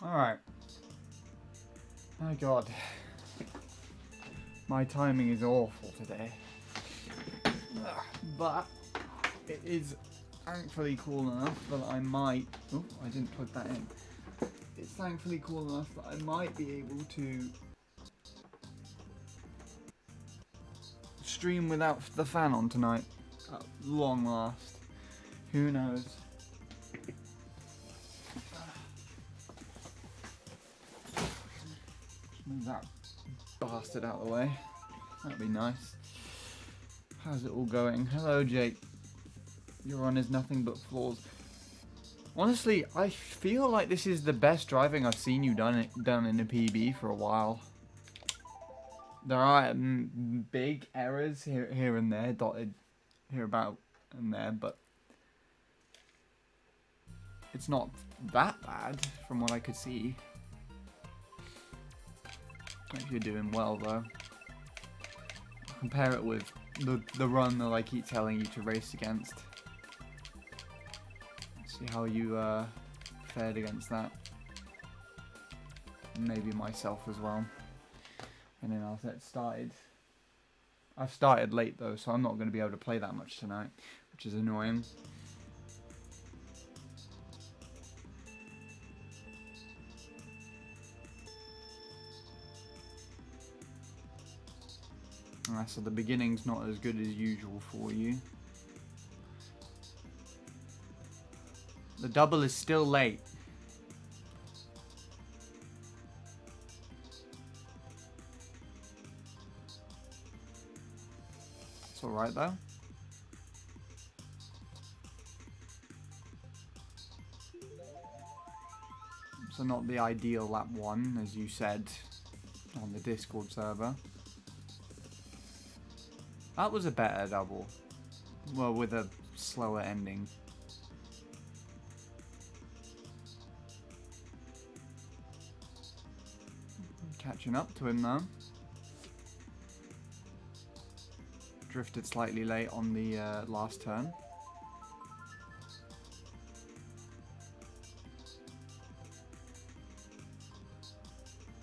Alright. My god. My timing is awful today. But it is thankfully cool enough that I might... Oh, I didn't plug that in. It's thankfully cool enough that I might be able to stream without the fan on tonight. At long last. Who knows? Move that bastard out of the way. That'd be nice. How's it all going? Hello, Jake. Your run is nothing but flaws. Honestly, I feel like this is the best driving I've seen you done in a PB for a while. There are big errors here and there, dotted here about and there, but it's not that bad from what I could see. Hope you're doing well though. Compare it with the run that I keep telling you to race against. See how you fared against that. Maybe myself as well. And then I'll get started. I've started late though, so I'm not going to be able to play that much tonight, which is annoying. So the beginning's not as good as usual for you. The double is still late. It's alright though. So not the ideal lap 1, as you said on the Discord server. That was a better double. Well, with a slower ending. Catching up to him now. Drifted slightly late on the last turn.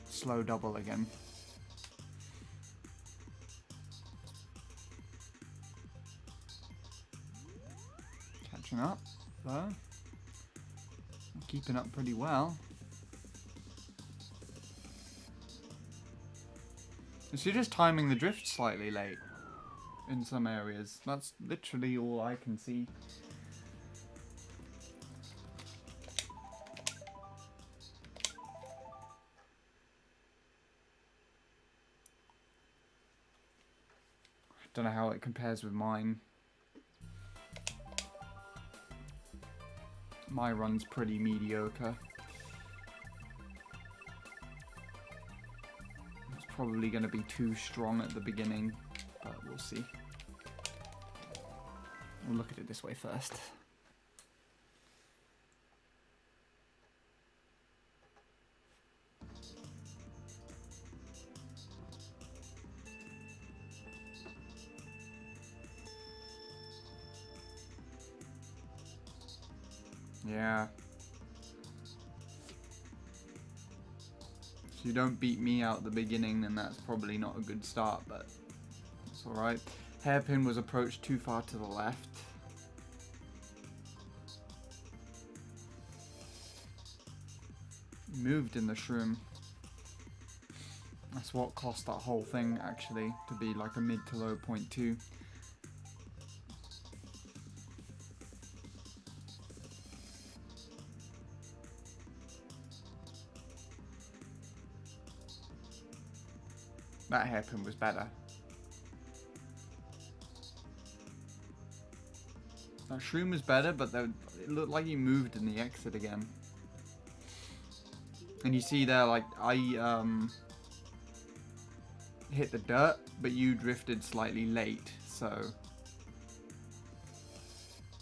Slow double again. Catching up though. Keeping up pretty well. So you're just timing the drift slightly late in some areas. That's literally all I can see. I don't know how it compares with mine. My run's pretty mediocre. It's probably going to be too strong at the beginning, but we'll see. We'll look at it this way first. Yeah. If you don't beat me out at the beginning, then that's probably not a good start, but it's alright. Hairpin was approached too far to the left. Moved in the shroom. That's what cost that whole thing, actually, to be like a mid to low 0.2. That hairpin was better. That shroom was better, but it looked like you moved in the exit again. And you see there, like, I hit the dirt, but you drifted slightly late, so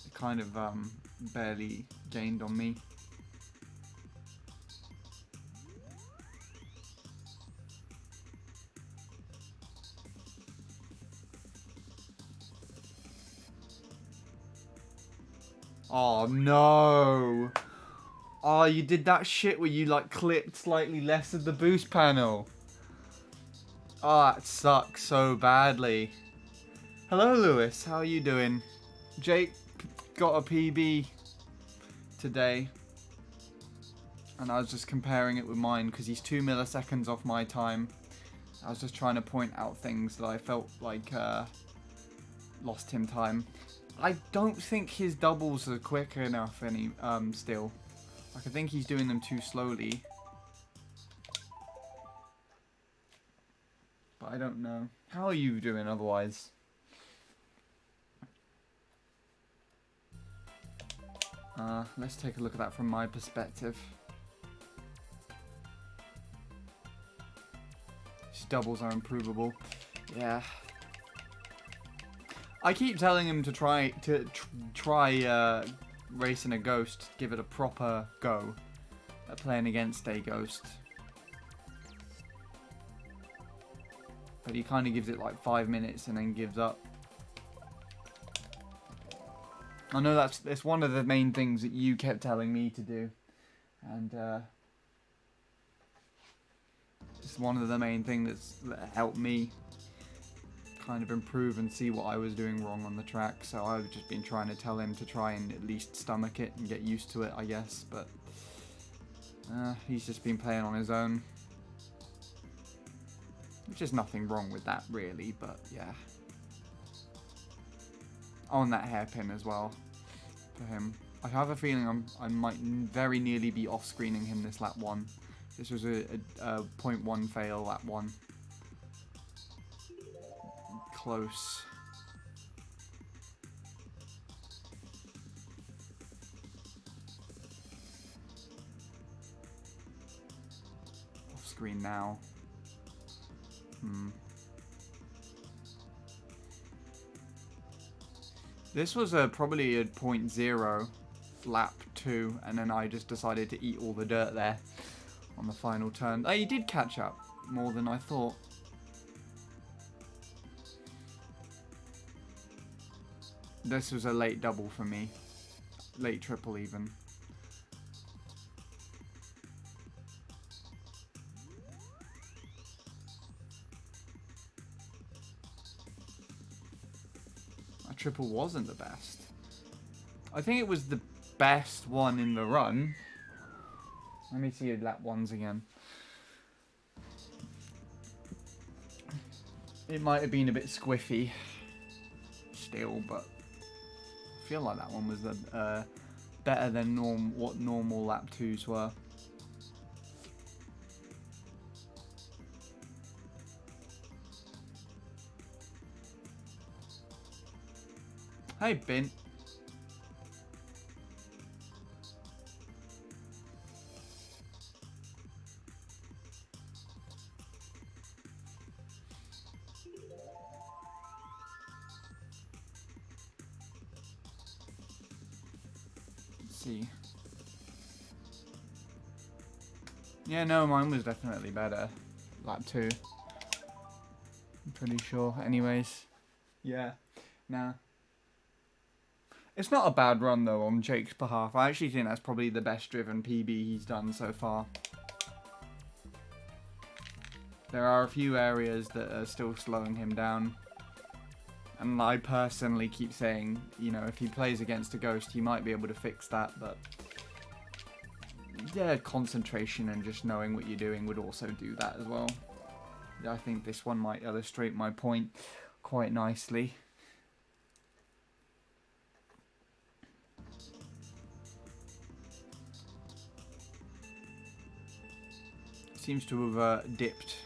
it kind of barely gained on me. Oh no! Oh, you did that shit where you like clipped slightly less of the boost panel. Oh, that sucks so badly. Hello, Lewis. How are you doing? Jake got a PB today. And I was just comparing it with mine because he's 2 milliseconds off my time. I was just trying to point out things that I felt like lost him time. I don't think his doubles are quick enough still. Like, I think he's doing them too slowly. But I don't know. How are you doing otherwise? Let's take a look at that from my perspective. His doubles are improvable. Yeah. I keep telling him to try racing a ghost, give it a proper go at playing against a ghost. But he kind of gives it like 5 minutes and then gives up. I know that's one of the main things that you kept telling me to do, and it's one of the main things that helped me kind of improve and see what I was doing wrong on the track. So I've just been trying to tell him to try and at least stomach it and get used to it, I guess. But he's just been playing on his own, which is nothing wrong with that really. But yeah, on that hairpin as well for him. I have a feeling I might very nearly be off-screening him this lap 1. This was a 0.1 fail lap 1. Close. Off screen now. This was probably a 0.0 lap 2, and then I just decided to eat all the dirt there on the final turn. He did catch up more than I thought. This was a late double for me. Late triple even. My triple wasn't the best. I think it was the best one in the run. Let me see your lap 1s again. It might have been a bit squiffy still, but I feel like that one was the better than what normal lap 2s were. Hey, Bint. See. Yeah, no, mine was definitely better. Lap 2. I'm pretty sure. Anyways. Yeah. Nah. It's not a bad run, though, on Jake's behalf. I actually think that's probably the best driven PB he's done so far. There are a few areas that are still slowing him down. And I personally keep saying, you know, if he plays against a ghost, he might be able to fix that, but yeah, concentration and just knowing what you're doing would also do that as well. I think this one might illustrate my point quite nicely. Seems to have dipped.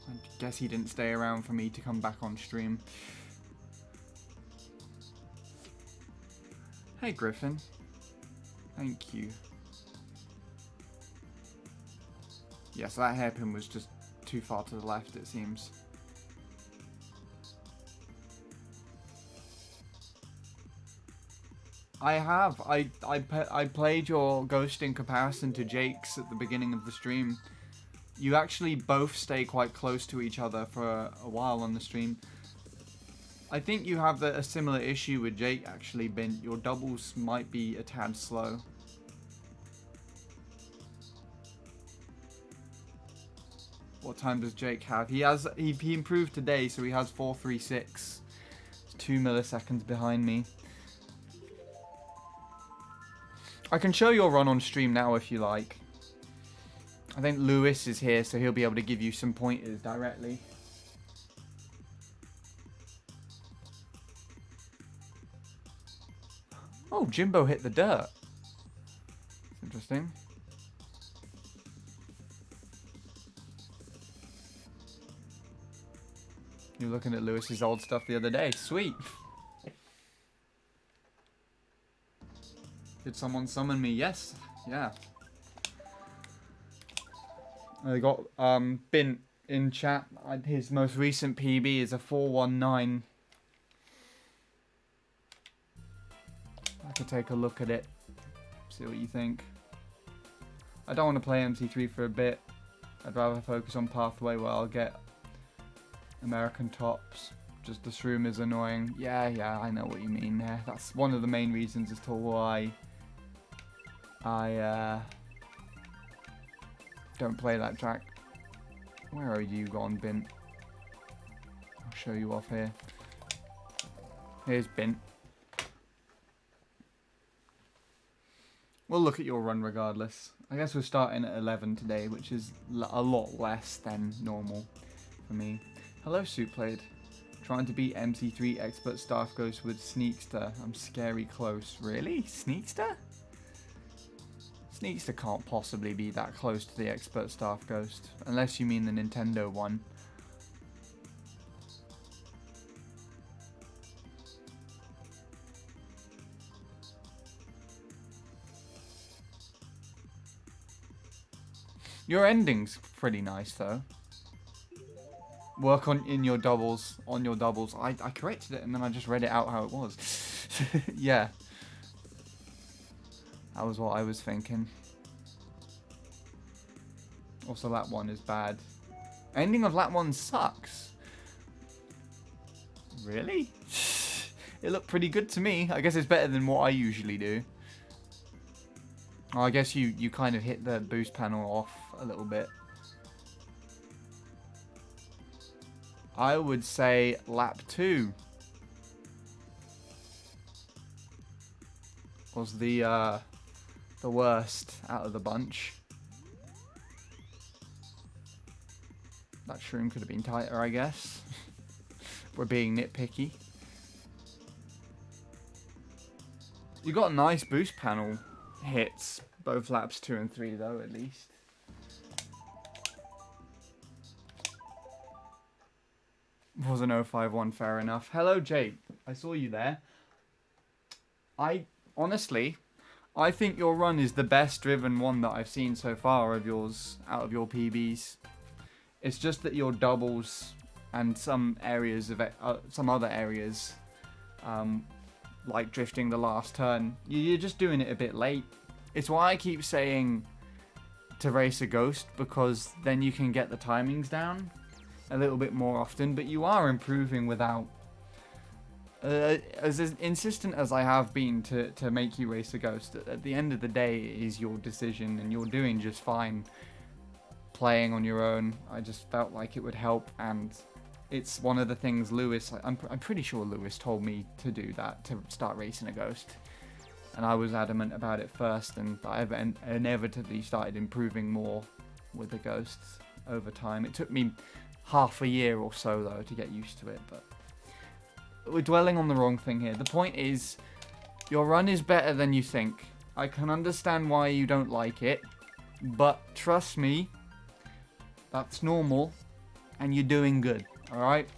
I guess he didn't stay around for me to come back on stream. Hey Griffin. Thank you. Yes, that hairpin was just too far to the left, it seems. I have. I played your Ghost in comparison to Jake's at the beginning of the stream. You actually both stay quite close to each other for a while on the stream. I think you have a similar issue with Jake, actually, Bint. Your doubles might be a tad slow. What time does Jake have? He improved today, so he has 436. It's 2 milliseconds behind me. I can show your run on stream now if you like. I think Lewis is here, so he'll be able to give you some pointers directly. Oh, Jimbo hit the dirt. Interesting. You were looking at Lewis's old stuff the other day. Sweet. Did someone summon me? Yes. Yeah. I got Bint in chat. His most recent PB is a 419. I could take a look at it. See what you think. I don't want to play MC3 for a bit. I'd rather focus on Pathway where I'll get American tops. Just the shroom is annoying. Yeah, I know what you mean there. That's one of the main reasons as to why I don't play that track. Where are you gone, Bint? I'll show you off here. Here's Bint. We'll look at your run regardless. I guess we're starting at 11 today, which is a lot less than normal for me. Hello, Soupblade. Trying to beat MC3 Expert Staff Ghost with Sneakster. I'm scary close. Really? Sneakster? Sneakster can't possibly be that close to the Expert Staff Ghost. Unless you mean the Nintendo one. Your ending's pretty nice though. Work on your doubles. I corrected it and then I just read it out how it was. Yeah. That was what I was thinking. Also, lap 1 is bad. Ending of lap 1 sucks. Really? It looked pretty good to me. I guess it's better than what I usually do. Oh, I guess you kind of hit the boost panel off a little bit. I would say lap 2 was the worst out of the bunch. That shroom could have been tighter, I guess. We're being nitpicky. You got nice boost panel hits, both laps 2 and 3 though, at least. Was an 051, fair enough. Hello, Jake. I saw you there. Honestly, I think your run is the best driven one that I've seen so far of yours, out of your PBs. It's just that your doubles and some areas of it, some other areas, like drifting the last turn, you're just doing it a bit late. It's why I keep saying to race a ghost, because then you can get the timings down a little bit more often, but you are improving without... as insistent as I have been to make you race a ghost, at the end of the day it is your decision and you're doing just fine playing on your own. I just felt like it would help, and it's one of the things Lewis, I'm pretty sure Lewis told me to do that, to start racing a ghost. And I was adamant about it first, and I've inevitably started improving more with the ghosts over time. It took me half a year or so though to get used to it, but we're dwelling on the wrong thing here. The point is, your run is better than you think. I can understand why you don't like it, but trust me, that's normal, and you're doing good, alright?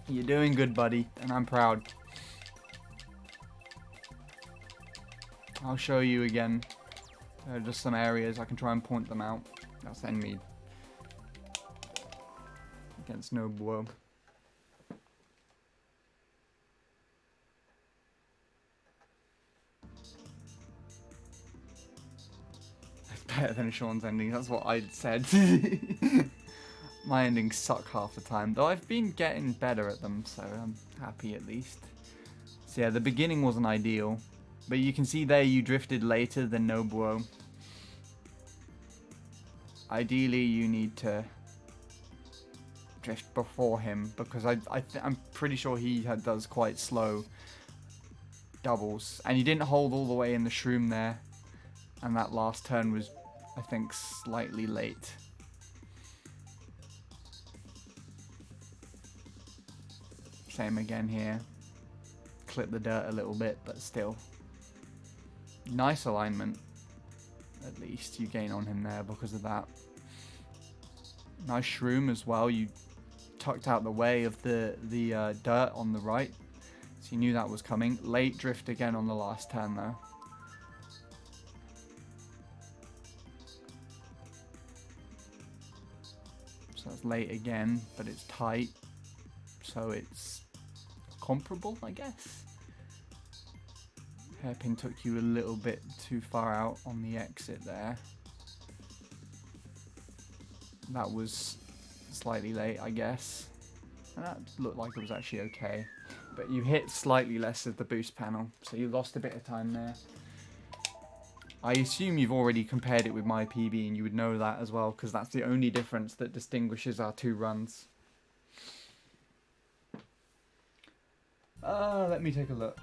You're doing good, buddy, and I'm proud. I'll show you again. There are just some areas, I can try and point them out. That's send me against Nobuo. It's better than Sean's ending, that's what I said. My endings suck half the time, though I've been getting better at them, so I'm happy at least. So yeah, the beginning wasn't ideal, but you can see there you drifted later than Nobuo. Ideally, you need to drift before him, because I'm pretty sure he does quite slow doubles. And he didn't hold all the way in the shroom there. And that last turn was, I think, slightly late. Same again here. Clip the dirt a little bit, but still. Nice alignment. At least you gain on him there because of that. Nice shroom as well. You tucked out the way of the dirt on the right. So you knew that was coming. Late drift again on the last turn though. So that's late again, but it's tight. So it's comparable, I guess. Hairpin took you a little bit too far out on the exit there. That was slightly late, I guess. And that looked like it was actually okay. But you hit slightly less of the boost panel, so you lost a bit of time there. I assume you've already compared it with my PB and you would know that as well, because that's the only difference that distinguishes our two runs. Let me take a look.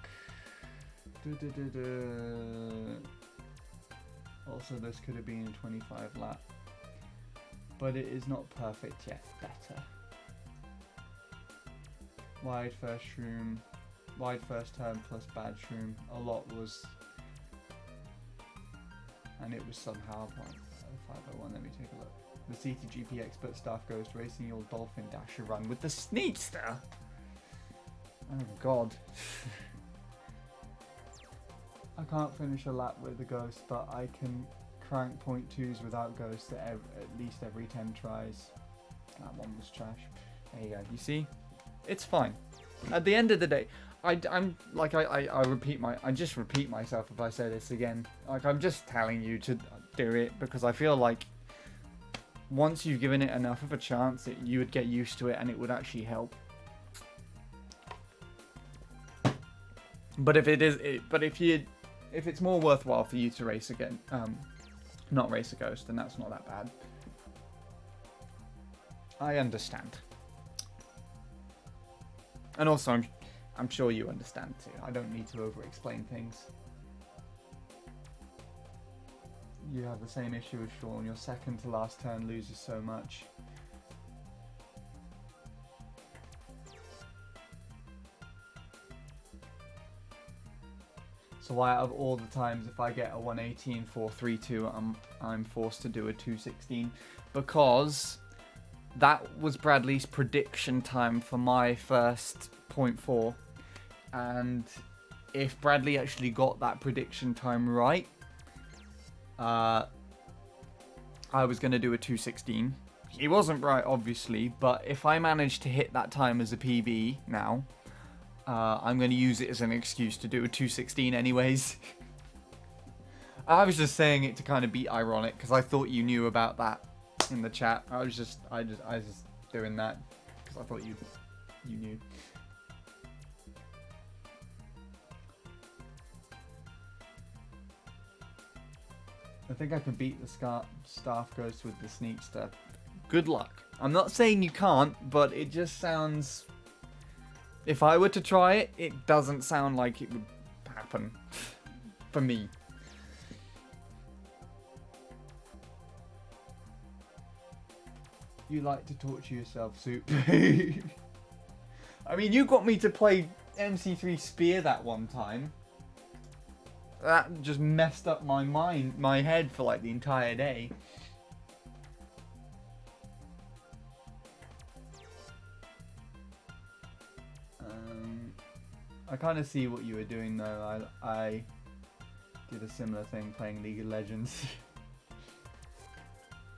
Also, this could have been a 25 lap. But it is not perfect yet. Better. Wide first shroom. Wide first turn plus bad shroom. A lot was... And it was somehow 501. Let me take a look. The CTGP expert staff ghost racing your dolphin dasher run with the Sneakster. Oh god. I can't finish a lap with the ghost, but I can crank 0.2s without ghost at least every 10 tries. That one was trash. There you go. You see? It's fine. At the end of the day, I just repeat myself if I say this again. Like, I'm just telling you to do it because I feel like once you've given it enough of a chance, you would get used to it and it would actually help. But if it's more worthwhile for you to race again, not race a ghost, then that's not that bad. I understand. And also, I'm sure you understand too. I don't need to over-explain things. You have the same issue as Sean. Your second to last turn loses so much. So why out of all the times if I get a 118 432, I'm forced to do a 216? Because that was Bradley's prediction time for my first 0.4, and if Bradley actually got that prediction time right, I was going to do a 216. He wasn't right, obviously, but if I managed to hit that time as a PB now, I'm going to use it as an excuse to do a 216 anyways. I was just saying it to kind of be ironic because I thought you knew about that in the chat. I was just doing that because I thought you knew. I think I can beat the staff ghost with the Sneakster. Good luck. I'm not saying you can't, but it just sounds... If I were to try it, it doesn't sound like it would happen. For me. You like to torture yourself, Soup. I mean, you got me to play MC3 Spear that one time. That just messed up my head for like the entire day. I kind of see what you were doing though. I did a similar thing playing League of Legends.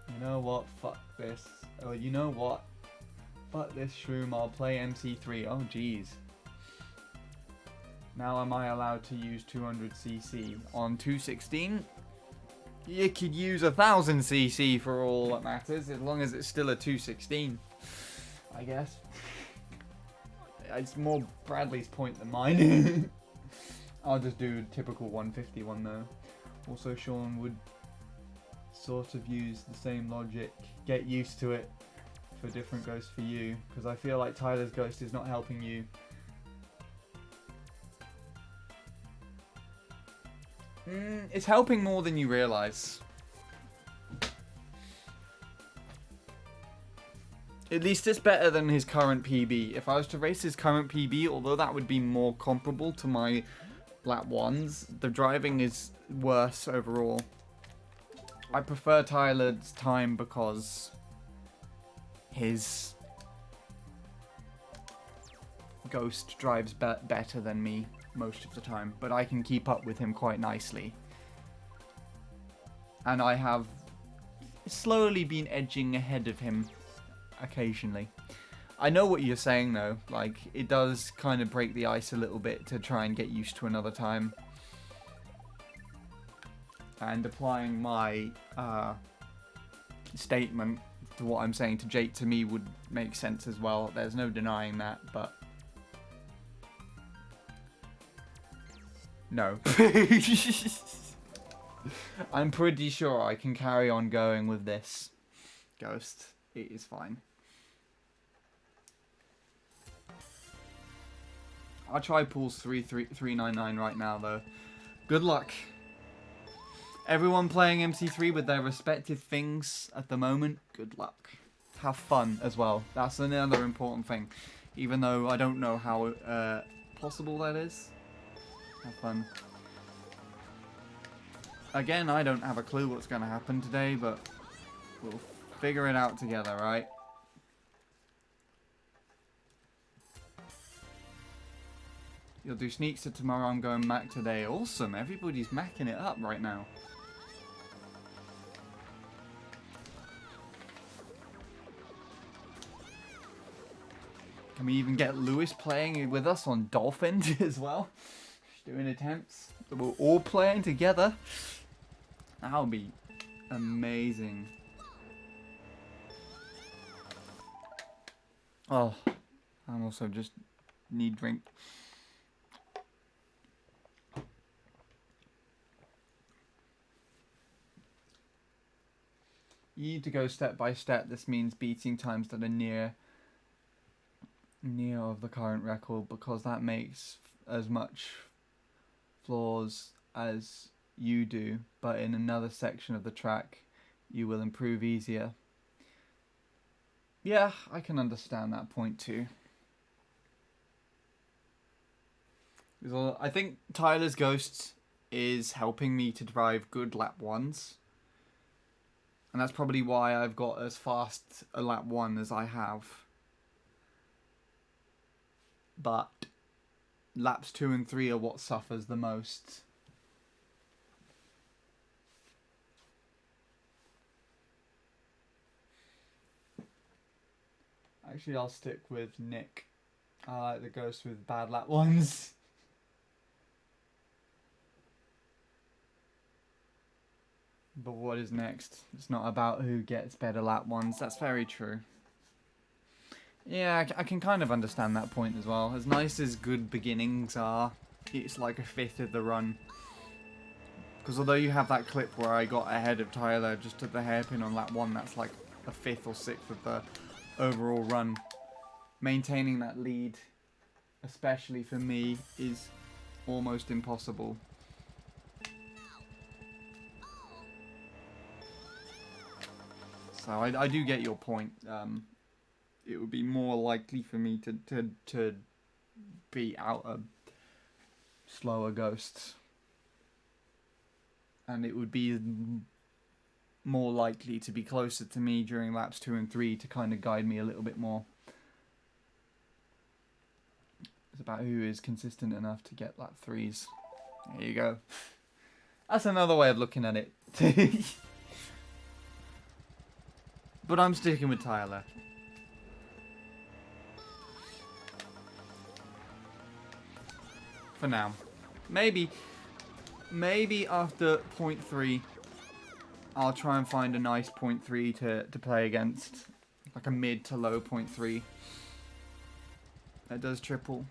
You know what? Fuck this. Oh, you know what? Fuck this shroom. I'll play MC3. Oh, jeez. Now am I allowed to use 200cc on 216? You could use 1000cc for all that matters, as long as it's still a 216, I guess. It's more Bradley's point than mine. I'll just do a typical 151 though. Also, Sean would sort of use the same logic. Get used to it. for different ghosts for you, because I feel like Tyler's ghost is not helping you. It's helping more than you realise. At least it's better than his current PB. If I was to race his current PB, although that would be more comparable to my lap 1s, the driving is worse overall. I prefer Tyler's time because his ghost drives better than me most of the time, but I can keep up with him quite nicely. And I have slowly been edging ahead of him occasionally. I know what you're saying though, like it does kind of break the ice a little bit to try and get used to another time. And applying my statement to what I'm saying to Jake to me would make sense as well. There's no denying that, but no. I'm pretty sure I can carry on going with this ghost. It is fine. I'll try pools 399 right now though. Good luck. Everyone playing MC3 with their respective things at the moment, good luck. Have fun as well. That's another important thing. Even though I don't know how possible that is. Have fun. Again, I don't have a clue what's going to happen today, but we'll figure it out together, right? You'll do sneaks to tomorrow, I'm going Mac today. Awesome, everybody's macking it up right now. Can we even get Lewis playing with us on Dolphin as well? Doing attempts. We're all playing together. That would be amazing. Oh, I also just need drink. You need to go step by step. This means beating times that are near of the current record, because that makes as much flaws as you do, but in another section of the track you will improve easier. Yeah, I can understand that point too. I think Tyler's Ghosts is helping me to drive good lap 1s. And that's probably why I've got as fast a lap 1 as I have. But laps 2 and 3 are what suffers the most. Actually, I'll stick with Nick. I like the ghost with bad lap 1s. But what is next? It's not about who gets better lap 1s. That's very true. Yeah, I can kind of understand that point as well. As nice as good beginnings are, it's like a fifth of the run. Because although you have that clip where I got ahead of Tyler just at the hairpin on lap 1, that's like a fifth or sixth of the overall run. Maintaining that lead, especially for me, is almost impossible. So I do get your point. It would be more likely for me to beat out a slower ghost. And it would be more likely to be closer to me during laps 2 and 3 to kind of guide me a little bit more. It's about who is consistent enough to get lap 3s. There you go. That's another way of looking at it. But I'm sticking with Tyler. For now. Maybe after point 3, I'll try and find a nice point 3 to play against. Like a mid to low point 3. That does triple.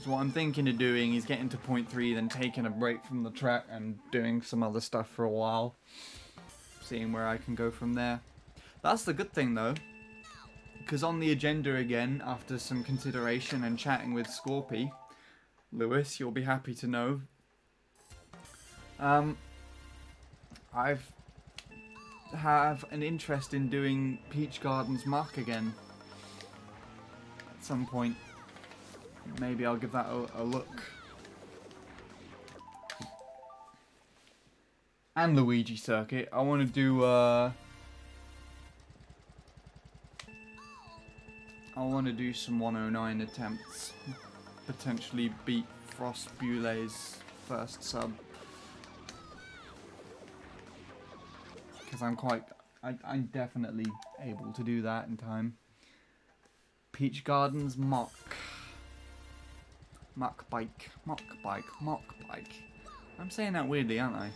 So what I'm thinking of doing is getting to point 3, then taking a break from the track and doing some other stuff for a while. seeing where I can go from there. That's the good thing though, because on the agenda again, after some consideration and chatting with Scorpy, Lewis, you'll be happy to know, I've have an interest in doing Peach Gardens Muck again at some point. Maybe I'll give that a look. And Luigi Circuit. I want to do some 109 attempts. Potentially beat Frost Bulay's first sub. Because I'm definitely able to do that in time. Peach Gardens Mock. Mock bike. Mock bike. Mock bike. I'm saying that weirdly, aren't I?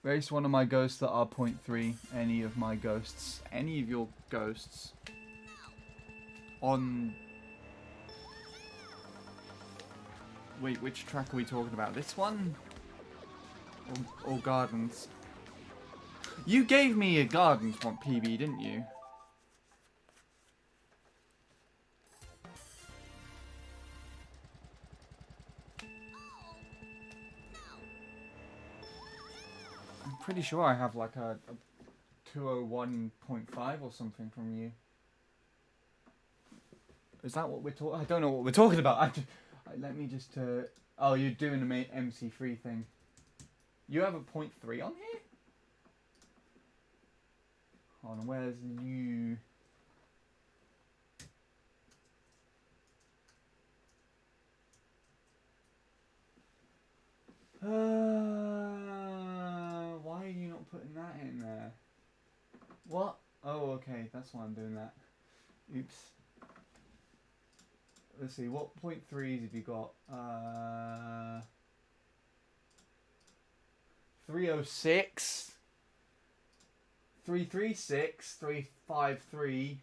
Race one of my ghosts that are 0.3. Any of my ghosts. Any of your ghosts. On... Wait, which track are we talking about? This one? Or Gardens? You gave me a Gardens one PB, didn't you? I'm pretty sure I have like a 201.5 or something from you. Is that what we're talking? I don't know what we're talking about. Let me just... oh, you're doing the MC3 thing. You have a 0.3 on here? Hold on, where's you? Why are you not putting that in there? What? Oh, okay, that's why I'm doing that. Oops. Let's see, what 0.3s have you got? 306, 336, 353,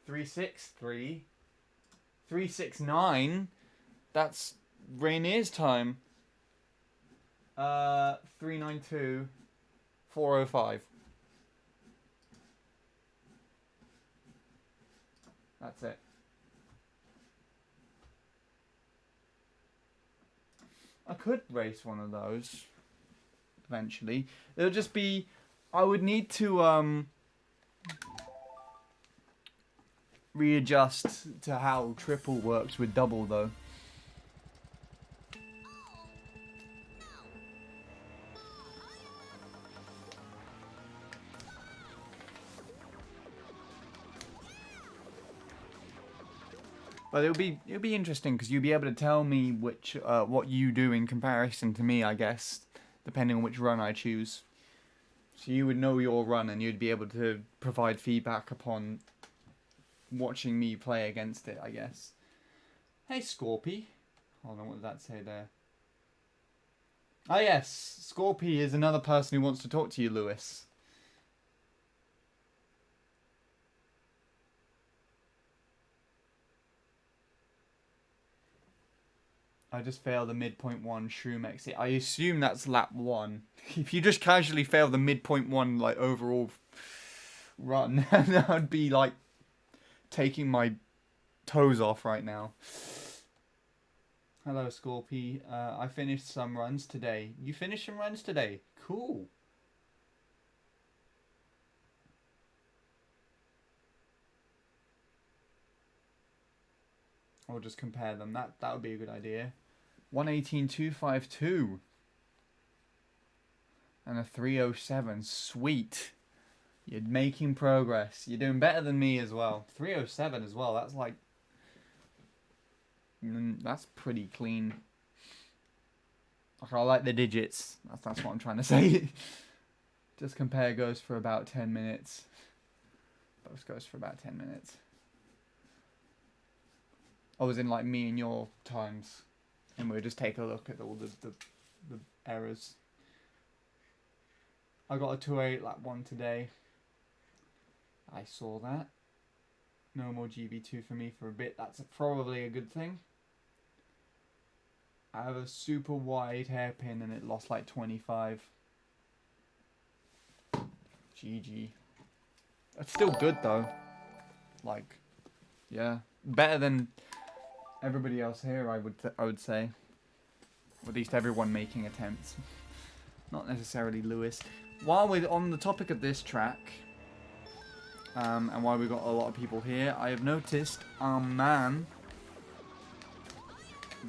363, 369. That's Rainier's time. 392, 405. That's it. I could race one of those eventually. It'll just be... I would need to readjust to how triple works with double though. But it'll be interesting because you'll be able to tell me which what you do in comparison to me, I guess, depending on which run I choose. So you would know your run and you'd be able to provide feedback upon watching me play against it, I guess. Hey, Scorpy. Hold on, what did that say there? Ah, yes, Scorpy is another person who wants to talk to you, Lewis. I just failed the midpoint one shroom exit. I assume that's lap 1. If you just casually fail the midpoint 1 like overall run, that would be like taking my toes off right now. Hello, Scorpy. I finished some runs today. You finished some runs today? Cool. I'll just compare them. That would be a good idea. 118.252 and a 307. Sweet. You're making progress. You're doing better than me as well. 307 as well. That's like... that's pretty clean. I like the digits. That's what I'm trying to say. Just compare goes for about 10 minutes. Both goes for about 10 minutes. I was in like me and your times. And we'll just take a look at all the errors. I got a 2.8 lap 1 today. I saw that. No more GB2 for me for a bit. That's probably a good thing. I have a super wide hairpin and it lost like 25. GG. It's still good though. Like, yeah, better than everybody else here. I would say, or at least everyone making attempts. Not necessarily Lewis. While we're on the topic of this track, and why we got a lot of people here, I have noticed our man,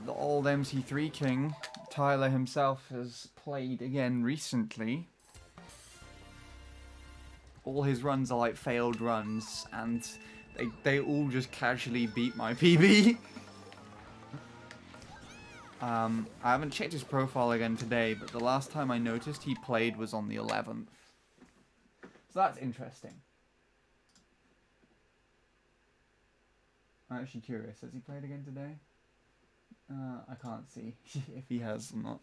the old MC3 king, Tyler himself, has played again recently. All his runs are like failed runs, and they all just casually beat my PB. I haven't checked his profile again today, but the last time I noticed he played was on the 11th. So that's interesting. I'm actually curious. Has he played again today? I can't see if he has or not.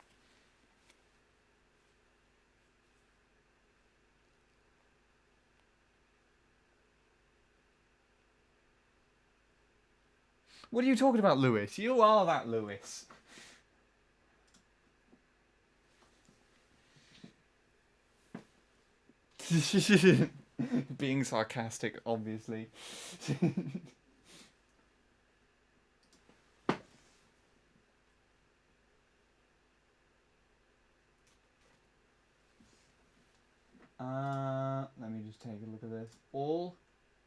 What are you talking about, Lewis? You are that Lewis. Being sarcastic, obviously. Let me just take a look at this.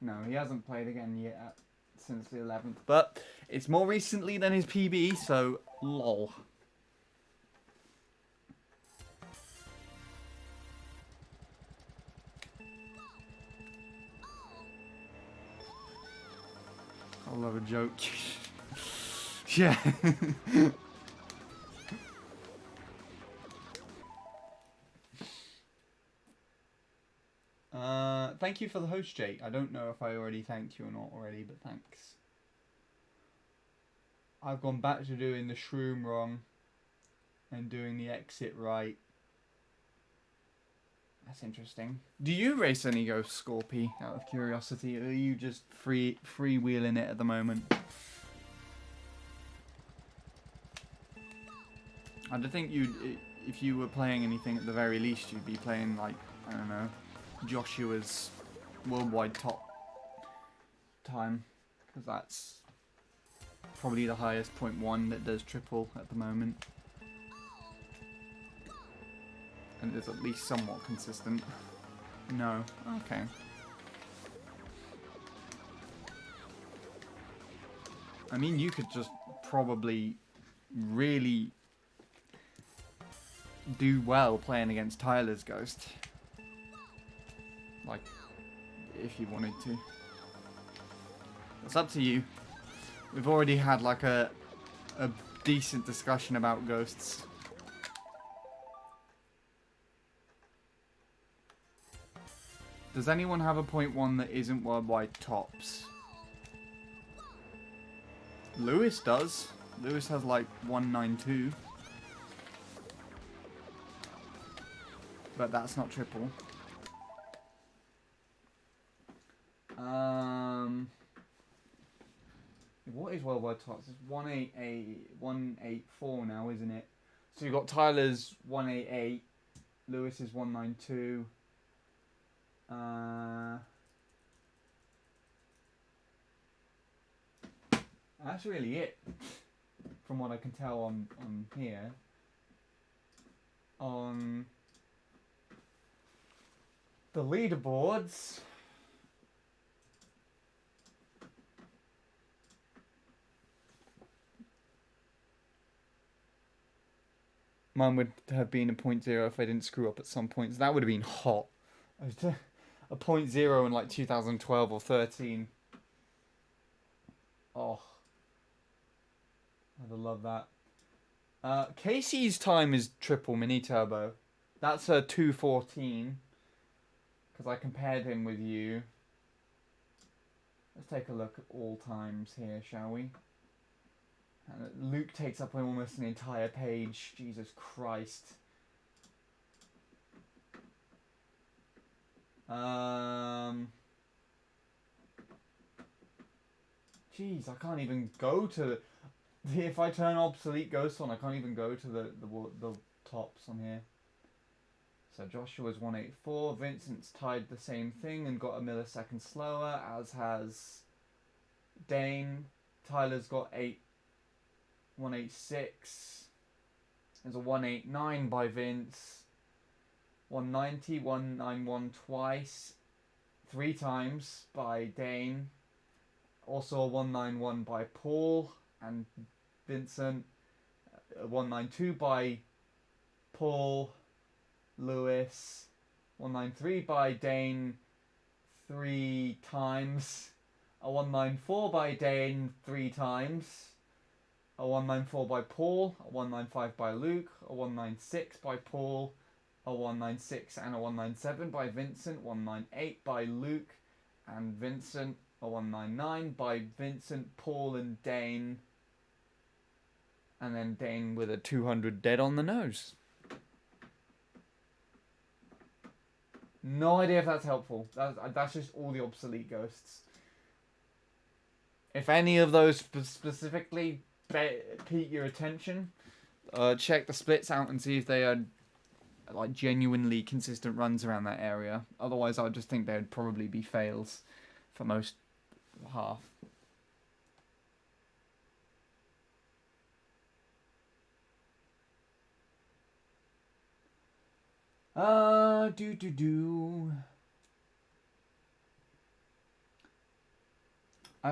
No, he hasn't played again yet since the 11th, but it's more recently than his PB, so lol. I love a joke. Yeah. Thank you for the host, Jake. I don't know if I already thanked you or not already, but thanks. I've gone back to doing the shroom wrong and doing the exit right. That's interesting. Do you race any Ghost Scorpy, out of curiosity, or are you just freewheeling it at the moment? I don't think if you were playing anything at the very least, you'd be playing like, I don't know, Joshua's worldwide top time, because that's probably the highest .1 that does triple at the moment, and is at least somewhat consistent. No, okay. I mean, you could just probably really do well playing against Tyler's Ghost. Like, if you wanted to. It's up to you. We've already had like a decent discussion about ghosts. Does anyone have a .1 that isn't worldwide tops? Lewis does. Lewis has like 192. But that's not triple. What is worldwide tops? It's 184 now, isn't it? So you've got Tyler's 188, Lewis's 192. That's really it, from what I can tell on here. On the leaderboards, mine would have been a .0 if I didn't screw up at some points. That would have been hot. A .0 in like 2012 or 13. Oh, I'd have loved that. Casey's time is triple mini turbo. That's a 2:14. Because I compared him with you. Let's take a look at all times here, shall we? Luke takes up almost an entire page. Jesus Christ. Jeez, I can't even go to... If I turn obsolete ghosts on, I can't even go to the tops on here. So Joshua's 184. Vincent's tied the same thing and got a millisecond slower, as has Dane. Tyler's got 186. There's a 189 by Vince. 190, 191 twice. 3 times by Dane. Also a 191 by Paul and Vincent. A 192 by Paul, Lewis. 193 by Dane 3 times. A 194 by Dane 3 times. A 194 by Paul. A 195 by Luke. A 196 by Paul. A 196 and a 197 by Vincent. 198 by Luke and Vincent. A 199 by Vincent, Paul and Dane. And then Dane with a 200 dead on the nose. No idea if that's helpful. That's just all the obsolete ghosts. If any of those specifically pique your attention, check the splits out and see if they are like genuinely consistent runs around that area. Otherwise, I would just think they would probably be fails for most half. I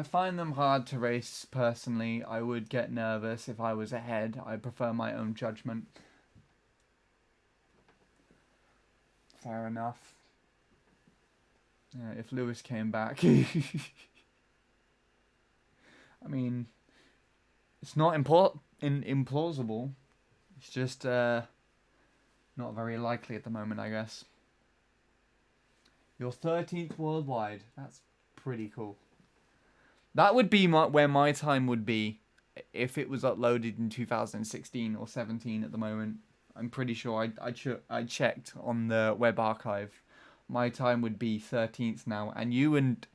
find them hard to race personally. I would get nervous if I was ahead. I prefer my own judgment. Fair enough. Yeah, if Lewis came back. I mean, it's not implausible. It's just not very likely at the moment, I guess. Your 13th worldwide. That's pretty cool. That would be where my time would be if it was uploaded in 2016 or 17 at the moment. I'm pretty sure I checked on the web archive. My time would be 13th now, and you and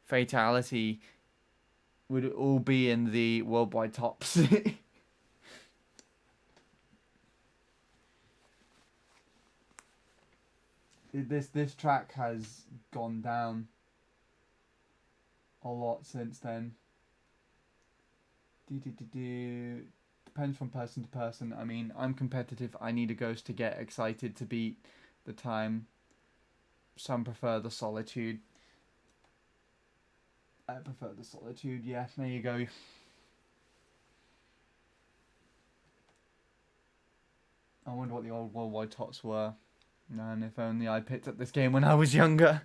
Fatality would all be in the worldwide tops. This track has gone down a lot since then. Depends from person to person. I mean, I'm competitive. I need a ghost to get excited to beat the time. Some prefer the solitude. I prefer the solitude. Yeah, there you go. I wonder what the old worldwide tops were. And if only I picked up this game when I was younger.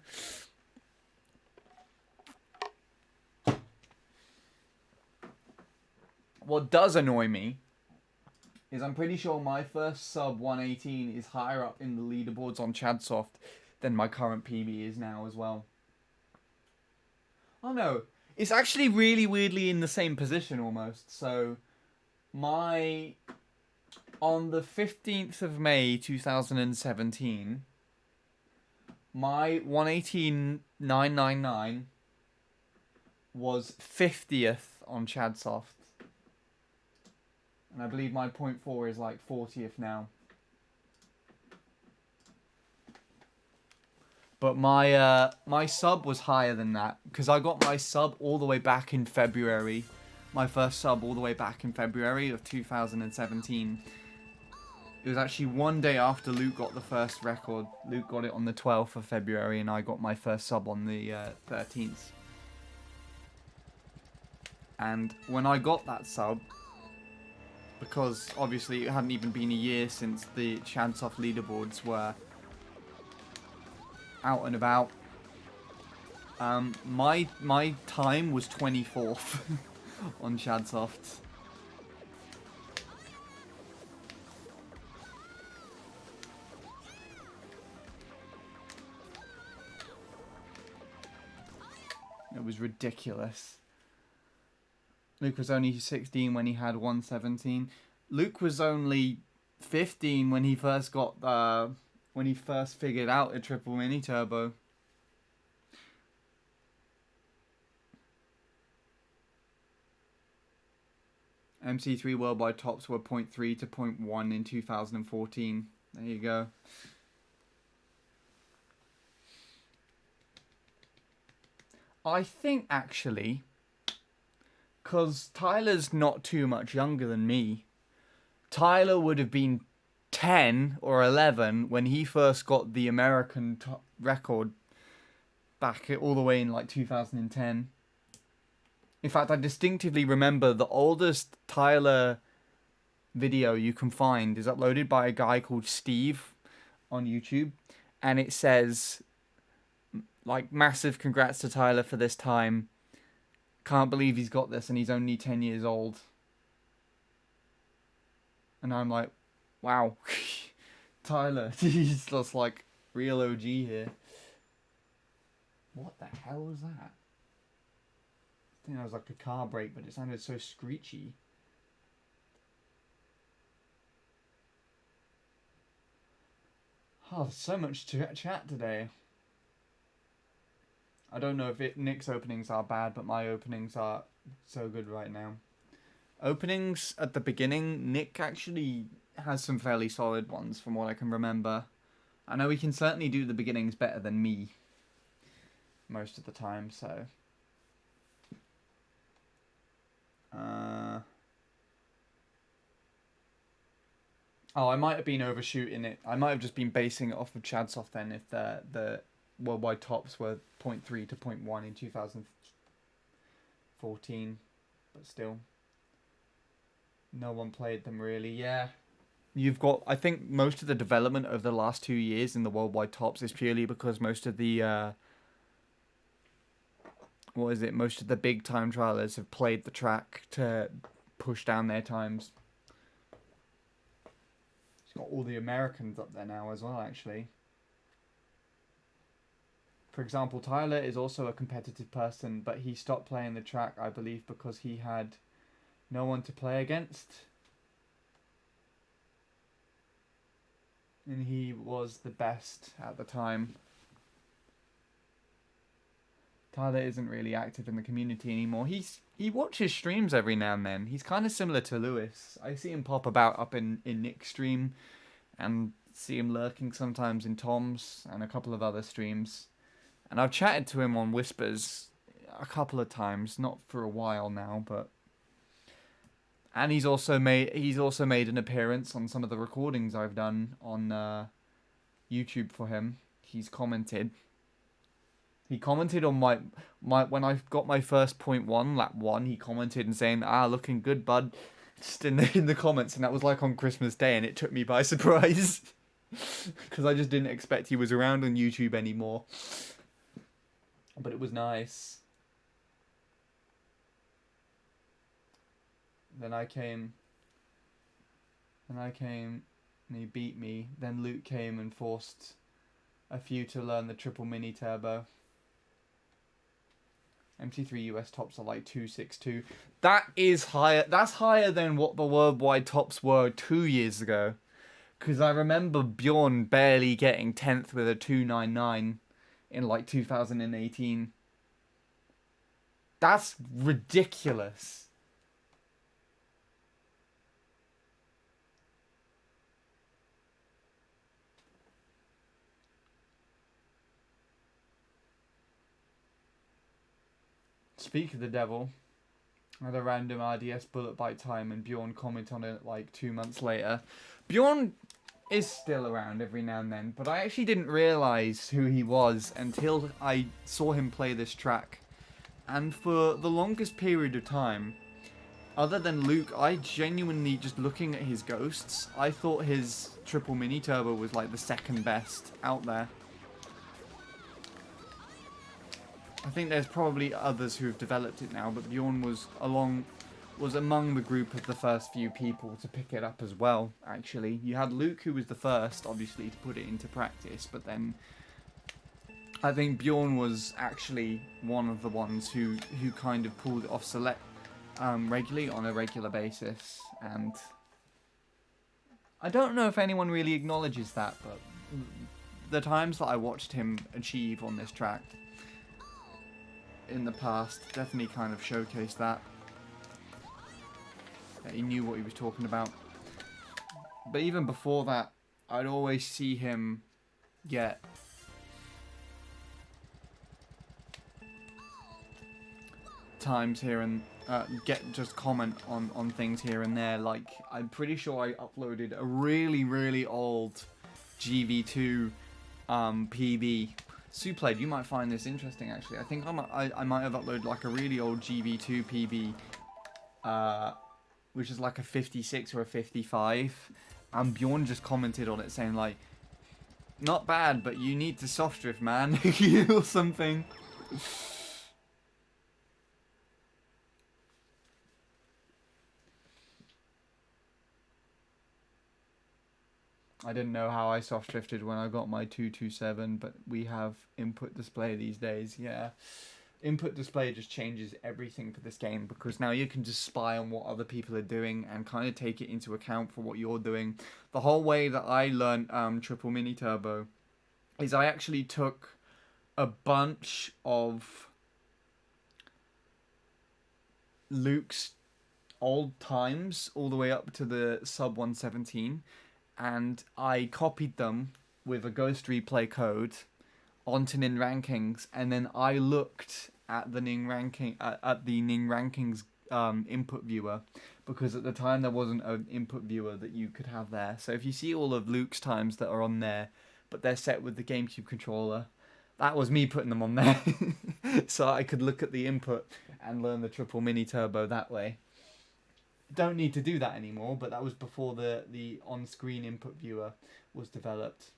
What does annoy me is I'm pretty sure my first sub 118 is higher up in the leaderboards on Chadsoft than my current PB is now as well. Oh no, it's actually really weirdly in the same position almost. So on the 15th of May 2017, my 118.999 was 50th on Chadsoft. And I believe my 0.4 is like 40th now. But my sub was higher than that, because I got my sub all the way back in February. My first sub all the way back in February of 2017. It was actually one day after Luke got the first record. Luke got it on the 12th of February, and I got my first sub on the 13th. And when I got that sub, because obviously it hadn't even been a year since the Chadsoft leaderboards were out and about, my time was 24th on Chadsoft. It was ridiculous. Luke was only 16 when he had 117. Luke was only 15 when he first got when he first figured out a triple mini turbo. MC3 worldwide tops were 0.3 to 0.1 in 2014. There you go. I think actually, because Tyler's not too much younger than me, Tyler would have been 10 or 11 when he first got the American record back all the way in like 2010. In fact, I distinctively remember the oldest Tyler video you can find is uploaded by a guy called Steve on YouTube, and it says, like, massive congrats to Tyler for this time. Can't believe he's got this and he's only 10 years old. And I'm like, wow. Tyler, he's just like real OG here. What the hell was that? I think that was like a car brake, but it sounded so screechy. Oh, so much to chat today. I don't know if Nick's openings are bad, but my openings are so good right now. Openings at the beginning, Nick actually has some fairly solid ones from what I can remember. I know he can certainly do the beginnings better than me most of the time, so... Oh, I might have been overshooting it. I might have just been basing it off of Chadsoft then if the worldwide tops were 0.3 to 0.1 in 2014. But still. No one played them really, yeah. You've got, I think most of the development of the last 2 years in the worldwide tops is purely because most of the, most of the big time trialers have played the track to push down their times. It's got all the Americans up there now as well, actually. For example, Tyler is also a competitive person, but he stopped playing the track, I believe, because he had no one to play against. And he was the best at the time. Tyler isn't really active in the community anymore. He watches streams every now and then. He's kind of similar to Lewis. I see him pop about up in Nick's stream and see him lurking sometimes in Tom's and a couple of other streams. And I've chatted to him on Whispers a couple of times, not for a while now, but... And he's also made an appearance on some of the recordings I've done on YouTube for him. He's commented. He commented on my when I got my first 0.1 lap 1. He commented and saying, looking good, bud," just in the comments, and that was like on Christmas Day, and it took me by surprise because I just didn't expect he was around on YouTube anymore. But it was nice. Then I came, and he beat me. Then Luke came and forced a few to learn the triple mini turbo. MC3 US tops are like 262. That is higher. That's higher than what the worldwide tops were 2 years ago. Because I remember Bjorn barely getting 10th with a 299 in like 2018. That's ridiculous. Speak of the devil, I had a random RDS bullet bite time and Bjorn comment on it like 2 months later. Bjorn is still around every now and then, but I actually didn't realise who he was until I saw him play this track. And for the longest period of time, other than Luke, I genuinely, just looking at his ghosts, I thought his triple mini turbo was like the second best out there. I think there's probably others who have developed it now, but Bjorn was among the group of the first few people to pick it up as well, actually. You had Luke, who was the first, obviously, to put it into practice, but then I think Bjorn was actually one of the ones who kind of pulled it off select regularly on a regular basis, and I don't know if anyone really acknowledges that, but the times that I watched him achieve on this track in the past definitely kind of showcase that. He knew what he was talking about. But even before that, I'd always see him get times here and just comment on things here and there. Like, I'm pretty sure I uploaded a really old GV2 PB. Suplayed, you might find this interesting actually. I think I might have uploaded like a really old GV2 PB, which is like a 56 or a 55. And Bjorn just commented on it saying like, not bad, but you need to soft drift, man, or something. I didn't know how I soft drifted when I got my 227, but we have input display these days. Yeah, input display just changes everything for this game, because now you can just spy on what other people are doing and kind of take it into account for what you're doing. The whole way that I learned triple mini turbo is I actually took a bunch of Luke's old times all the way up to the sub 117, and I copied them with a Ghost Replay code onto Ning Rankings, and then I looked at the Ning ranking at the Ning Rankings input viewer, because at the time there wasn't an input viewer that you could have there. So if you see all of Luke's times that are on there, but they're set with the GameCube controller, that was me putting them on there. So I could look at the input and learn the triple mini turbo that way. Don't need to do that anymore, but that was before the on-screen input viewer was developed.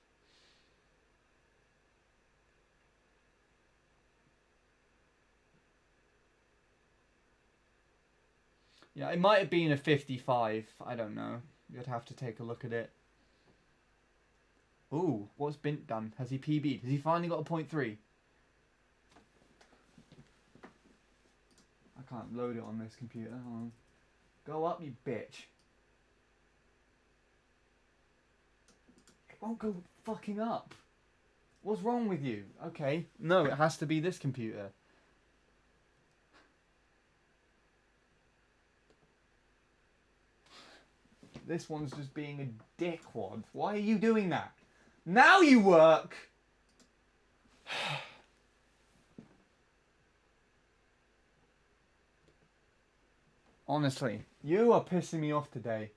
Yeah, it might have been a 55. I don't know. You'd have to take a look at it. Ooh, what's Bint done? Has he PB'd? Has he finally got a 0.3? I can't load it on this computer. Hold on. Go up, you bitch. It won't go fucking up. What's wrong with you? Okay. No, it has to be this computer. This one's just being a dickwad. Why are you doing that? Now you work! Honestly, you are pissing me off today.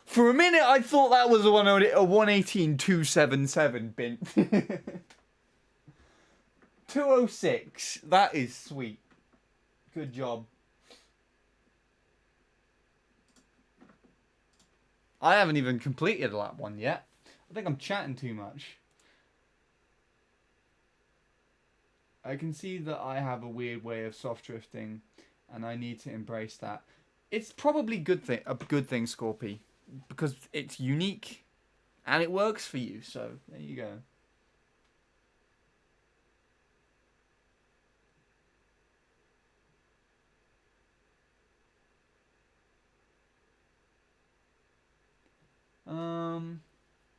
For a minute, I thought that was a 118.277 Bint. 206. That is sweet. Good job. I haven't even completed lap 1 yet. I think I'm chatting too much. I can see that I have a weird way of soft drifting, and I need to embrace that. It's probably a good thing, Scorpy, because it's unique and it works for you. So there you go.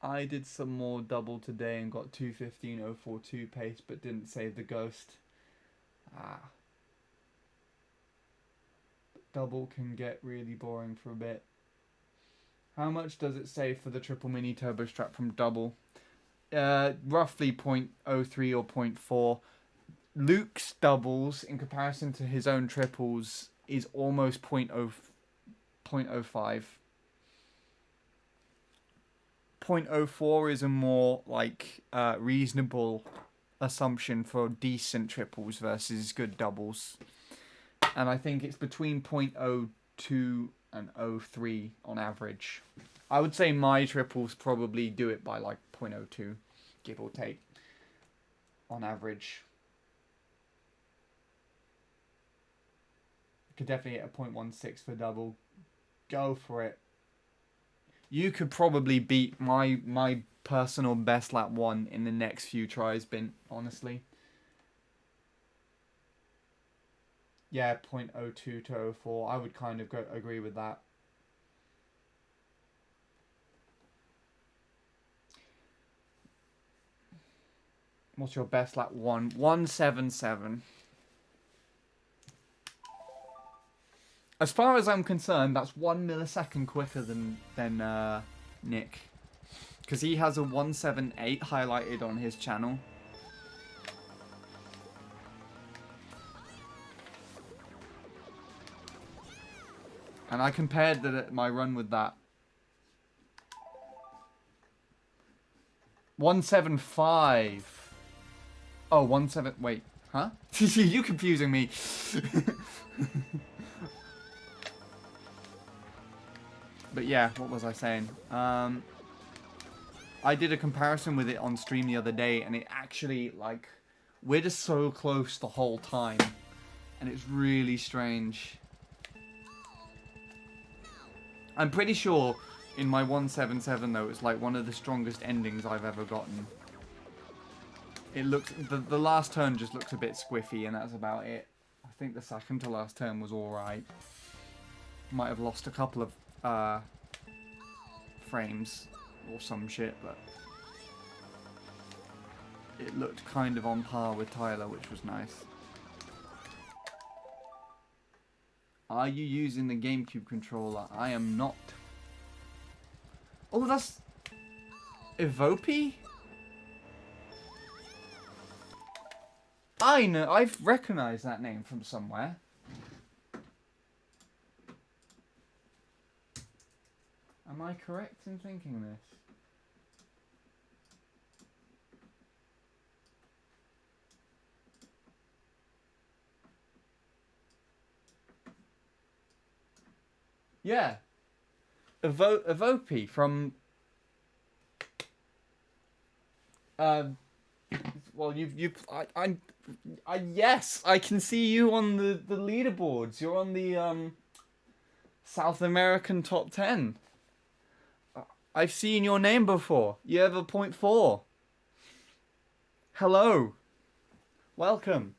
I did some more double today and got 2:15.042 pace, but didn't save the ghost. Double can get really boring for a bit. How much does it save for the triple mini turbo strap from double? Roughly 0.03 or 0.4. Luke's doubles, in comparison to his own triples, is almost 0.05. 0.04 is a more reasonable assumption for decent triples versus good doubles, and I think it's between 0.02 and 0.03 on average. I would say my triples probably do it by like 0.02, give or take, on average. Could definitely hit a 0.16 for double. Go for it. You could probably beat my personal best lap 1 in the next few tries, Bint, honestly. Yeah, 0.02 to 0.04. I would kind of agree with that. What's your best lap 1? 177. As far as I'm concerned, that's 1 millisecond quicker than Nick. Because he has a 178 highlighted on his channel. And I compared my run with that. 175. Oh, 17. Wait, huh? You confusing me. But yeah, what was I saying? I did a comparison with it on stream the other day, and it actually, like, we're just so close the whole time. And it's really strange. I'm pretty sure in my 177 though, it's like one of the strongest endings I've ever gotten. It looks, the last turn just looks a bit squiffy, and that's about it. I think the second to last turn was alright. Might have lost a couple of frames or some shit, but it looked kind of on par with Tyler, which was nice. Are you using the GameCube controller? I am not. Oh, that's Evope? I know, I've recognized that name from somewhere. Am I correct in thinking this? Yeah. Evope from... well, yes, I can see you on the leaderboards. You're on the, South American top 10. I've seen your name before. You have a 0.4. Hello. Welcome.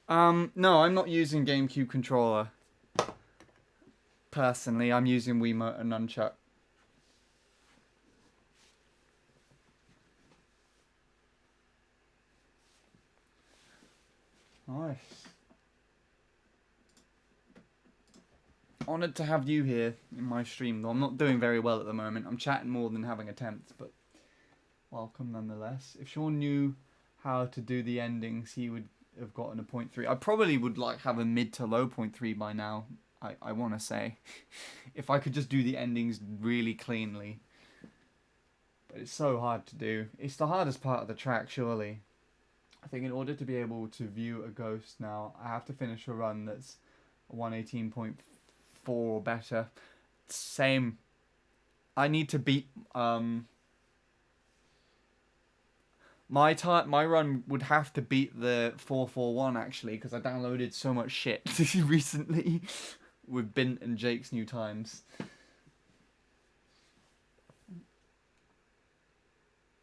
No, I'm not using GameCube controller. Personally, I'm using Wiimote and Nunchuck. Nice. Honoured to have you here in my stream, though I'm not doing very well at the moment. I'm chatting more than having attempts, but welcome nonetheless. If Sean knew how to do the endings, he would have gotten a 0.3. I probably would like have a mid to low 0.3 by now, I want to say. If I could just do the endings really cleanly. But it's so hard to do. It's the hardest part of the track, surely. I think in order to be able to view a ghost now, I have to finish a run that's 118.4 or better. Same. I need to beat my run would have to beat the 441 actually, because I downloaded so much shit recently with Bint and Jake's new times.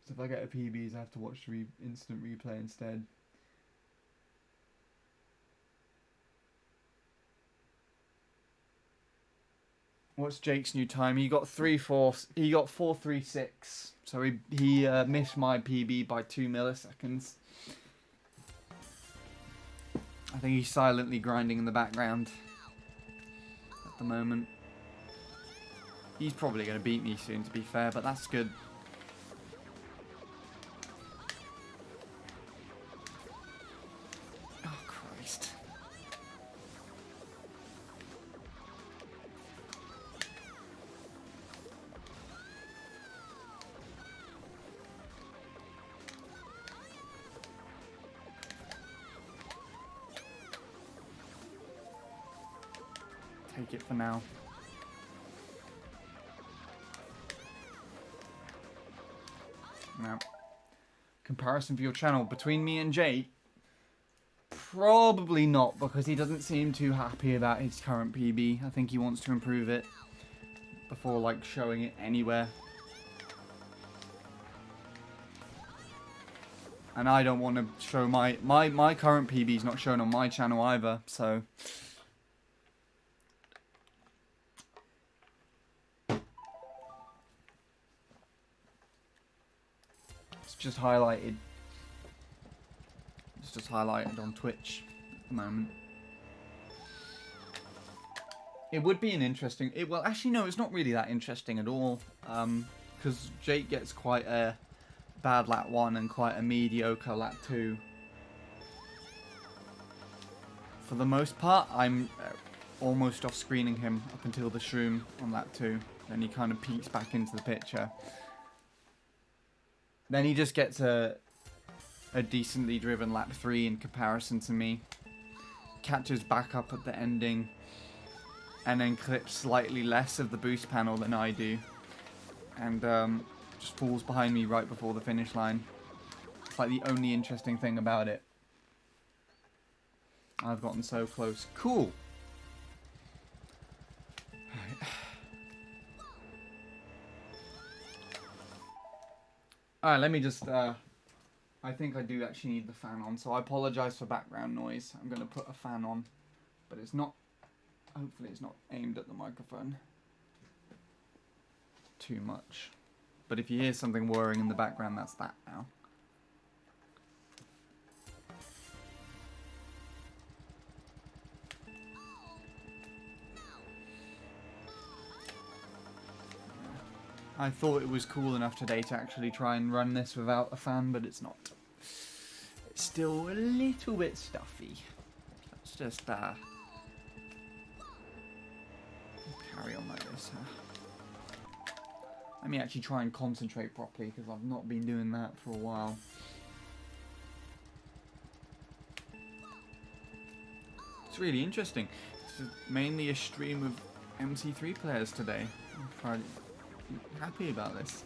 So if I get a PBs, I have to watch the instant replay instead. What's Jake's new time? He got 436. So he missed my PB by 2 milliseconds. I think he's silently grinding in the background at the moment. He's probably going to beat me soon, to be fair, but that's good. Oh, Christ. Take it for now. Now, comparison for your channel between me and Jake? Probably not, because he doesn't seem too happy about his current PB. I think he wants to improve it before, like, showing it anywhere. And I don't want to show my current PB's not shown on my channel either, so... just highlighted. It's just highlighted on Twitch at the moment. It would be an interesting... well, actually, no, it's not really that interesting at all. Because Jake gets quite a bad lap 1 and quite a mediocre lap 2. For the most part, I'm almost off-screening him up until the shroom on lap 2. Then he kind of peeks back into the picture. Then he just gets a decently driven lap 3 in comparison to me. Catches back up at the ending. And then clips slightly less of the boost panel than I do. And just falls behind me right before the finish line. It's like the only interesting thing about it. I've gotten so close. Cool. Alright, let me just... I think I do actually need the fan on, so I apologise for background noise. I'm going to put a fan on, but it's not... Hopefully it's not aimed at the microphone too much. But if you hear something whirring in the background, that's that now. I thought it was cool enough today to actually try and run this without a fan, but it's not. It's still a little bit stuffy. Let's just carry on like this. Let me actually try and concentrate properly, because I've not been doing that for a while. It's really interesting. This is mainly a stream of MC3 players today. I'm happy about this.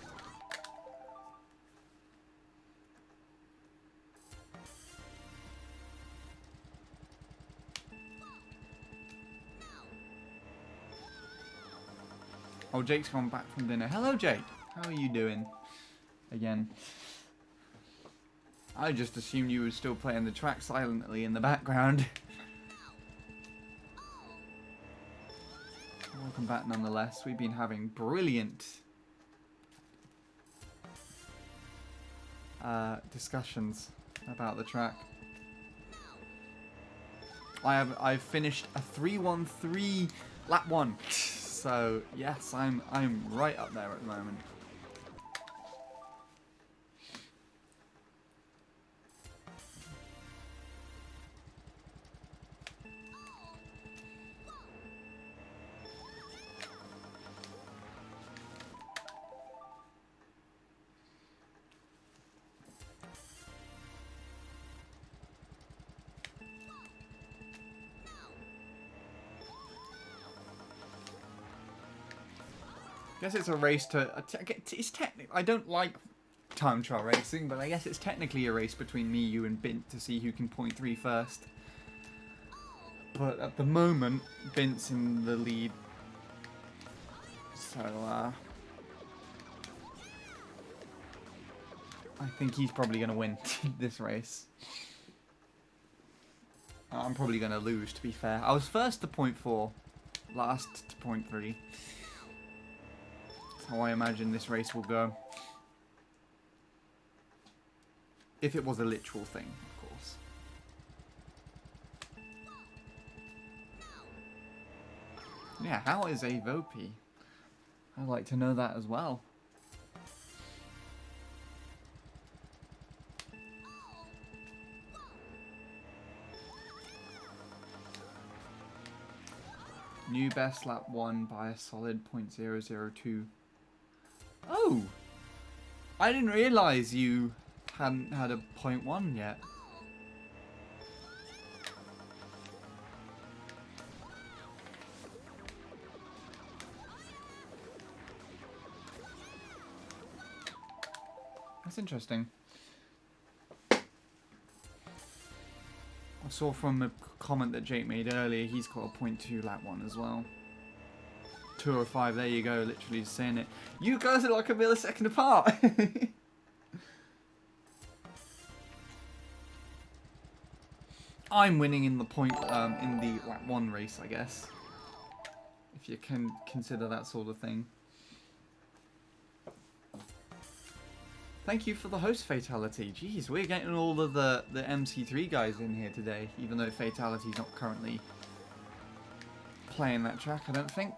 Oh, Jake's gone back from dinner. Hello, Jake. How are you doing? Again. I just assumed you were still playing the track silently in the background. Welcome back nonetheless. We've been having brilliant discussions about the track. I've finished a 3:13 lap 1. So yes, I'm right up there at the moment. I guess it's a race to... It's technically... I don't like time trial racing, but I guess it's technically a race between me, you, and Bint to see who can point 3 first. But at the moment, Bint's in the lead. So, I think he's probably going to win this race. I'm probably going to lose, to be fair. I was first to point 4, last to point 3. How I imagine this race will go. If it was a literal thing, of course. Yeah, how is a Vopi? I'd like to know that as well. New best lap 1 by a solid .002. Oh! I didn't realise you hadn't had a .1 yet. That's interesting. I saw from a comment that Jake made earlier, he's got a .2 lap 1 as well. 205, there you go, literally just saying it. You guys are like a millisecond apart! I'm winning in the in the lap 1 race, I guess. If you can consider that sort of thing. Thank you for the host fatality. Jeez, we're getting all of the MC3 guys in here today, even though fatality's not currently playing that track, I don't think.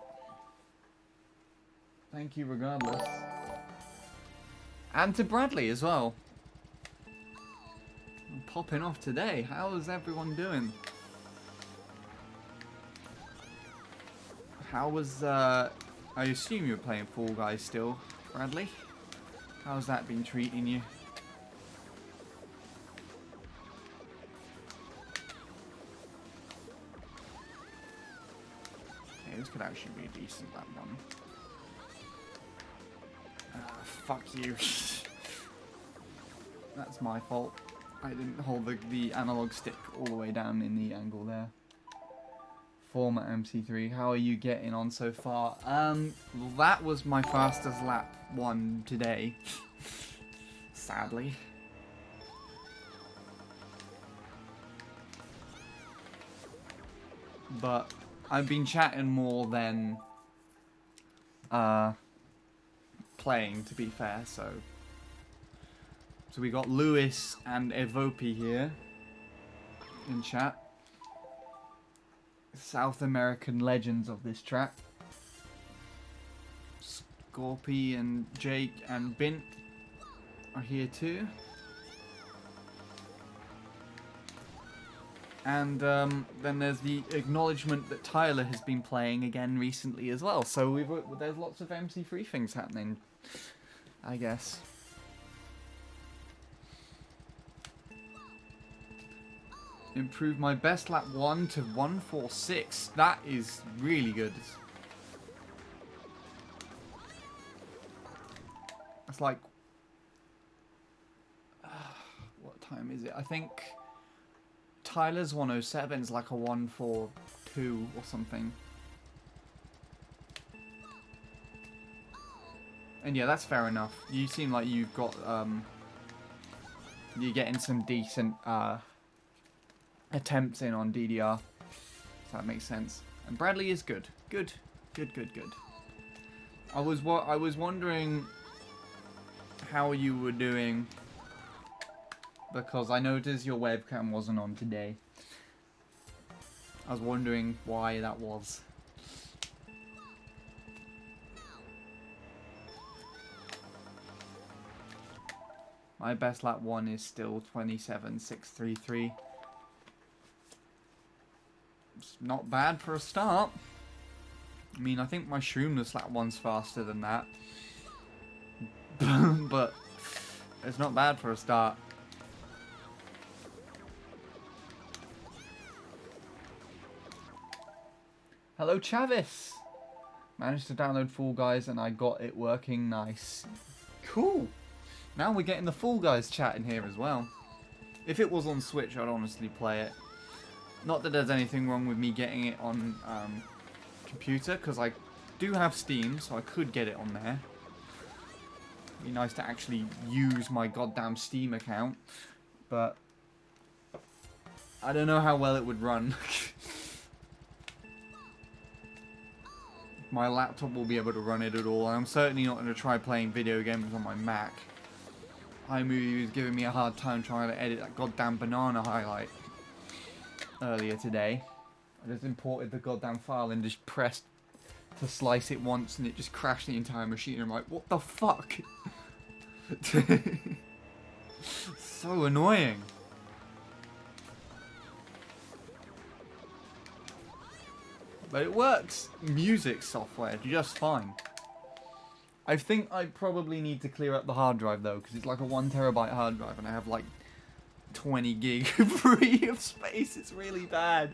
Thank you regardless. And to Bradley as well. I'm popping off today. How is everyone doing? How was, I assume you're playing Fall Guys still, Bradley? How's that been treating you? Okay, this could actually be decent, that one. Fuck you. That's my fault. I didn't hold the analog stick all the way down in the angle there. Former MC3, how are you getting on so far? Well, that was my fastest lap one today. Sadly. But I've been chatting more than playing, to be fair, so we got Lewis and Evopi here in chat. South American legends of this track. Scorpy and Jake and Bint are here too. And then there's the acknowledgement that Tyler has been playing again recently as well. So there's lots of MC3 things happening, I guess. Improve my best lap 1 to 1:46. That is really good. That's like... what time is it? I think Tyler's 107 is like a 1:42 or something. And yeah, that's fair enough. You seem like you've got... you're getting some decent... attempts in on DDR, so that makes sense. And Bradley is good. Good. I was wondering how you were doing, because I noticed your webcam wasn't on today. I was wondering why that was. My best lap 1 is still 27.633. It's not bad for a start. I mean, I think my Shroomless lap 1's faster than that. But it's not bad for a start. Hello, Chavis. Managed to download Fall Guys and I got it working nice. Cool. Now we're getting the Fall Guys chat in here as well. If it was on Switch, I'd honestly play it. Not that there's anything wrong with me getting it on computer, because I do have Steam, so I could get it on there. It'd be nice to actually use my goddamn Steam account, but I don't know how well it would run. My laptop will be able to run it at all, and I'm certainly not going to try playing video games on my Mac. iMovie was giving me a hard time trying to edit that goddamn banana highlight earlier today. I just imported the goddamn file and just pressed to slice it once and it just crashed the entire machine. I'm like, what the fuck? So annoying. But it works. Music software just fine. I think I probably need to clear up the hard drive though, because it's like a 1 terabyte hard drive and I have like 20 gig free of space. It's really bad.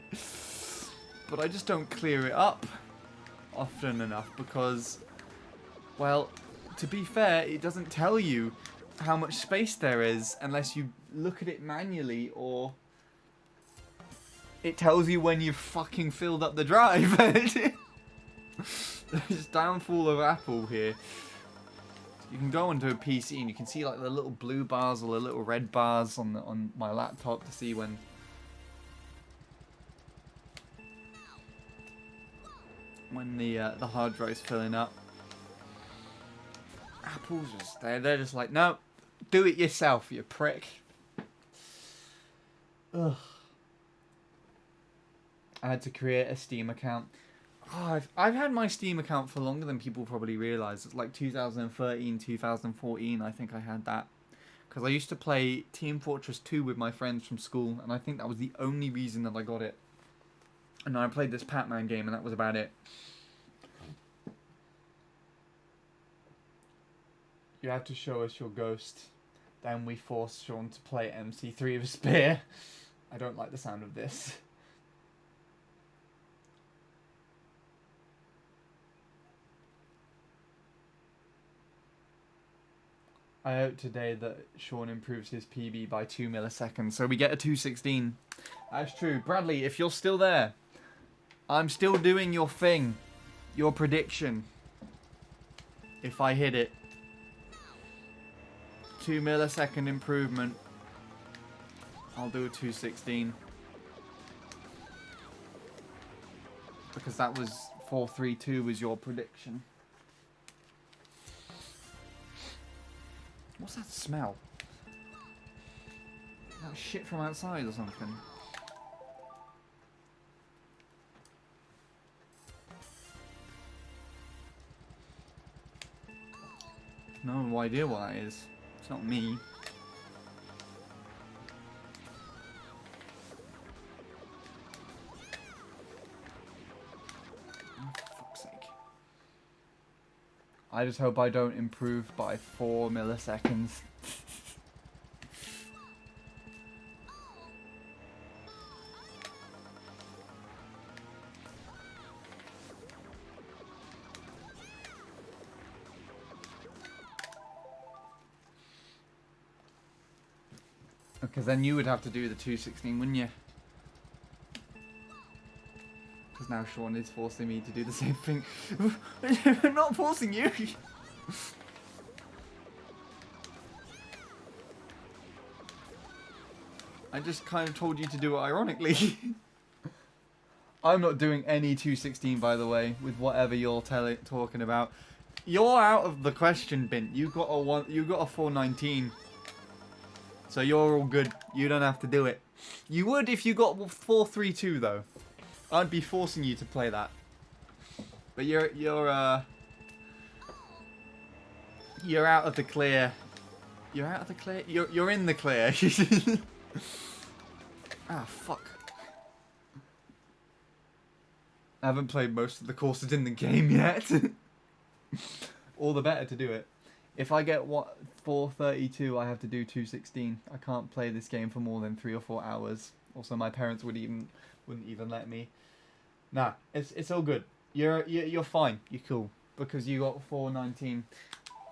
But I just don't clear it up often enough because, well, to be fair, it doesn't tell you how much space there is unless you look at it manually, or it tells you when you've fucking filled up the drive. It's downfall of Apple here. You can go onto a PC and you can see like the little blue bars or the little red bars on my laptop to see when the hard drive's filling up. Apple's just they're just like, no, Do it yourself, you prick. Ugh. I had to create a Steam account. Oh, I've had my Steam account for longer than people probably realise. It's like 2013, 2014, I think I had that. Because I used to play Team Fortress 2 with my friends from school, and I think that was the only reason that I got it. And I played this Pac-Man game, and that was about it. You had to show us your ghost. Then we forced Sean to play MC3 with Spear. I don't like the sound of this. I hope today that Sean improves his PB by 2 milliseconds, so we get a 216. That's true. Bradley, if you're still there, I'm still doing your thing. Your prediction. If I hit it. 2 millisecond improvement. I'll do a 216. Because that was 432 was your prediction. What's that smell? That shit from outside or something? No idea what that is. It's not me. Oh, for fuck's sake. I just hope I don't improve by 4 milliseconds. Because then you would have to do the 216, wouldn't you? Because now Sean is forcing me to do the same thing. I'm not forcing you. I just kind of told you to do it ironically. I'm not doing any 216, by the way, with whatever you're talking about. You're out of the question, Bint. You got a 419. So you're all good. You don't have to do it. You would if you got 432 though. I'd be forcing you to play that. But you're out of the clear. You're out of the clear. You're in the clear. Ah, fuck. I haven't played most of the courses in the game yet. All the better to do it. If I get 432, I have to do 216. I can't play this game for more than 3 or 4 hours. Also, my parents wouldn't even let me. Nah, it's all good. You're fine. You're cool because you got 419.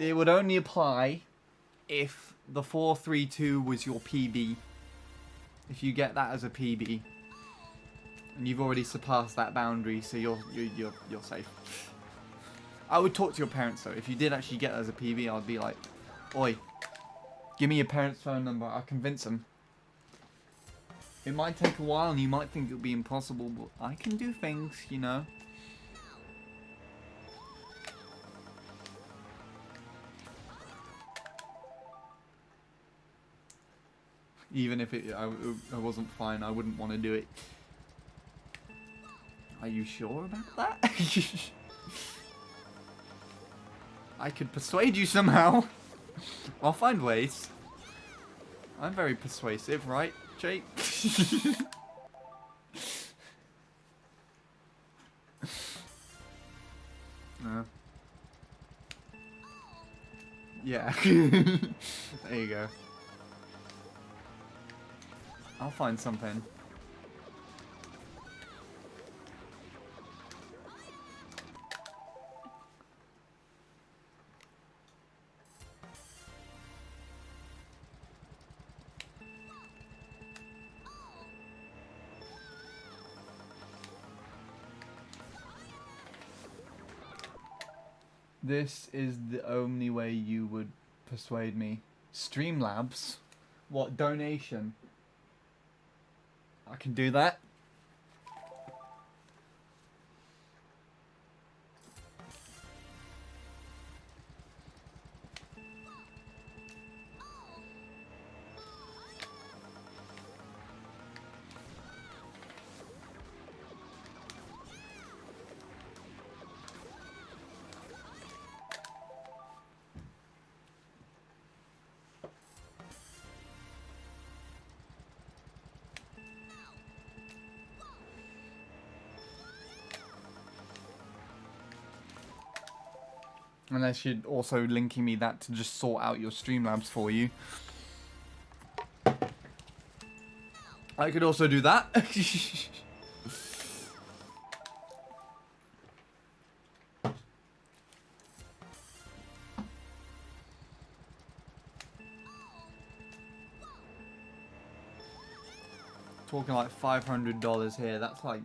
It would only apply if the 432 was your PB. If you get that as a PB, and you've already surpassed that boundary, so you're safe. I would talk to your parents though. If you did actually get that as a PB, I'd be like, oi, give me your parents' phone number. I'll convince them. It might take a while and you might think it'll be impossible, but I can do things, you know. Even if I wasn't fine, I wouldn't want to do it. Are you sure about that? I could persuade you somehow. I'll find ways. I'm very persuasive, right, Jake? Yeah. There you go. I'll find something. This is the only way you would persuade me. Streamlabs? What, donation? I can do that. Unless you're also linking me that to just sort out your Streamlabs for you. I could also do that. Talking like $500 here. That's like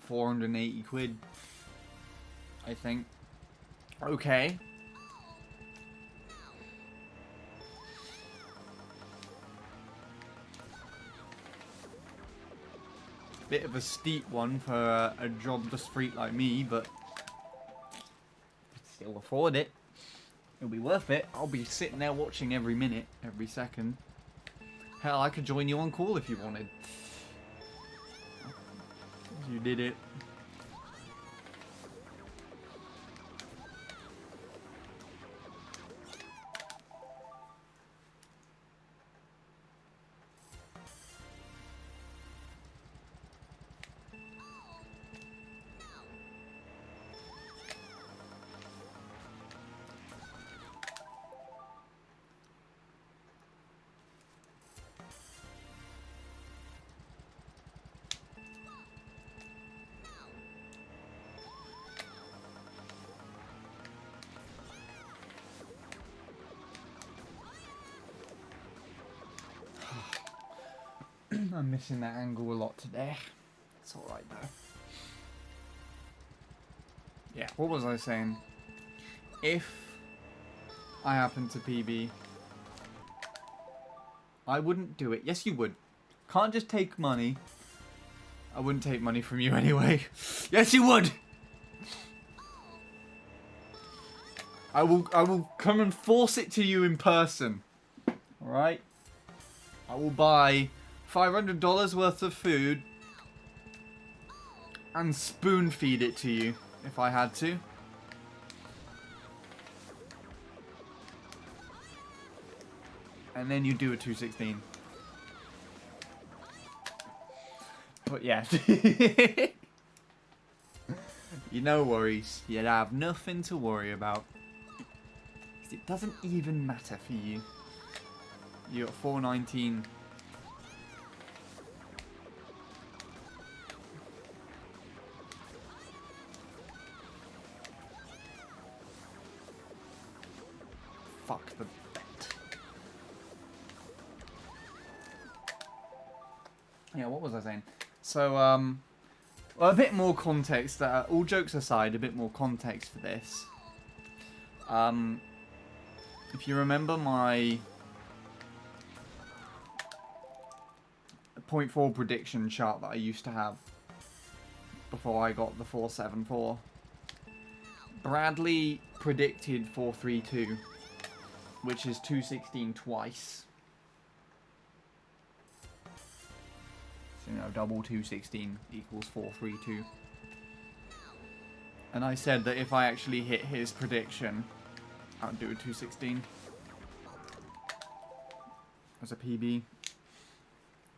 480 quid. I think. Okay. Bit of a steep one for a jobless freak like me, but still afford it. It'll be worth it. I'll be sitting there watching every minute, every second. Hell, I could join you on call if you wanted. You did it. I'm missing that angle a lot today. It's alright though. Yeah, what was I saying? If I happen to PB, I wouldn't do it. Yes, you would. Can't just take money. I wouldn't take money from you anyway. Yes, you would! I will come and force it to you in person. Alright? I will buy $500 worth of food and spoon feed it to you if I had to. And then you do a 216. But yeah. You no worries. You'd have nothing to worry about. 'Cause it doesn't even matter for you. You got 419. Fuck the bet. Yeah, what was I saying? So, well, a bit more context. All jokes aside, a bit more context for this. If you remember my 0.4 prediction chart that I used to have before I got the 474, Bradley predicted 432. Which is 216 twice. So, you know, double 216 equals 432. And I said that if I actually hit his prediction, I would do a 216. As a PB.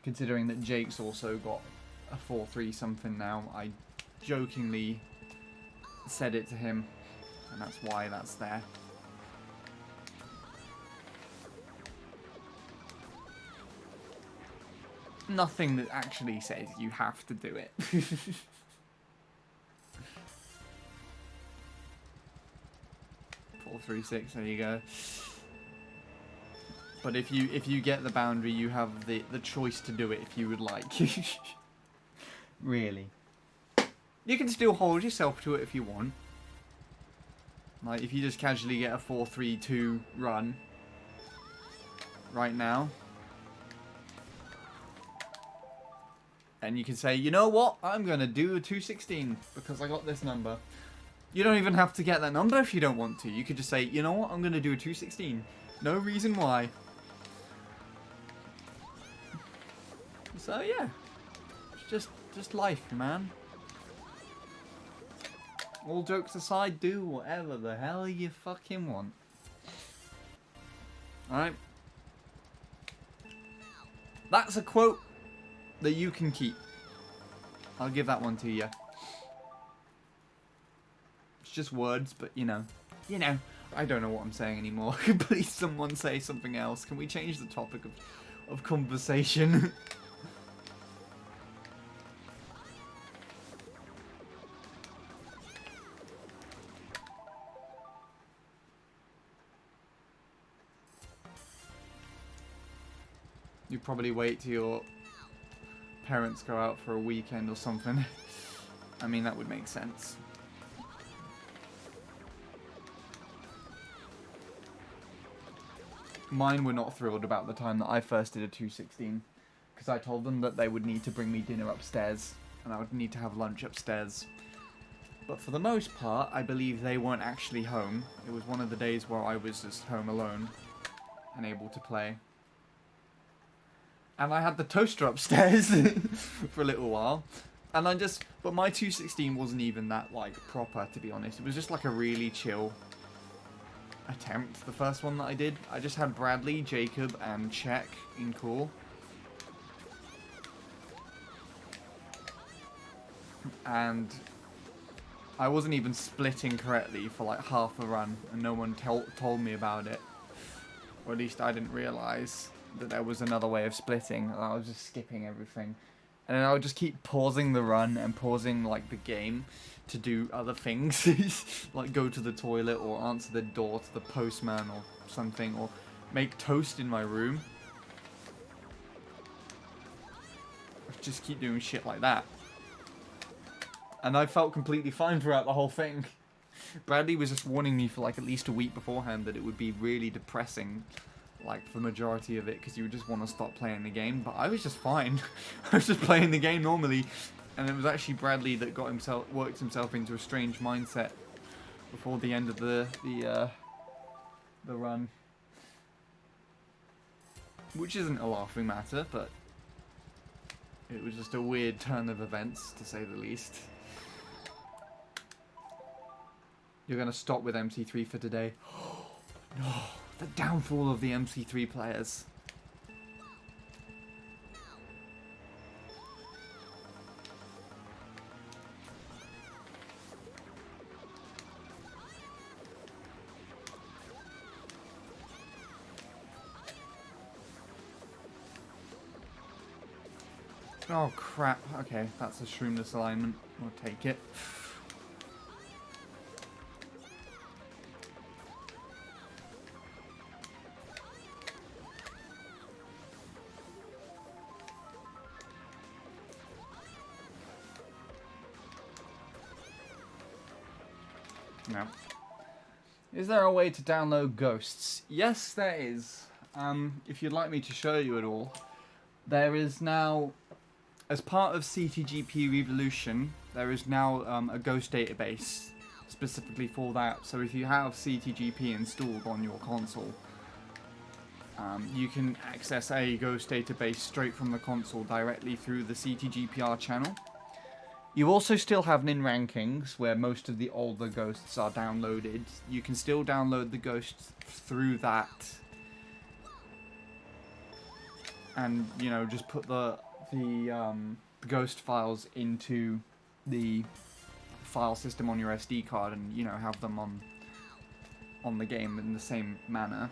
Considering that Jake's also got a 4-3 something now, I jokingly said it to him. And that's why that's there. Nothing that actually says you have to do it. 436, there you go. But if you get the boundary, you have the choice to do it if you would like. Really. You can still hold yourself to it if you want. Like if you just casually get a 432 run right now. And you can say, you know what? I'm going to do a 216 because I got this number. You don't even have to get that number if you don't want to. You could just say, you know what? I'm going to do a 216. No reason why. So, yeah. It's just life, man. All jokes aside, do whatever the hell you fucking want. Alright? That's a quote that you can keep. I'll give that one to you. It's just words, but you know, I don't know what I'm saying anymore. Please someone say something else. Can we change the topic of conversation? You probably wait till your parents go out for a weekend or something. I mean, that would make sense. Mine were not thrilled about the time that I first did a 216, because I told them that they would need to bring me dinner upstairs, and I would need to have lunch upstairs. But for the most part, I believe they weren't actually home. It was one of the days where I was just home alone and able to play. And I had the toaster upstairs for a little while. And but my 216 wasn't even that, like, proper, to be honest. It was just like a really chill attempt, the first one that I did. I just had Bradley, Jacob, and Czech in core. And I wasn't even splitting correctly for like half a run, and no one told me about it. Or at least I didn't realise that there was another way of splitting. I was just skipping everything. And then I would just keep pausing the run and pausing like the game to do other things. Like go to the toilet or answer the door to the postman or something, or make toast in my room. Just keep doing shit like that. And I felt completely fine throughout the whole thing. Bradley was just warning me for like at least a week beforehand that it would be really depressing, like for the majority of it, because you would just want to stop playing the game. But I was just fine. I was just playing the game normally, and it was actually Bradley that worked himself into a strange mindset before the end of the run, which isn't a laughing matter, but it was just a weird turn of events, to say the least. You're going to stop with MC3 for today. No, the downfall of the MC3 players. Oh crap, okay, that's a shroomless alignment. We'll take it. No. Is there a way to download ghosts? Yes, there is. If you'd like me to show you it all, there is now, as part of CTGP Revolution, there is now a ghost database specifically for that. So if you have CTGP installed on your console, you can access a ghost database straight from the console directly through the CTGPR channel. You also still have NIN rankings where most of the older ghosts are downloaded. You can still download the ghosts through that, and you know, just put the ghost files into the file system on your SD card, and you know, have them on the game in the same manner.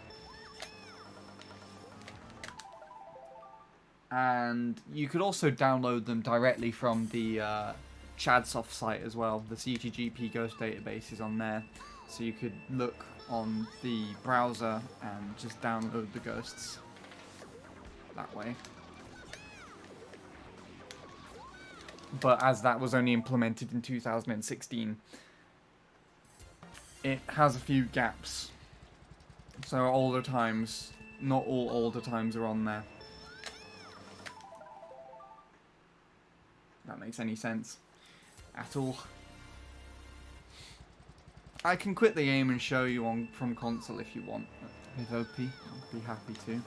And you could also download them directly from the Chadsoft site as well. The CTGP Ghost database is on there, so you could look on the browser and just download the ghosts that way. But as that was only implemented in 2016, it has a few gaps. So older times, not all older times are on there. That makes any sense at all. I can quit the game and show you from console if you want. With OP, I'll be happy to.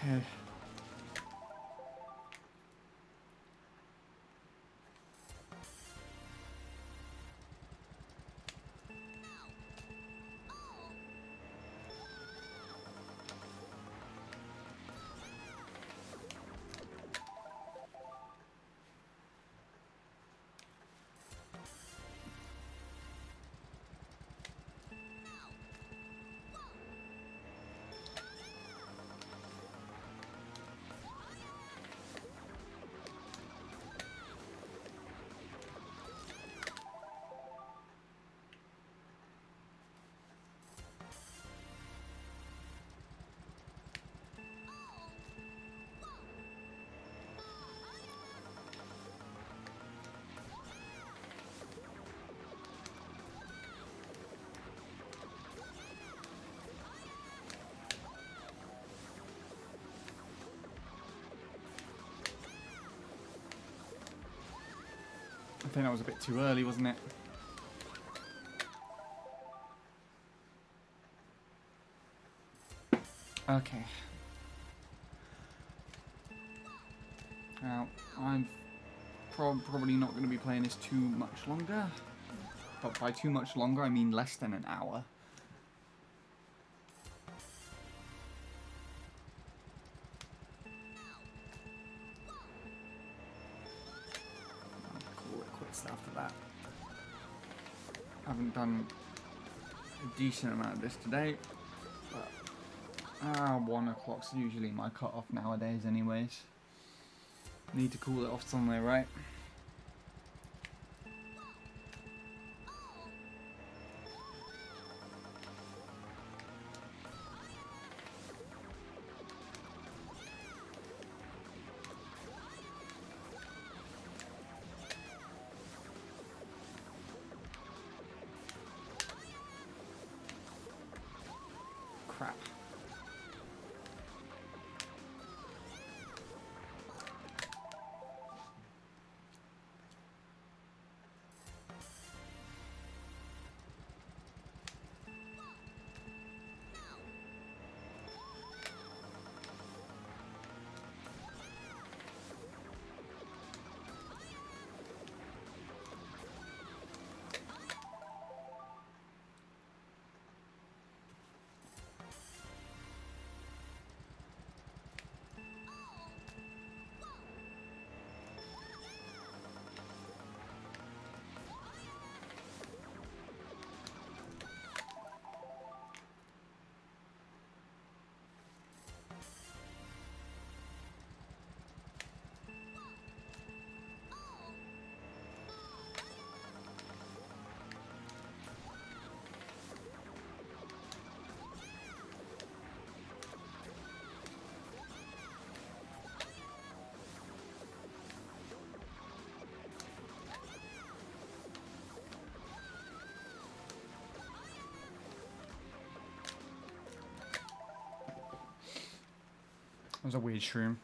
Okay. think that was a bit too early, wasn't it? Okay. Now, I'm probably not going to be playing this too much longer. But by too much longer, I mean less than an hour. I'll call it quits after that. I haven't done a decent amount of this today, but 1 o'clock's usually my cut-off nowadays anyways. Need to cool it off somewhere, right? Crap. That was a weird shroom.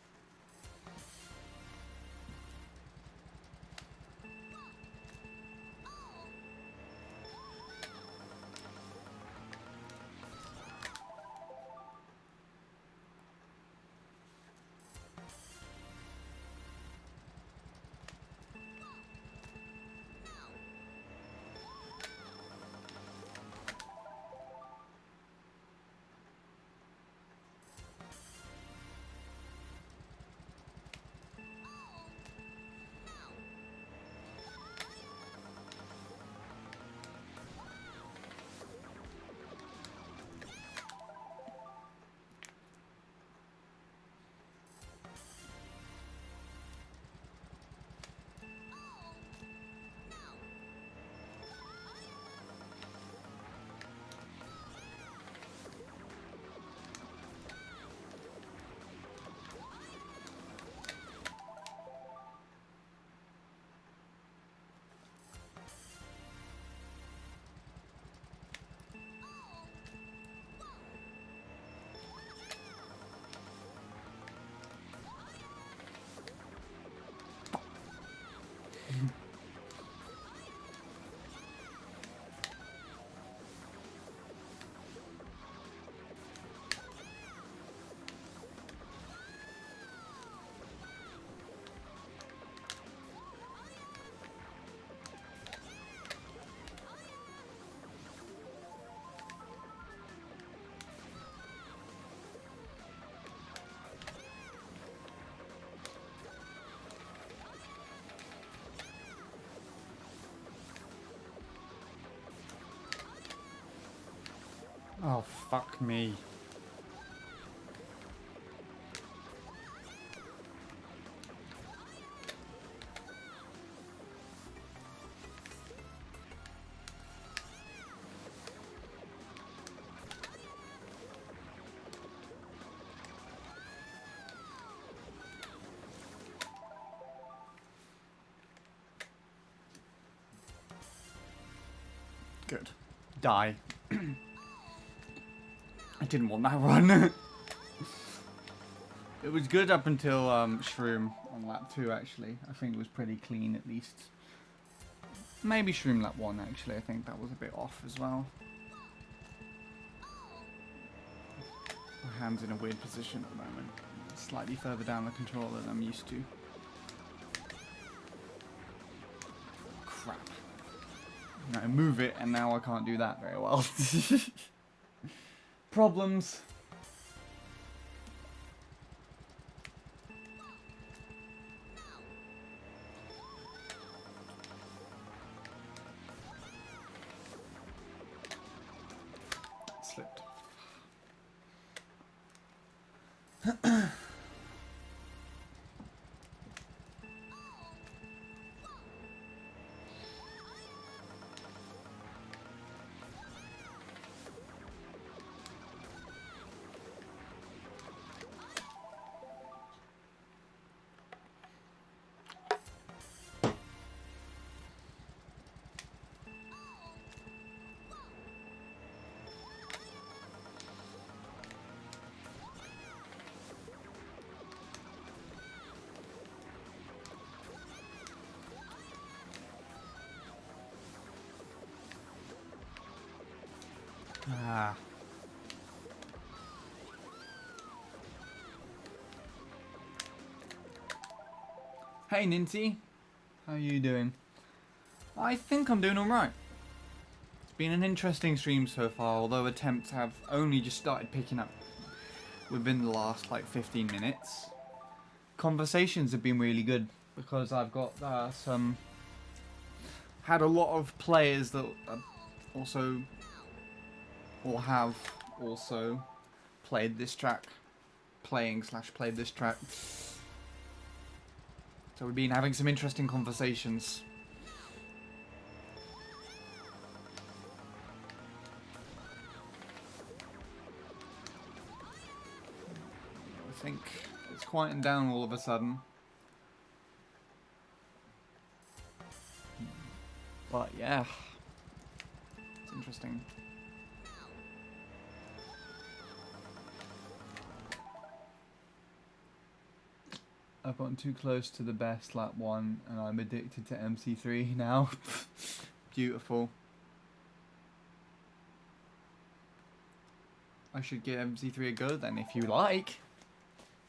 Oh, fuck me. Good. Die. I didn't want that run. It was good up until Shroom on lap 2, actually. I think it was pretty clean, at least. Maybe Streamlab 1 actually, I think that was a bit off as well. My hand's in a weird position at the moment. Slightly further down the controller than I'm used to. Crap. I move it and now I can't do that very well. Problems. Slipped. Ah. Hey Ninty, how are you doing? I think I'm doing alright. It's been an interesting stream so far, although attempts have only just started picking up within the last like 15 minutes. Conversations have been really good because I've got had a lot of players that also or have also played this track, played this track. So we've been having some interesting conversations. I think it's quieting down all of a sudden. But yeah, it's interesting. I've gotten too close to the best lap 1 and I'm addicted to MC3 now. Beautiful. I should give MC3 a go then if you like.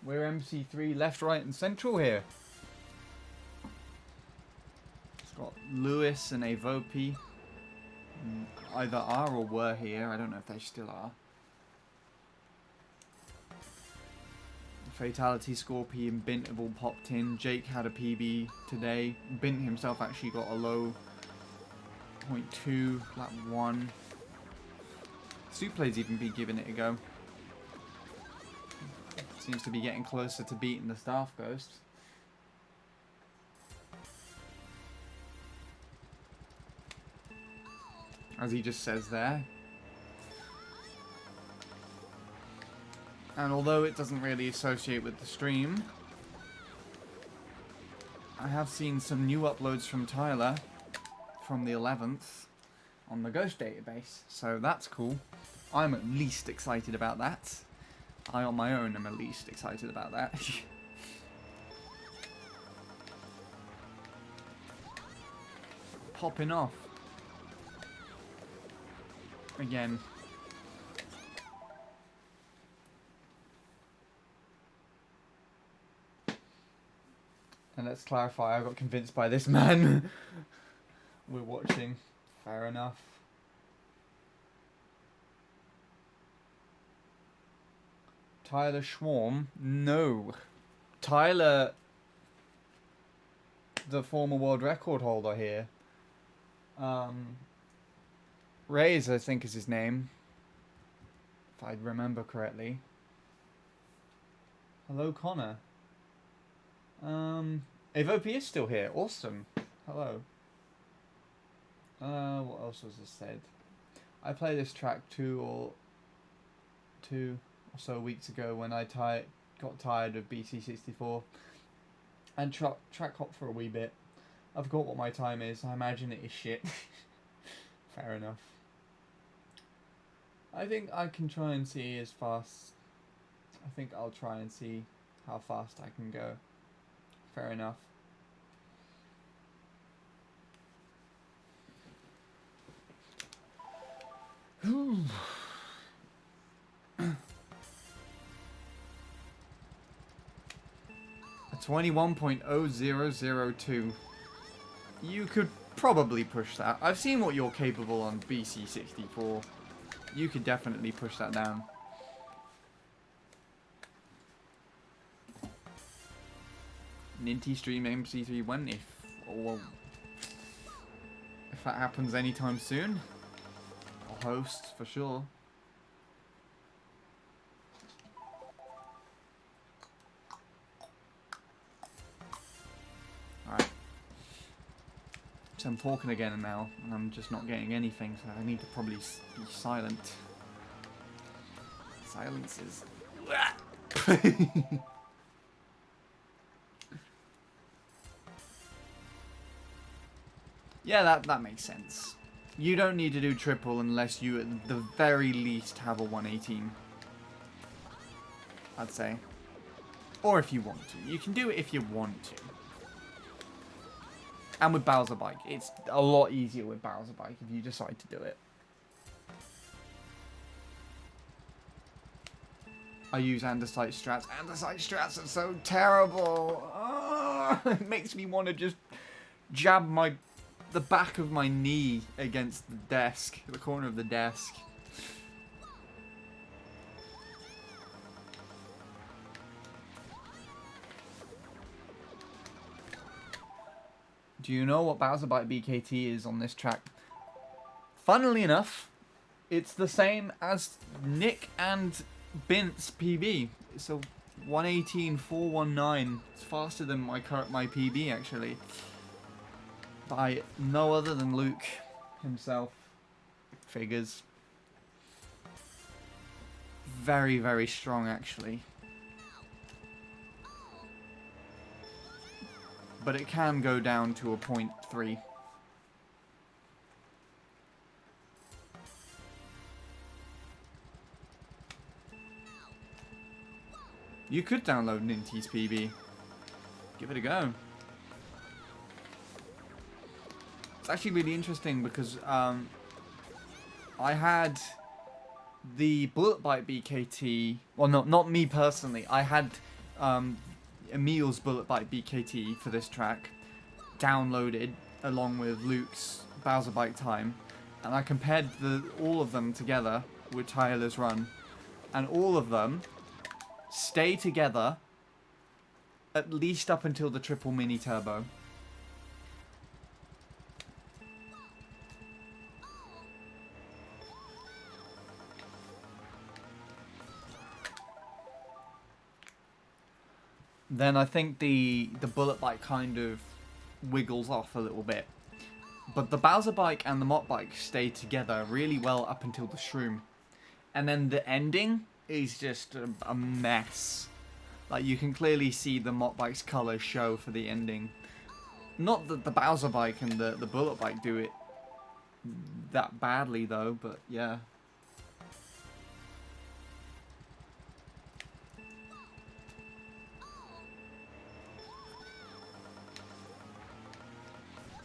We're MC3 left, right and central here. It's got Lewis and Avopi. Either are or were here. I don't know if they still are. Fatality, Scorpion, Bint have all popped in. Jake had a PB today. Bint himself actually got a low 0.2, lap 1. Suplay's even been giving it a go. Seems to be getting closer to beating the Staff Ghost. As he just says there. And although it doesn't really associate with the stream, I have seen some new uploads from Tyler from the 11th on the Ghost database, so that's cool. I'm at least excited about that. I on my own am at least excited about that. Popping off. Again. And let's clarify, I got convinced by this man. We're watching. Fair enough. Tyler Schwarm? No. Tyler, the former world record holder here. Reyes, I think is his name. If I remember correctly. Hello, Connor. Avopi is still here. Awesome. Hello. What else was said? I played this track two or so weeks ago when I got tired of BC64 and track hop for a wee bit. I forgot what my time is. I imagine it is shit. Fair enough. I think I can try and see as fast. I think I'll try and see how fast I can go. Fair enough. A 21.0002. You could probably push that. I've seen what you're capable on BC64. You could definitely push that down. Ninty stream MC3 when if that happens anytime soon. I'll host for sure. Alright. So I'm talking again now, and I'm just not getting anything, so I need to probably be silent. Silence is... Yeah, that makes sense. You don't need to do triple unless you at the very least have a 118. I'd say. Or if you want to. You can do it if you want to. And with Bowser Bike, it's a lot easier with Bowser Bike if you decide to do it. I use andesite strats. Andesite strats are so terrible. Oh, it makes me want to just jab the back of my knee against the desk, the corner of the desk. Do you know what Bowser Bite BKT is on this track? Funnily enough, it's the same as Nick and Bint's PB. It's a 118.419. It's faster than my PB actually. By no other than Luke himself. Figures. Very, very strong actually. But it can go down to a 0.3. You could download Ninty's PB. Give it a go. It's actually really interesting because I had the Bullet Bite BKT. Well, not me personally. I had Emil's Bullet Bite BKT for this track downloaded along with Luke's Bowser Bike Time, and I compared all of them together with Tyler's Run, and all of them stay together at least up until the triple mini turbo. Then I think the Bullet Bike kind of wiggles off a little bit. But the Bowser Bike and the Mott Bike stay together really well up until the Shroom. And then the ending is just a mess. Like, you can clearly see the Mott Bike's colours show for the ending. Not that the Bowser Bike and the Bullet Bike do it that badly though, but yeah.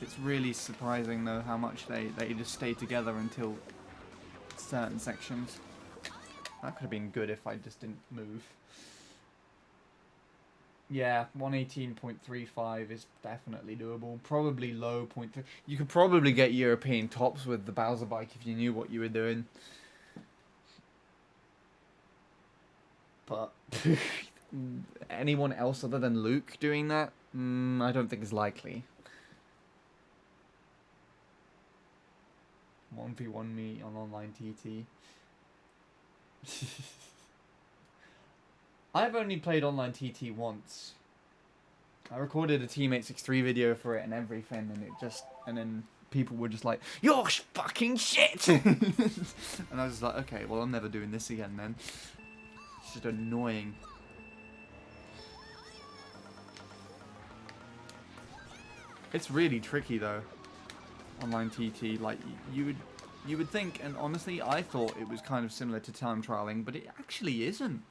It's really surprising though how much they just stay together until certain sections. That could have been good if I just didn't move. Yeah, 118.35 is definitely doable. Probably low 0.3. You could probably get European tops with the Bowser Bike if you knew what you were doing. But anyone else other than Luke doing that? I don't think is likely. 1v1 me on online TT. I've only played online TT once. I recorded a Teammate 6-3 video for it and everything, and then people were just like, "You're fucking shit!" And I was like, okay, well, I'm never doing this again then. It's just annoying. It's really tricky though. Online TT, like you would think, and honestly, I thought it was kind of similar to time trialing, but it actually isn't.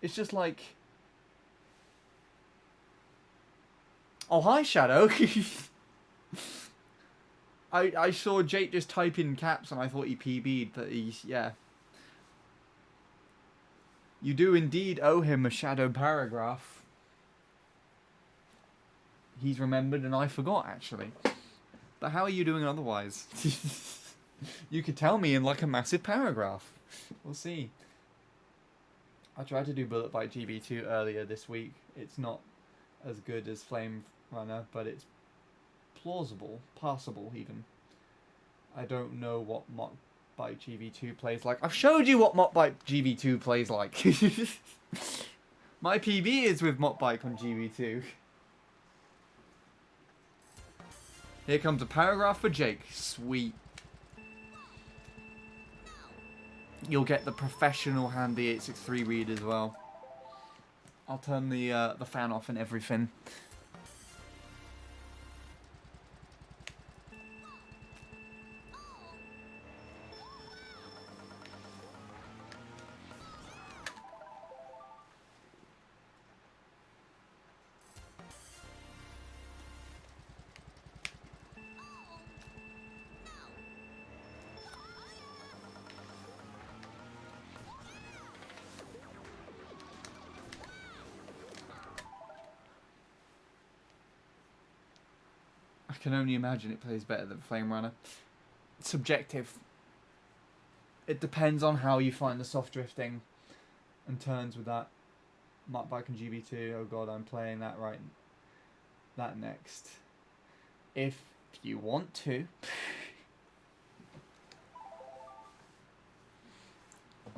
It's just like, oh hi Shadow. I saw Jake just type in caps and I thought he PB'd, but he's, yeah. You do indeed owe him a shadow paragraph. He's remembered and I forgot, actually. But how are you doing otherwise? You could tell me in like a massive paragraph. We'll see. I tried to do Bullet Bite GB2 earlier this week. It's not as good as Flame Runner, but it's plausible, passable even. I don't know what Mock Bite GV2 plays like. I've showed you what Mock Bite GV2 plays like. My PB is with Mock Bike on GV2. Here comes a paragraph for Jake. Sweet. You'll get the professional handy 863 read as well. I'll turn the fan off and everything. I can only imagine it plays better than Flame Runner. Subjective. It depends on how you find the soft drifting and turns with that. Mock Bike and GB2. Oh god, I'm playing that that next. If you want to.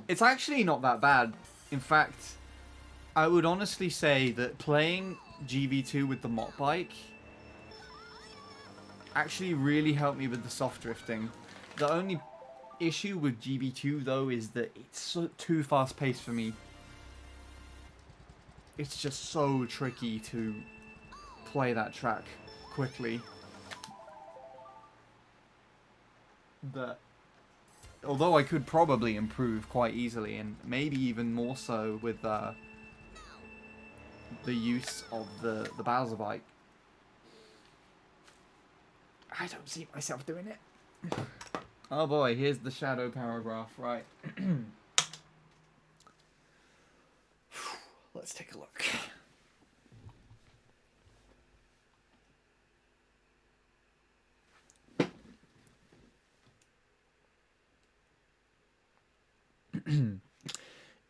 It's actually not that bad. In fact, I would honestly say that playing GV2 with the Mock Bike actually really helped me with the soft drifting. The only issue with GV2 though is that it's too fast paced for me. It's just so tricky to play that track quickly. That although I could probably improve quite easily, and maybe even more so with the use of the Bowser bike. I don't see myself doing it. Oh boy, here's the shadow paragraph, right. Let's take a look.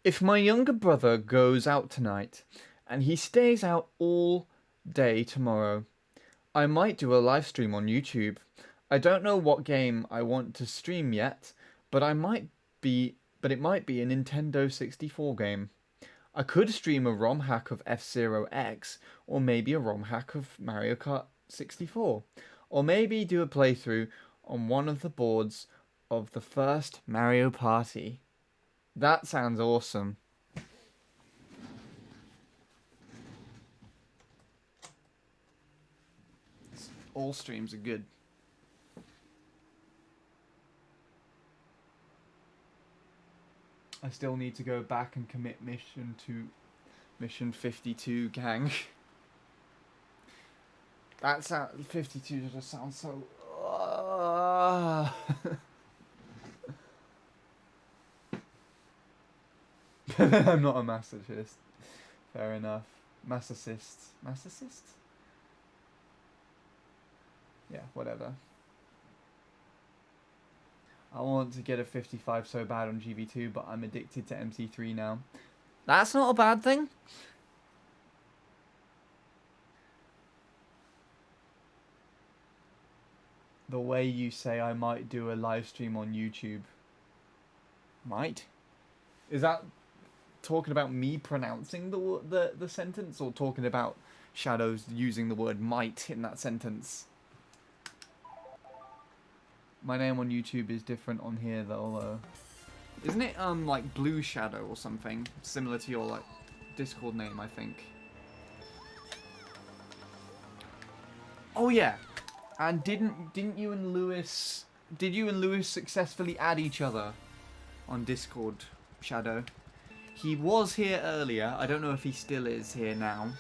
If my younger brother goes out tonight and he stays out all day tomorrow, I might do a live stream on YouTube. I don't know what game I want to stream yet, but it might be a Nintendo 64 game. I could stream a ROM hack of F-Zero X, or maybe a ROM hack of Mario Kart 64, or maybe do a playthrough on one of the boards of the first Mario Party. That sounds awesome. All streams are good. I still need to go back and commit mission 52, gang. That sound 52 just sounds so. I'm not a masochist. Fair enough. Masochist. Masochist? Yeah, whatever. I want to get a 55 so bad on GV2, but I'm addicted to MC3 now. That's not a bad thing. The way you say I might do a live stream on YouTube. Might? Is that talking about me pronouncing the sentence, or talking about Shadows using the word might in that sentence? My name on YouTube is different on here though. Isn't it like Blue Shadow or something similar to your like Discord name, I think? Oh yeah. And didn't you and Lewis successfully add each other on Discord, Shadow? He was here earlier. I don't know if he still is here now.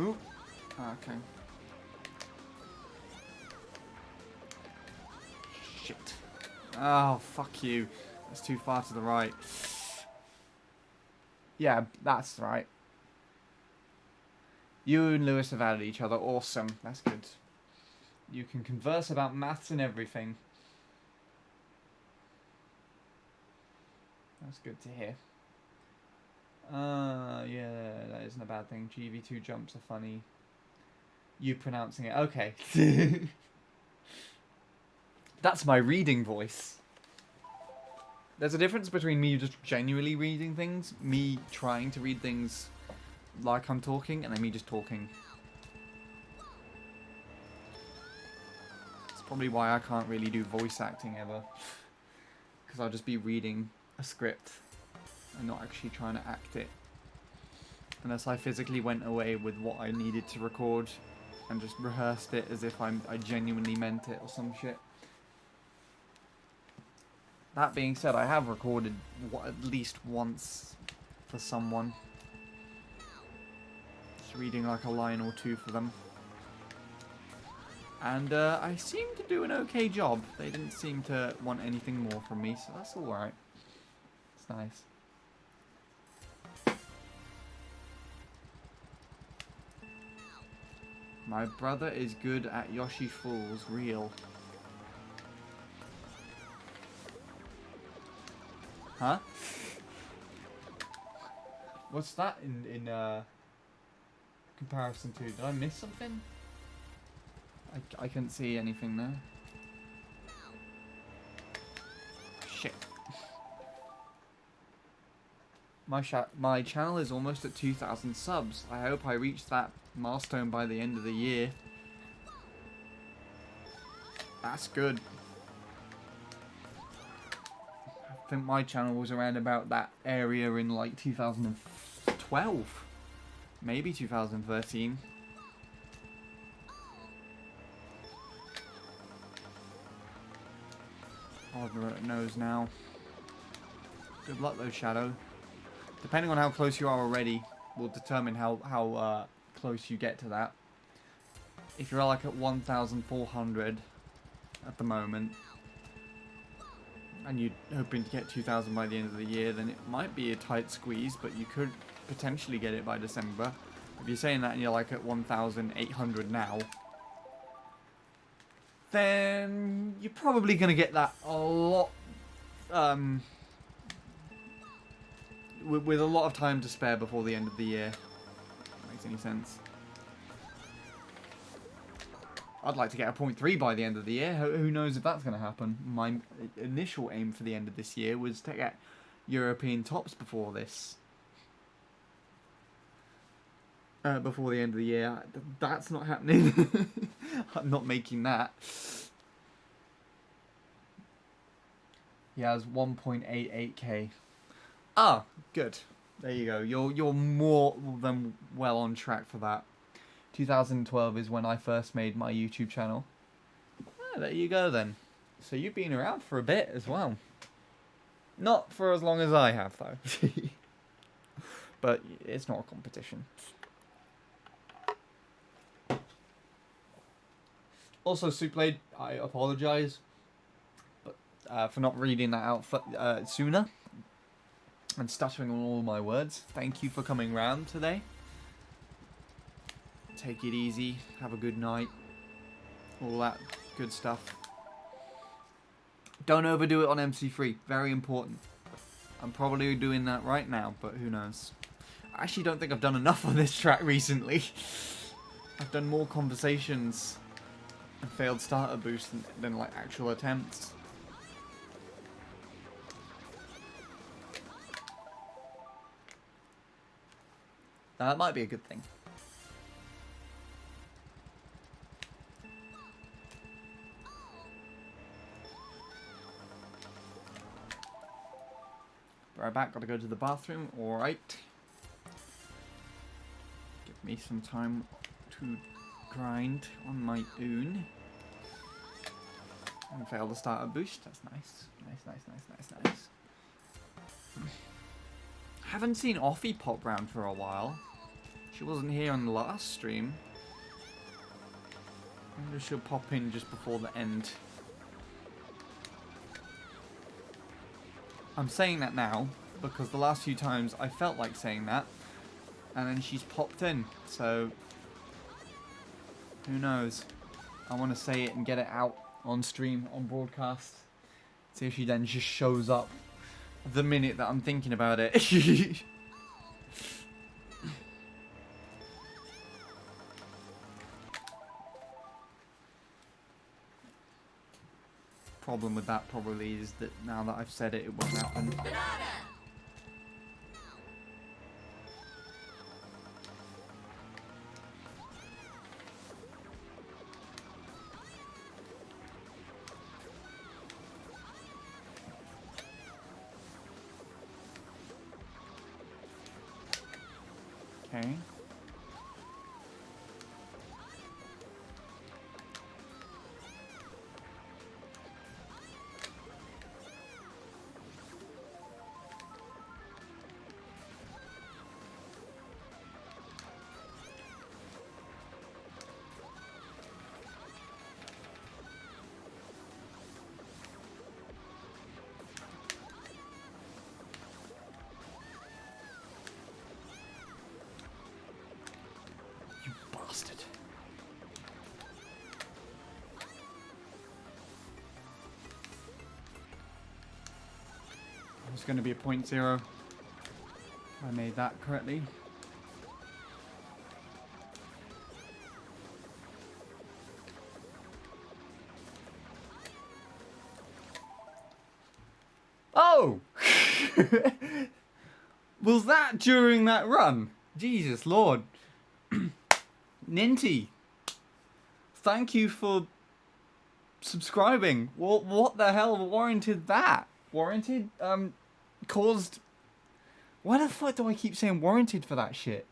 Ooh. Okay. Shit. Oh, fuck you. That's too far to the right. Yeah, that's right. You and Lewis have added each other. Awesome. That's good. You can converse about maths and everything. That's good to hear. Yeah, that isn't a bad thing. GV2 jumps are funny. You pronouncing it. Okay. That's my reading voice. There's a difference between me just genuinely reading things, me trying to read things like I'm talking, and then me just talking. It's probably why I can't really do voice acting ever. Because I'll just be reading a script and not actually trying to act it. Unless I physically went away with what I needed to record and just rehearsed it as if I genuinely meant it or some shit. That being said, I have recorded at least once for someone. Just reading like a line or two for them. And I seem to do an okay job. They didn't seem to want anything more from me, so that's alright. It's nice. My brother is good at Yoshi Falls, real. Huh? What's that in comparison to? Did I miss something? I couldn't see anything there. Shit. My channel is almost at 2,000 subs. I hope I reach that milestone by the end of the year. That's good. I think my channel was around about that area in like 2012. Maybe 2013. God knows now. Good luck though, Shadow. Depending on how close you are already will determine how close you get to that. If you're like at 1,400 at the moment, and you're hoping to get 2,000 by the end of the year, then it might be a tight squeeze, but you could potentially get it by December. If you're saying that and you're like at 1,800 now, then you're probably going to get that a lot, with a lot of time to spare before the end of the year. If that makes any sense. I'd like to get a 0.3 by the end of the year. Who knows if that's going to happen. My initial aim for the end of this year was to get European tops before this. Before the end of the year. That's not happening. I'm not making that. He has 1.88k. Ah, good. There you go. You're more than well on track for that. 2012 is when I first made my YouTube channel. Ah, there you go then. So you've been around for a bit as well. Not for as long as I have though. But it's not a competition. Also, Souplade, I apologise for not reading that out sooner and stuttering on all my words. Thank you for coming round today. Take it easy, have a good night, all that good stuff. Don't overdo it on MC3, very important. I'm probably doing that right now, but who knows. I actually don't think I've done enough on this track recently. I've done more conversations and failed starter boosts than like actual attempts. That might be a good thing. Right back, gotta go to the bathroom. Alright. Give me some time to grind on my own. And fail to start a boost. That's nice. Nice. Haven't seen Offie pop round for a while. She wasn't here on the last stream. Maybe she'll pop in just before the end. I'm saying that now because the last few times I felt like saying that, and then she's popped in, so who knows? I want to say it and get it out on stream, on broadcast. See if she then just shows up the minute that I'm thinking about it. Problem with that probably is that now that I've said it, it won't happen. Okay. Bastard. It's going to be a 0.0. I made that correctly. Oh! Was that during that run? Jesus Lord. Ninty, thank you for subscribing. What the hell warranted that? Warranted? Caused... Why the fuck do I keep saying warranted for that shit?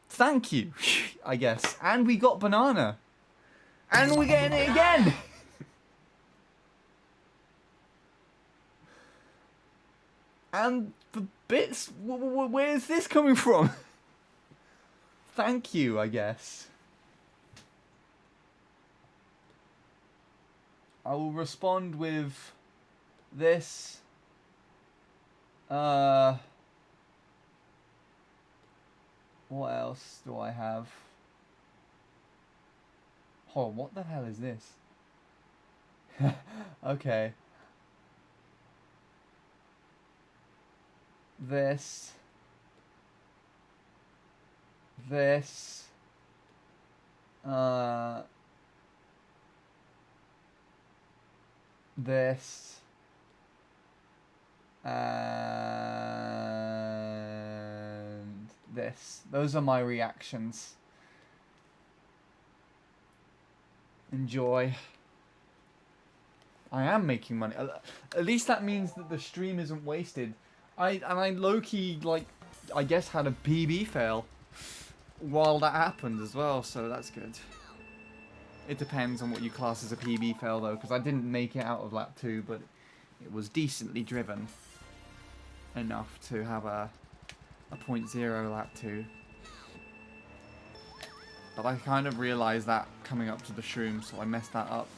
Thank you, I guess. And we got banana. And we're getting it again! And the bits... Where's this coming from? Thank you, I guess. I will respond with this. What else do I have? Oh, what the hell is this? Okay. This. This. This. And this. Those are my reactions. Enjoy. I am making money. At least that means that the stream isn't wasted. I low-key, like, I guess had a PB fail while that happened as well, so that's good. It depends on what you class as a PB fail though, because I didn't make it out of lap 2, but it was decently driven enough to have a 0.0 lap 2. But I kind of realised that coming up to the shroom, so I messed that up.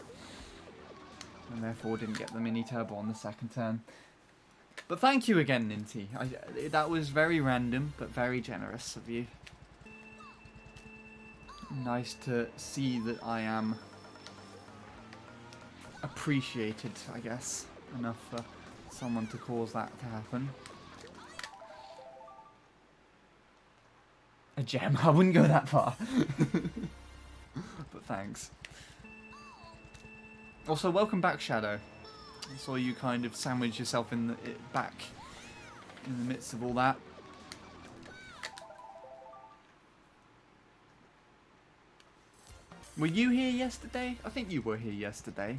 And therefore didn't get the mini turbo on the second turn. But thank you again, Ninty. That was very random, but very generous of you. Nice to see that I am appreciated, I guess, enough for someone to cause that to happen. A gem? I wouldn't go that far. But thanks. Also, welcome back, Shadow. I saw you kind of sandwich yourself in the back in the midst of all that. Were you here yesterday? I think you were here yesterday.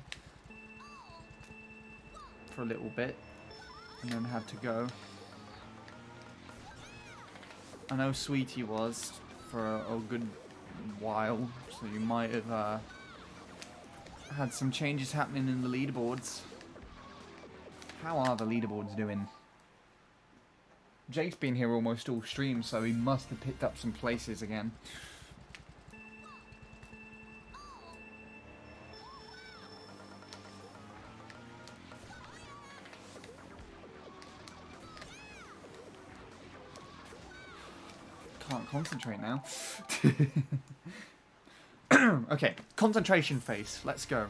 For a little bit. And then had to go. I know Sweetie was for a good while. So you might have had some changes happening in the leaderboards. How are the leaderboards doing? Jake's been here almost all stream, so he must have picked up some places again. Can't concentrate now. Okay, concentration face. Let's go.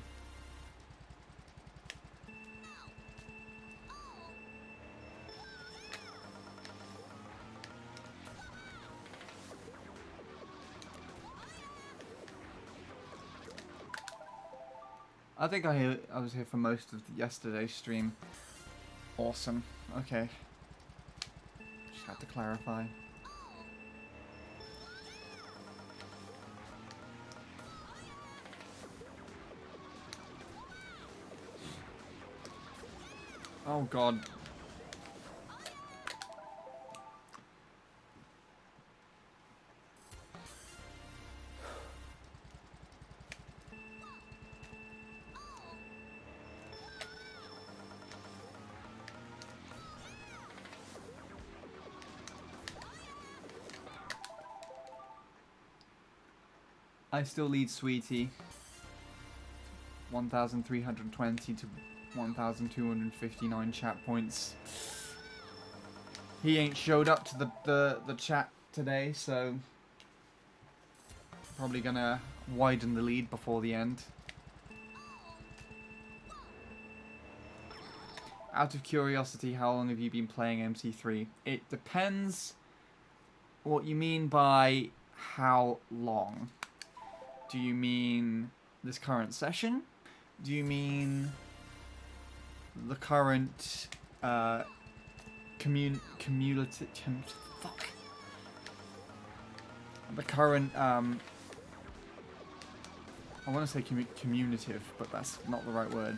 I think I was here for most of yesterday's stream. Awesome. Okay. Just had to clarify. Oh god. I still lead Sweetie 1,320 to 1,259 chat points. He ain't showed up to the chat today, so probably gonna widen the lead before the end. Out of curiosity, how long have you been playing MC3? It depends what you mean by how long. Do you mean this current session? Do you mean the current cumulative fuck? The current I want to say commutative, but that's not the right word.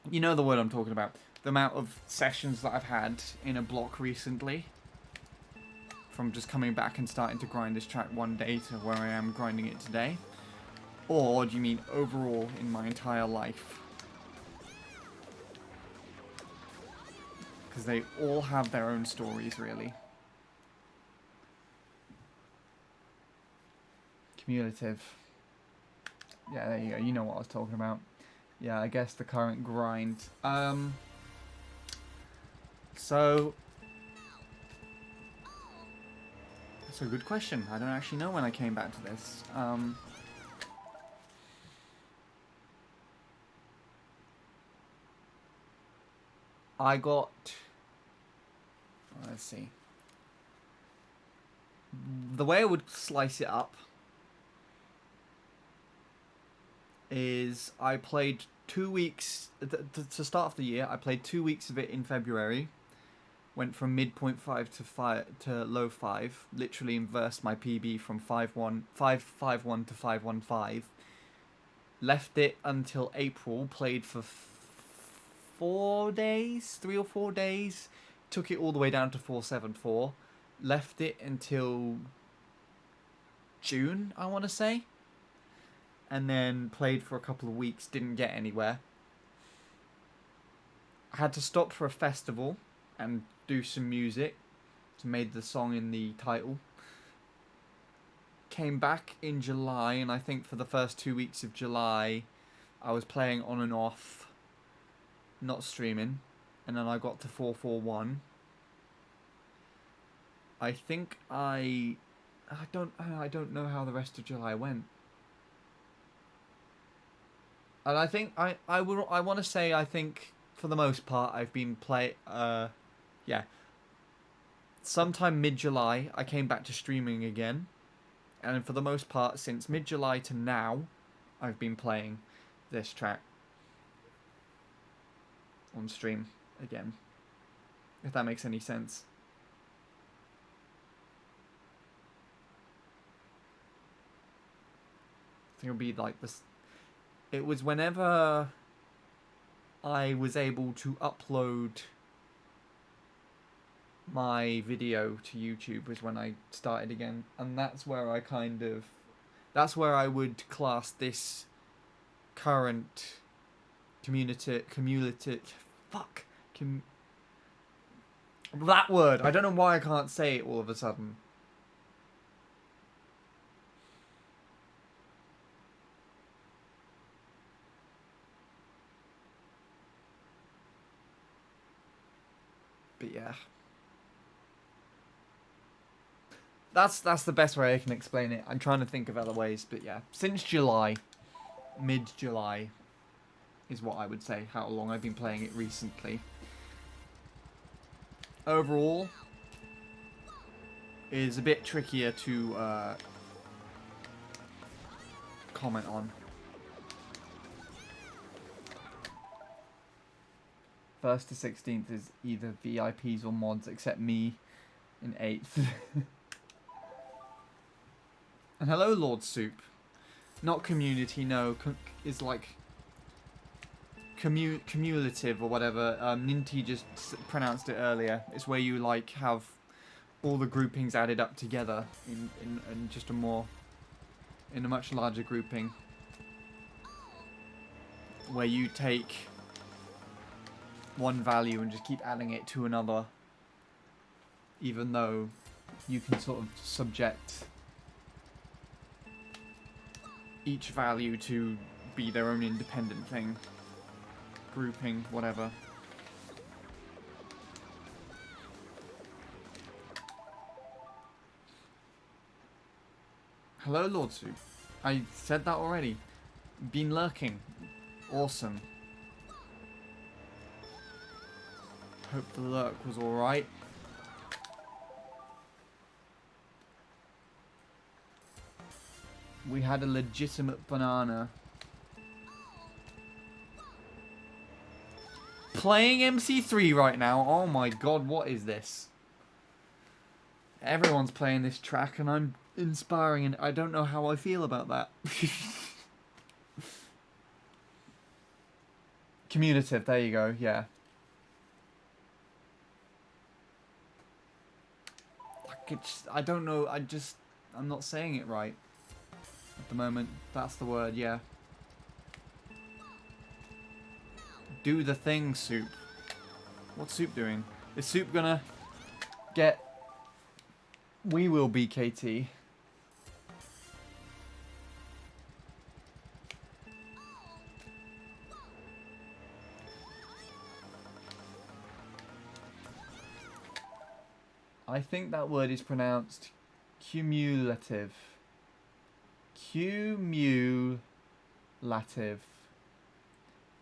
You know the word I'm talking about. The amount of sessions that I've had in a block recently. From just coming back and starting to grind this track one day to where I am grinding it today. Or do you mean overall in my entire life? Because they all have their own stories, really. Cumulative. Yeah, there you go. You know what I was talking about. Yeah, I guess the current grind. So that's a good question. I don't actually know when I came back to this. I got... Let's see. The way I would slice it up is I played 2 weeks... To start off the year, I played 2 weeks of it in February. Went from midpoint 5 to low 5. Literally inversed my PB from 5.51 to 5.15. Left it until April. Played for 4 days, 3 or 4 days. Took it all the way down to 4.74. Left it until June, I want to say. And then played for a couple of weeks. Didn't get anywhere. I had to stop for a festival and do some music. Made the song in the title. Came back in July, and I think for the first 2 weeks of July I was playing on and off, not streaming, and then I got to 441. I think I don't know how the rest of July went. And I think I want to say I think for the most part I've been yeah. Sometime mid-July I came back to streaming again. And for the most part since mid-July to now I've been playing this track on stream again. If that makes any sense. I think it'll be like this. It was whenever I was able to upload my video to YouTube was when I started again, and that's where I I would class this current That word. I don't know why I can't say it all of a sudden. But yeah. That's the best way I can explain it. I'm trying to think of other ways, but yeah. Since July, mid-July, is what I would say, how long I've been playing it recently. Overall, is a bit trickier to comment on. First to 16th is either VIPs or mods, except me in 8th. And hello, Lord Soup. Not community, no. Is like cumulative or whatever. Ninty just pronounced it earlier. It's where you like have all the groupings added up together in just a much larger grouping. Where you take one value and just keep adding it to another. Even though you can sort of subject each value to be their own independent thing. Grouping, whatever. Hello, Lord Soup. I said that already. Been lurking. Awesome. Hope the lurk was alright. We had a legitimate banana. Playing MC3 right now. Oh my god, what is this? Everyone's playing this track and I'm inspiring and I don't know how I feel about that. Cumulative, there you go, yeah. Like it's, I don't know, I'm not saying it right. At the moment, that's the word, yeah. Do the thing, Soup. What's Soup doing? Is Soup gonna get... We will BKT. I think that word is pronounced cumulative. Cumulative.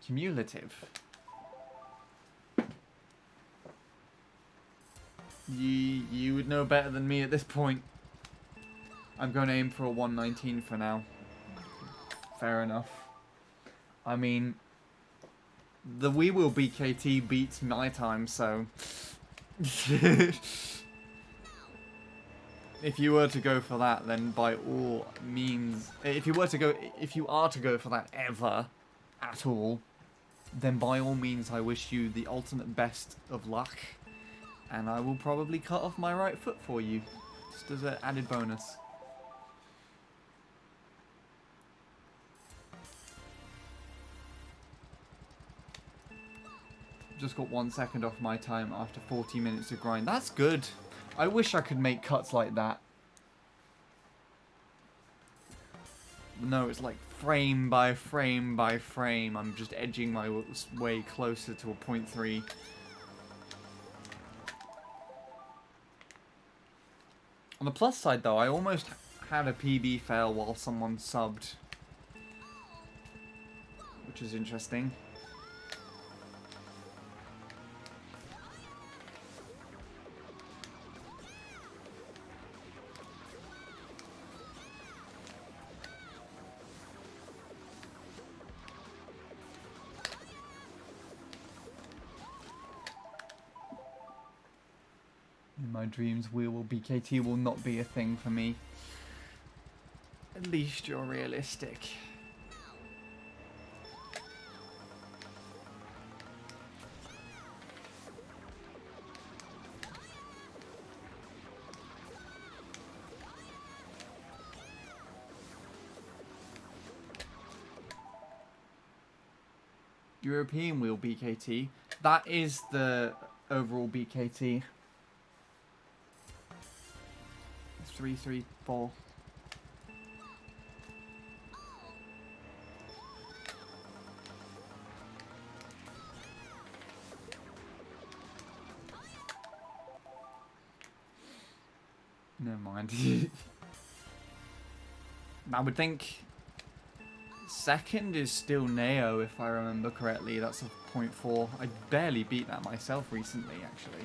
Cumulative. You would know better than me at this point. I'm going to aim for a 119 for now. Fair enough. I mean, the We Will BKT beats my time, so... If you were to go for that, then by all means... If you are to go for that ever, at all, then by all means I wish you the ultimate best of luck. And I will probably cut off my right foot for you, just as an added bonus. Just got 1 second off my time after 40 minutes of grind. That's good. I wish I could make cuts like that. No, it's like frame by frame by frame. I'm just edging my way closer to a 0.3. On the plus side, though, I almost had a PB fail while someone subbed. Which is interesting. In my dreams, We Will BKT will not be a thing for me. At least you're realistic. European Wheel BKT. That is the overall BKT. 334. Never mind. I would think second is still Neo, if I remember correctly. That's a 0.4. I barely beat that myself recently, actually.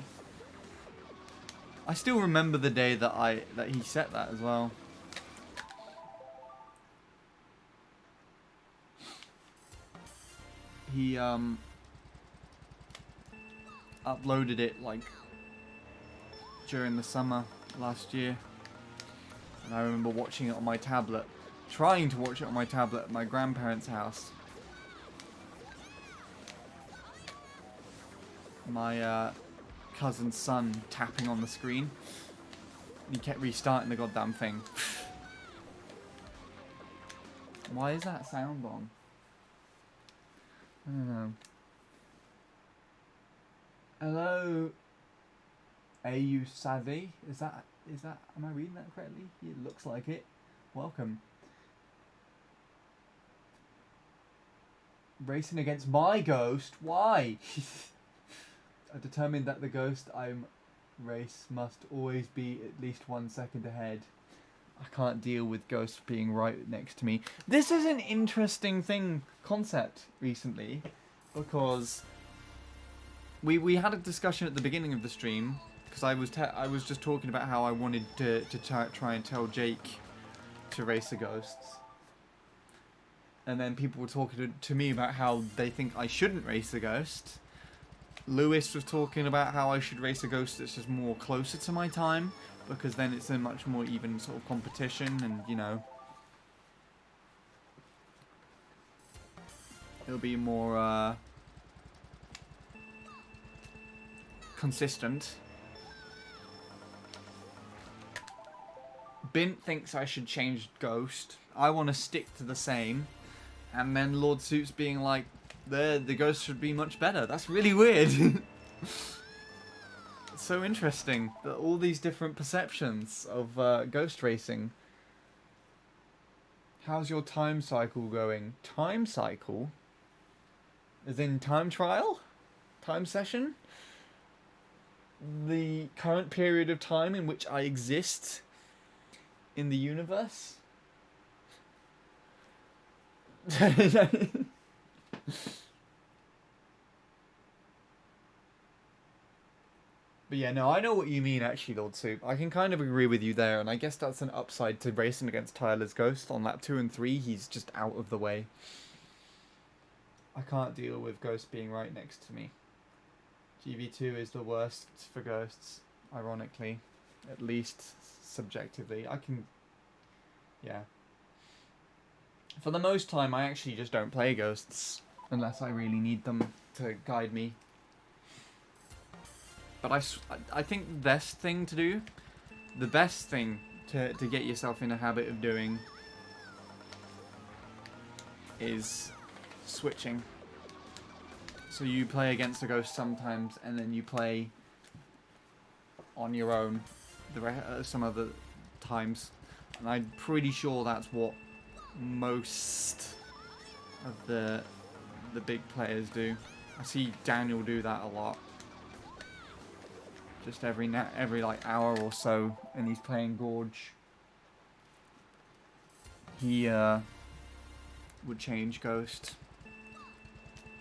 I still remember the day that he set that as well. He uploaded it like during the summer last year, and I remember watching it on my tablet, trying to watch it on my tablet at my grandparents' house. My cousin's son tapping on the screen. He kept restarting the goddamn thing. Why is that sound on? I don't know. Hello, AU Savvy. Is that? Am I reading that correctly? It looks like it. Welcome. Racing against my ghost? Why? I determined that the ghost I'm race must always be at least 1 second ahead. I can't deal with ghosts being right next to me. This is an interesting concept recently, because we had a discussion at the beginning of the stream, because I was just talking about how I wanted to try and tell Jake to race the ghosts. And then people were talking to me about how they think I shouldn't race the ghost. Lewis was talking about how I should race a ghost that's just more closer to my time, because then it's a much more even sort of competition, and you know, it'll be more consistent. Bint thinks I should change ghost. I want to stick to the same. And then Lord Suits being like, the ghost should be much better. That's really weird. It's so interesting that all these different perceptions of ghost racing. How's your time cycle going? Time cycle? As in time trial? Time session? The current period of time in which I exist in the universe? But yeah, no, I know what you mean actually, Lord Soup. I can kind of agree with you there, and I guess that's an upside to racing against Tyler's Ghost. On lap 2 and 3, he's just out of the way. I can't deal with Ghost being right next to me. GV2 is the worst for ghosts, ironically. At least subjectively. I can... yeah. For the most time, I actually just don't play ghosts unless I really need them to guide me. But I think the best thing to do, the best thing to get yourself in a habit of doing is switching. So you play against a ghost sometimes, and then you play on your own some other times. And I'm pretty sure that's what most of the big players do. I see Daniel do that a lot. Just every like hour or so, and he's playing Gorge. He would change Ghost.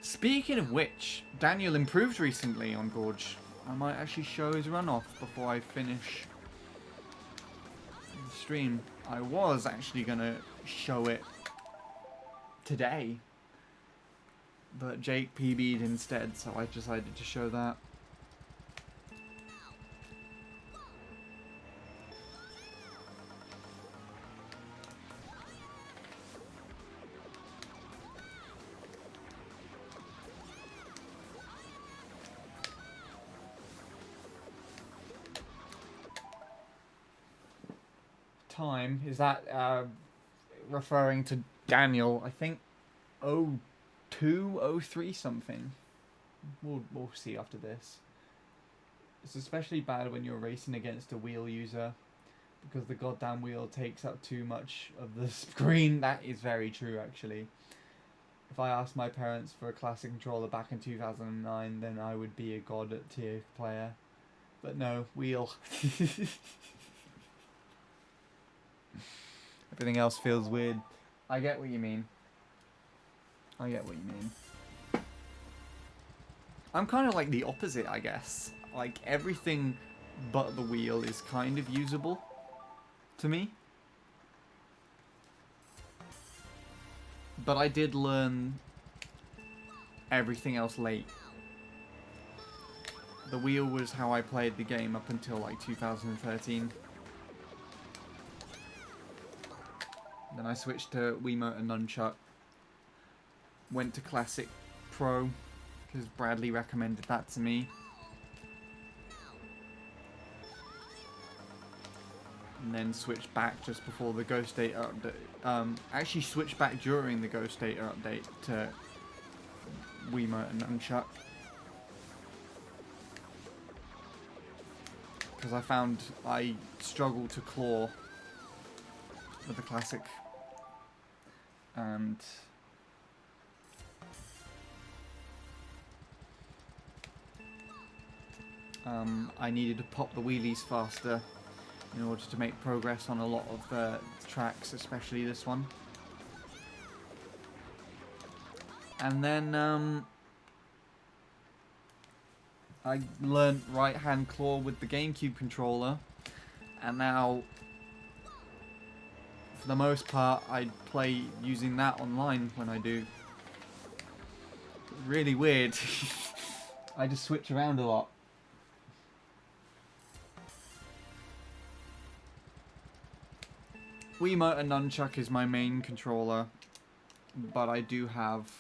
Speaking of which, Daniel improved recently on Gorge. I might actually show his runoff before I finish the stream. I was actually gonna show it today, but Jake PB'd instead, so I decided to show that. Time, is that referring to Daniel? I think 02, 03 something. We'll see after this. It's especially bad when you're racing against a wheel user because the goddamn wheel takes up too much of the screen. That is very true, actually. If I asked my parents for a classic controller back in 2009, then I would be a god tier player. But no, wheel. Everything else feels weird. I get what you mean. I get what you mean. I'm kind of like the opposite, I guess. Like, everything but the wheel is kind of usable to me. But I did learn everything else late. The wheel was how I played the game up until like 2013. Then I switched to Wiimote and Nunchuck. Went to Classic Pro because Bradley recommended that to me. And then switched back just before the Ghost Data update. Actually switched back during the Ghost Data update to Wiimote and Nunchuck. Because I found I struggled to claw with the Classic. And I needed to pop the wheelies faster in order to make progress on a lot of the tracks, especially this one. And then I learnt right-hand claw with the GameCube controller, and now, for the most part, I play using that online when I do. It's really weird. I just switch around a lot. Wiimote and Nunchuck is my main controller, but I do have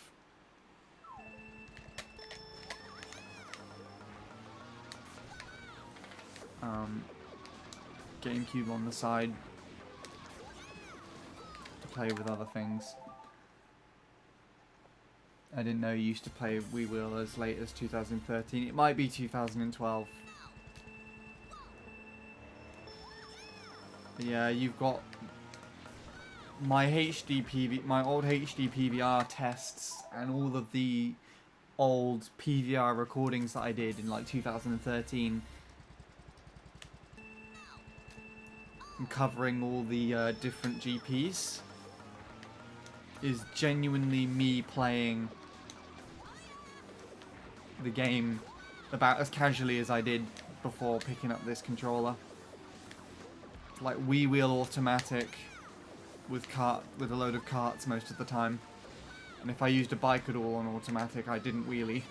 GameCube on the side to play with other things. I didn't know you used to play Wii Wheel as late as 2013. It might be 2012. But yeah, you've got my old HD PVR tests and all of the old PVR recordings that I did in like 2013. Covering all the different GPs is genuinely me playing the game about as casually as I did before picking up this controller. Like Wii Wheel automatic with a load of carts most of the time, and if I used a bike at all on automatic, I didn't wheelie.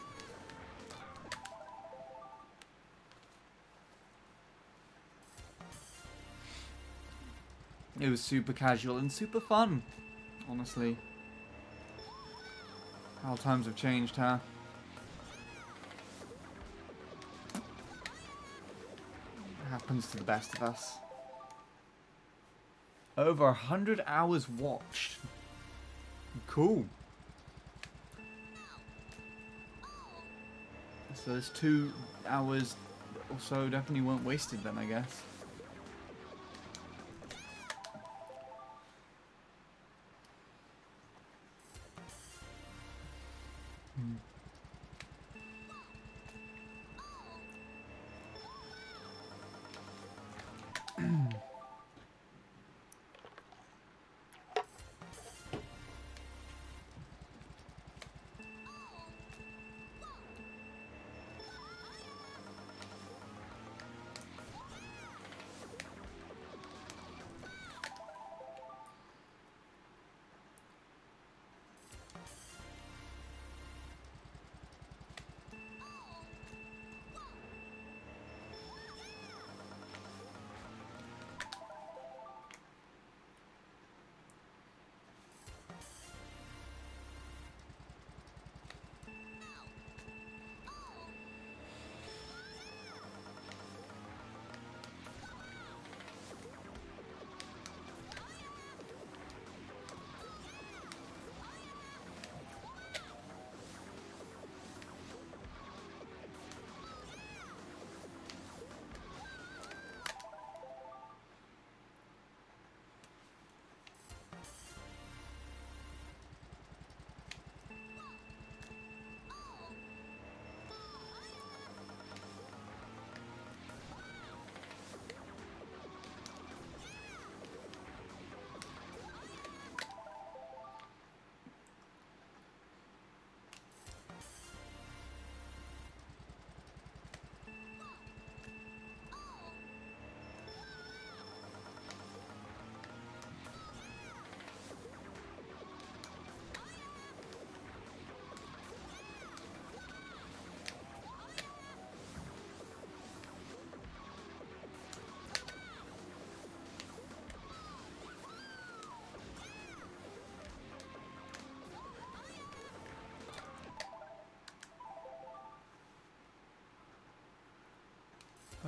It was super casual and super fun, honestly. How times have changed, huh? It happens to the best of us. Over 100 hours watched. Cool. So those 2 hours or so definitely weren't wasted then, I guess.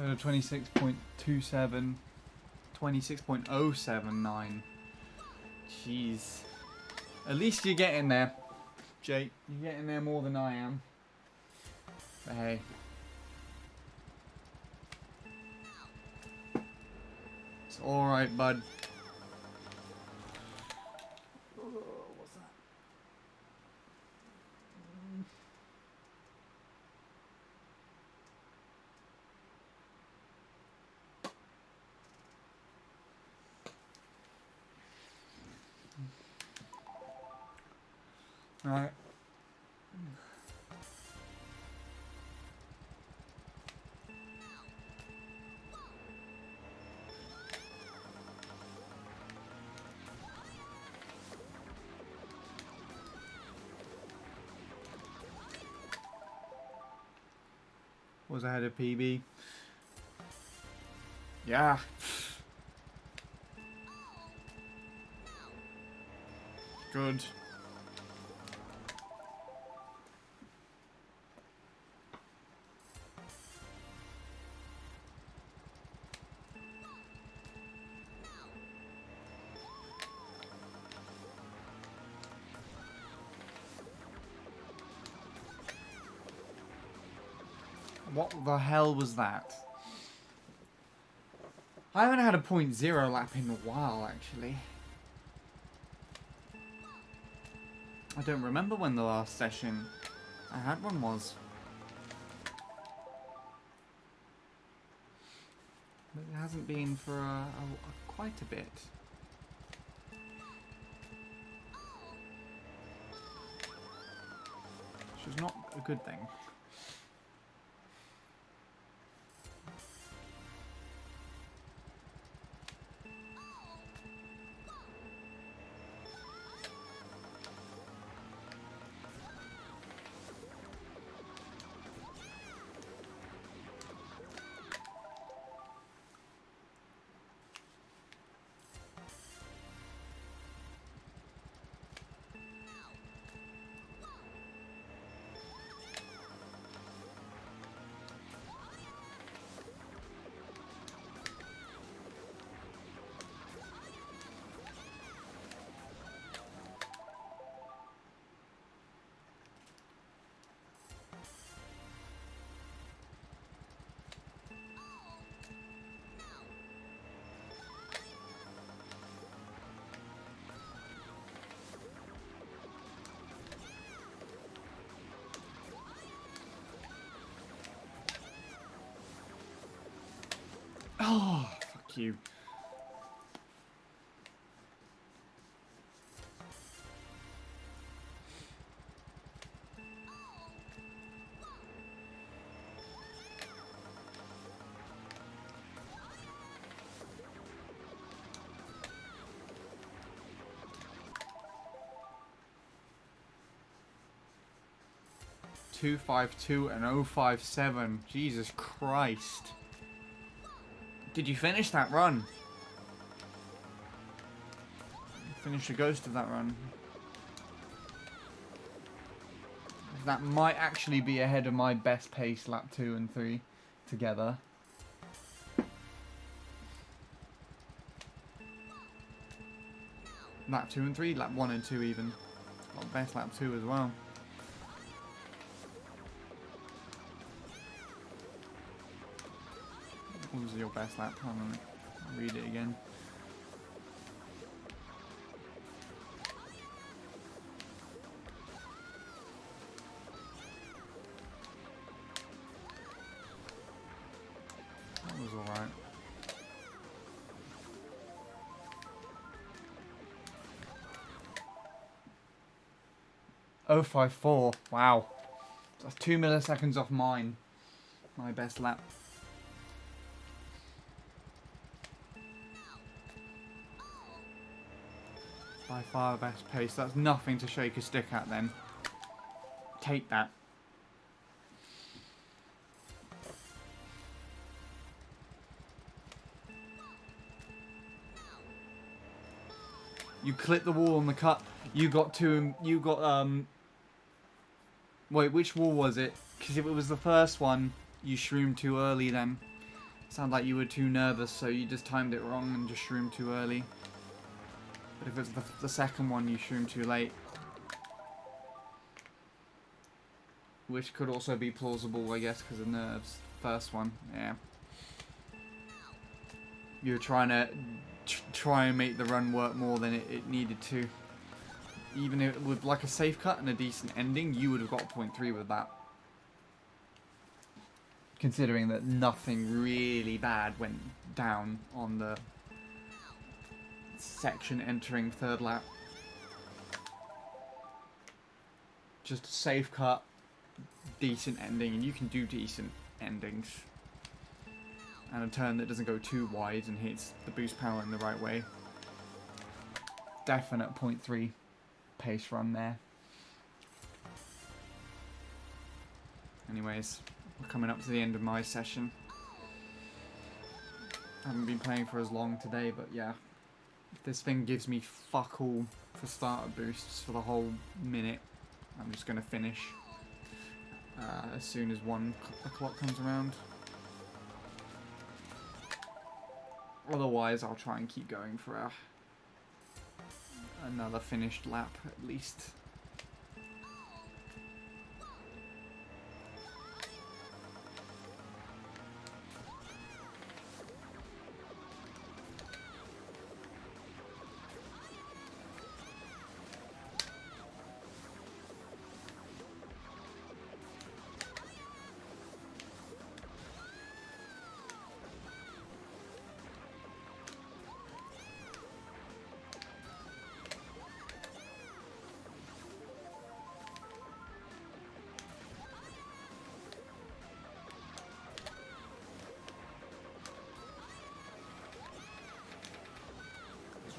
26.27. 26.079. Jeez. At least you're getting there, Jake. You're getting there more than I am. But hey. It's alright, bud. What's that? Right. Was ahead of PB. Yeah. Good. What the hell was that? I haven't had a .0 lap in a while, actually. I don't remember when the last session I had one was. But it hasn't been for quite a bit. Which is not a good thing. Oh, fuck you. .252 and .057. Jesus Christ. Did you finish that run? Finish the ghost of that run. That might actually be ahead of my best pace lap 2 and 3 together. Lap 2 and 3, lap 1 and 2 even. Got best lap 2 as well. What was your best lap? Hold on, I'll read it again. That was alright. .054. Wow. That's 2 milliseconds off mine. My best lap. By far the best pace. That's nothing to shake a stick at then. Take that. You clipped the wall on the cut. You got wait, which wall was it? Because if it was the first one, you shroomed too early then. Sound like you were too nervous, so you just timed it wrong and just shroomed too early. But if it's the second one, you shroomed too late. Which could also be plausible, I guess, because of nerves. First one, yeah. You were trying to try and make the run work more than it needed to. Even if, with like a safe cut and a decent ending, you would have got 0.3 with that. Considering that nothing really bad went down on the section entering third lap. Just a safe cut, decent ending, and you can do decent endings. And a turn that doesn't go too wide and hits the boost power in the right way. Definite 0.3 pace run there. Anyways, we're coming up to the end of my session. I haven't been playing for as long today, but yeah. If this thing gives me fuck all for starter boosts for the whole minute, I'm just going to finish as soon as 1 o'clock comes around. Otherwise, I'll try and keep going for another finished lap at least.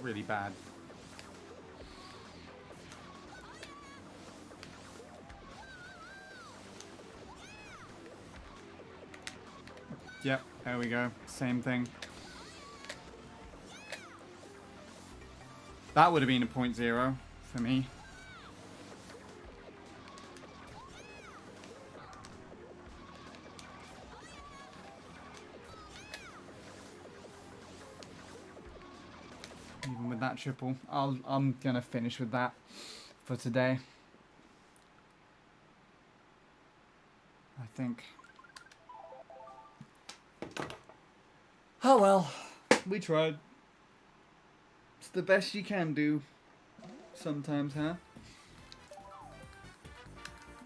Really bad. Yep, there we go. Same thing. That would have been a 0.0 for me. Even with that triple, I'm gonna finish with that for today. I think. Oh well, we tried. It's the best you can do sometimes, huh?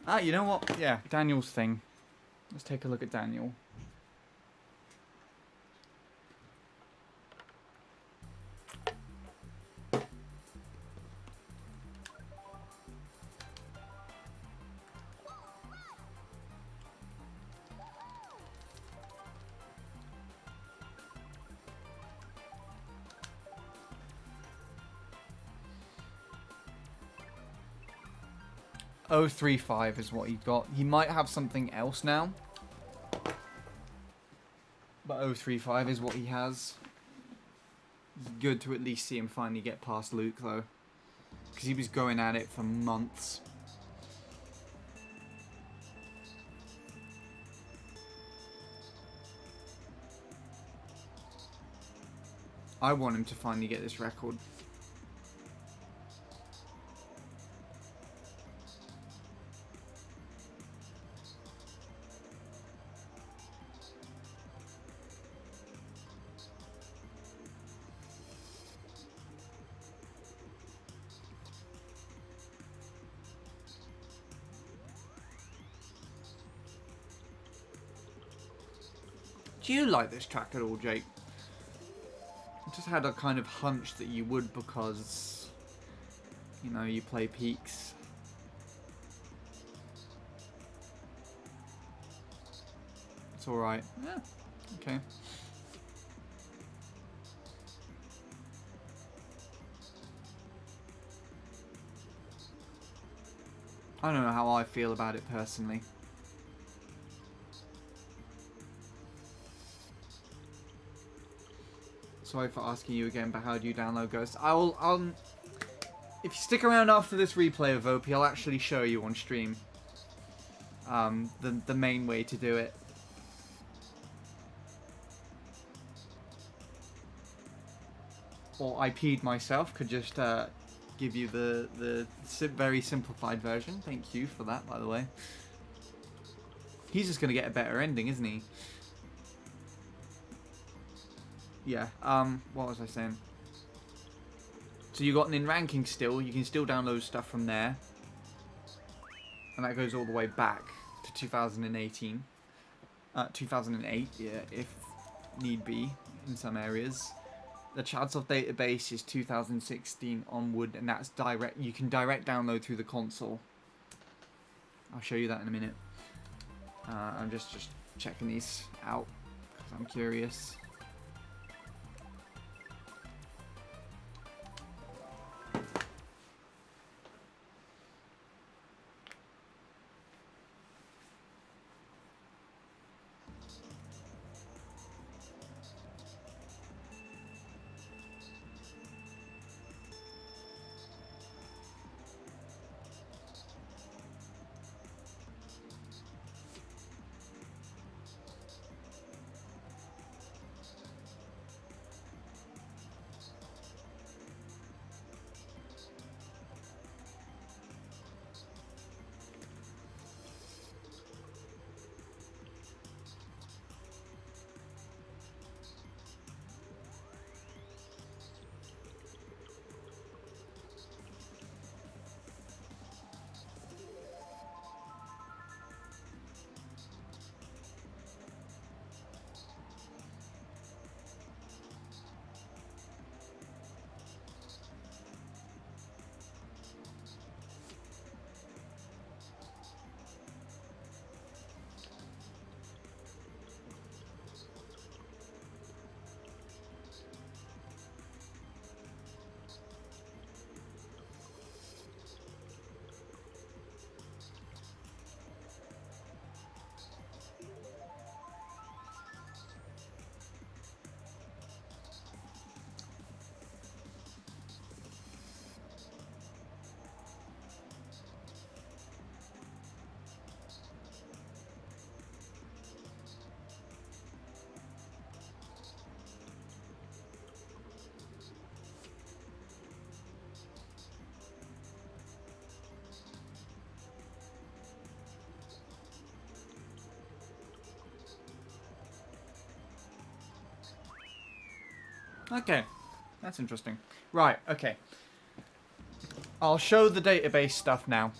Ah, you know what? Yeah, Daniel's thing. Let's take a look at Daniel. .035 is what he got. He might have something else now. But .035 is what he has. It's good to at least see him finally get past Luke, though. Because he was going at it for months. I want him to finally get this record. Do you like this track at all, Jake? I just had a kind of hunch that you would because, you know, you play Peaks. It's alright. Yeah, okay. I don't know how I feel about it personally. Sorry for asking you again, but how do you download Ghost? I'll if you stick around after this replay of OP, I'll actually show you on stream the main way to do it. or IP'd myself could just give you the very simplified version. Thank you for that, by the way. He's just going to get a better ending, isn't he? Yeah, what was I saying? So you got an in-ranking still. You can still download stuff from there. And that goes all the way back to 2018. 2008, yeah, if need be, in some areas. The Chadsoft database is 2016 onward, and that's direct. You can direct download through the console. I'll show you that in a minute. I'm just checking these out because I'm curious. Okay, that's interesting. Right, okay. I'll show the database stuff now.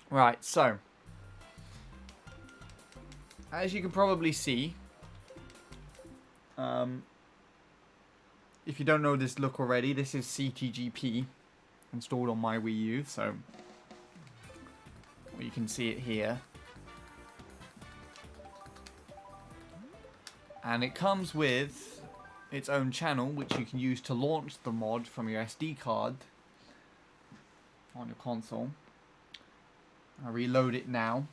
Right, so. As you can probably see, if you don't know this look already, this is CTGP installed on my Wii U, so you can see it here. And it comes with its own channel, which you can use to launch the mod from your SD card on your console. I'll reload it now.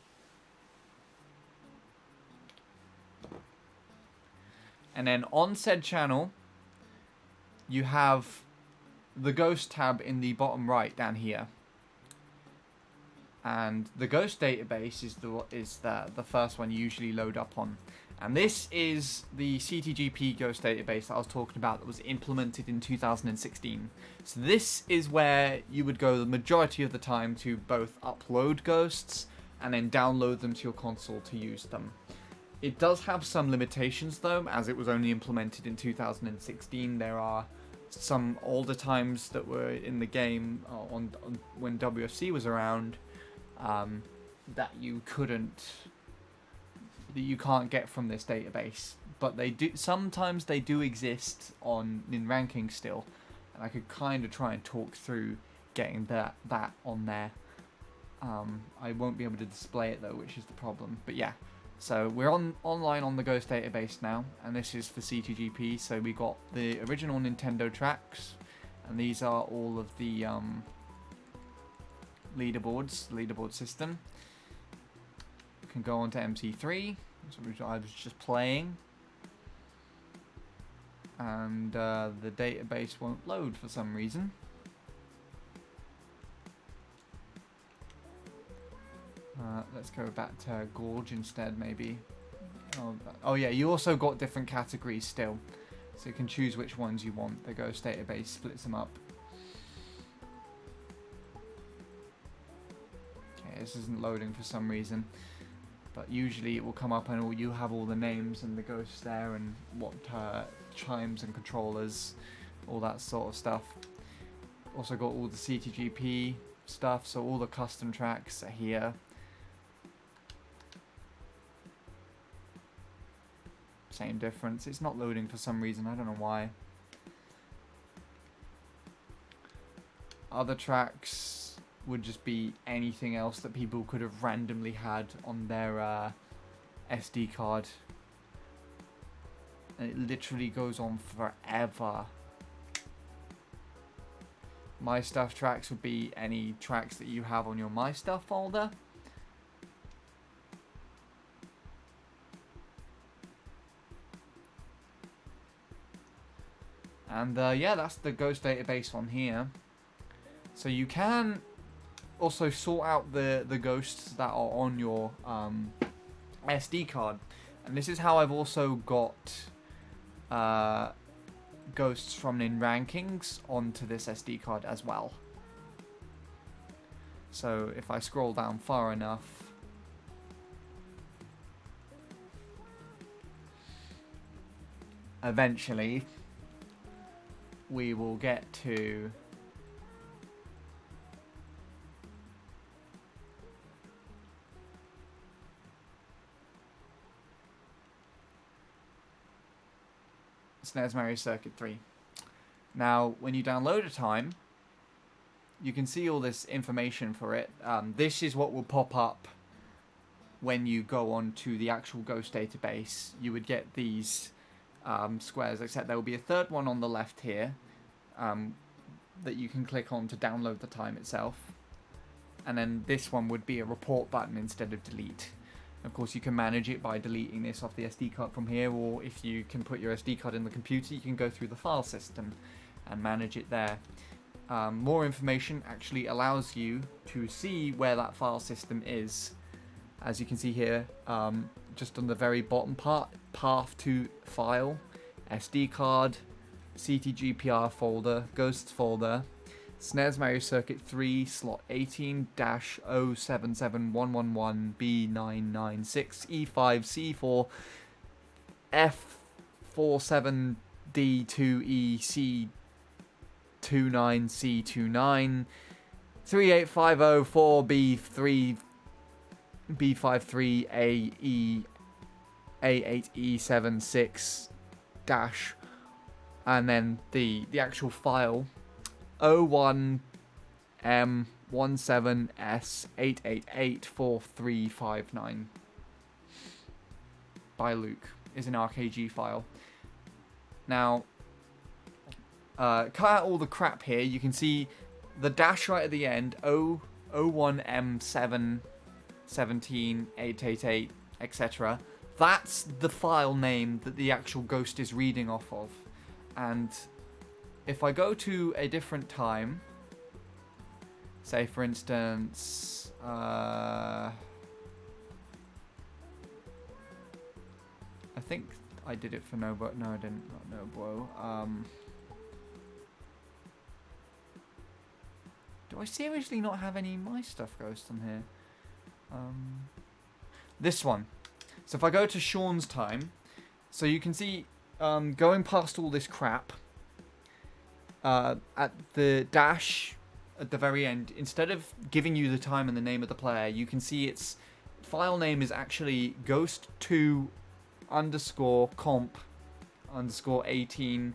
And then on said channel, you have the Ghost tab in the bottom right down here. And the Ghost database is the first one you usually load up on. And this is the CTGP Ghost database that I was talking about that was implemented in 2016. So this is where you would go the majority of the time to both upload ghosts and then download them to your console to use them. It does have some limitations though, as it was only implemented in 2016. There are some older times that were in the game when WFC was around that you can't get from this database, but they do sometimes exist in ranking still, and I could kind of try and talk through getting that on there. I won't be able to display it though, which is the problem. But yeah, so we're online on the Ghost database now, and this is for CTGP. So we got the original Nintendo tracks, and these are all of the leaderboard system. You can go on to MC3, which I was just playing, and the database won't load for some reason. Let's go back to Gorge instead, maybe. Oh yeah, you also got different categories still. So you can choose which ones you want. The Ghost database splits them up. Okay, this isn't loading for some reason. But usually it will come up and you have all the names and the ghosts there and what chimes and controllers, all that sort of stuff. Also got all the CTGP stuff, so all the custom tracks are here. Same difference. It's not loading for some reason. I don't know why. Other tracks would just be anything else that people could have randomly had on their SD card. And it literally goes on forever. My Stuff tracks would be any tracks that you have on your My Stuff folder. And yeah, that's the Ghost database on here. So you can also sort out the ghosts that are on your SD card. And this is how I've also got ghosts from in rankings onto this SD card as well. So if I scroll down far enough, eventually we will get to SNES Mario Circuit 3. Now, when you download a time, you can see all this information for it. This is what will pop up when you go on to the actual Ghost database. You would get these squares, except there will be a third one on the left here that you can click on to download the time itself. And then this one would be a report button instead of delete. Of course, you can manage it by deleting this off the SD card from here, or if you can put your SD card in the computer, you can go through the file system and manage it there. More information actually allows you to see where that file system is. As you can see here, just on the very bottom part, path to file, SD card, CTGPR folder, Ghosts folder, SNES Mario Circuit 3 slot 18-077111B996 E5 C4 F47D2EC29C29 38504B3 B53AE A8E76 dash, and then the actual file 01M17S8884359 by Luke is an RKG file. Now, cut out all the crap here. You can see the dash right at the end, 01M7178888, etc. That's the file name that the actual ghost is reading off of. And if I go to a different time, say for instance, I think I did it for Nobo. No, I didn't. Not Nobo. Do I seriously not have any My Stuff ghosts on here? This one. So if I go to Sean's time, so you can see going past all this crap, at the dash at the very end, instead of giving you the time and the name of the player, you can see its file name is actually ghost2_comp_18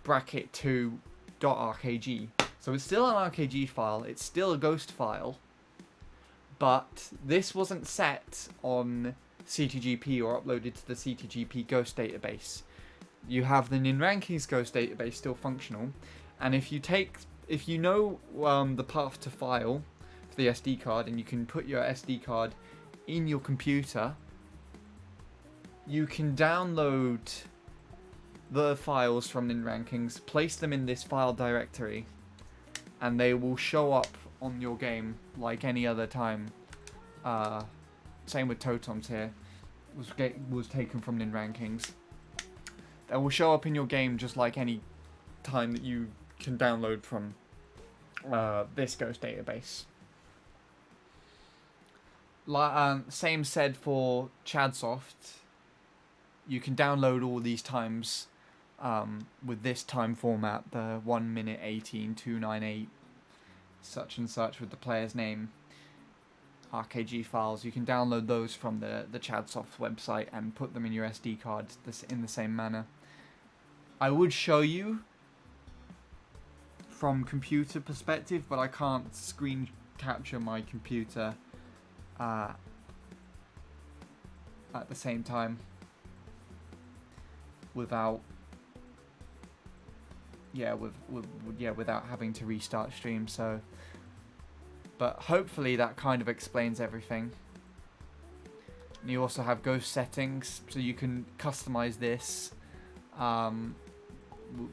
bracket 2.rkg. So it's still an RKG file, it's still a ghost file, but this wasn't set on CTGP or uploaded to the CTGP Ghost database. You have the NinRankings Ghost database still functional, and if you know the path to file for the SD card, and you can put your SD card in your computer, you can download the files from NinRankings, place them in this file directory, and they will show up on your game like any other time. Same with totems here. Was taken from Nin Rankings. That will show up in your game just like any time that you can download from this Ghost database. Same said for Chadsoft. You can download all these times with this time format, the 1 minute 18,298 such and such with the player's name. RKG files, you can download those from the Chadsoft website and put them in your SD card in the same manner. I would show you from computer perspective, but I can't screen capture my computer at the same time without without having to restart stream. So but hopefully that kind of explains everything. And you also have ghost settings, so you can customize this,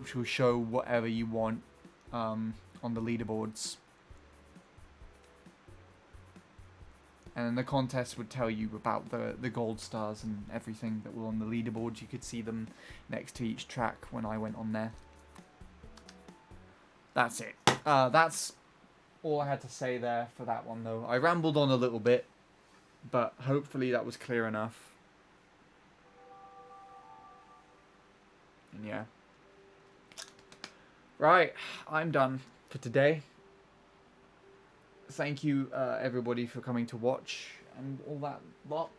which will show whatever you want on the leaderboards. And then the contest would tell you about the gold stars and everything that were on the leaderboards. You could see them next to each track when I went on there. That's it. That's all I had to say there for that one, though. I rambled on a little bit, but hopefully that was clear enough. And yeah. Right, I'm done for today. Thank you, everybody, for coming to watch and all that lot.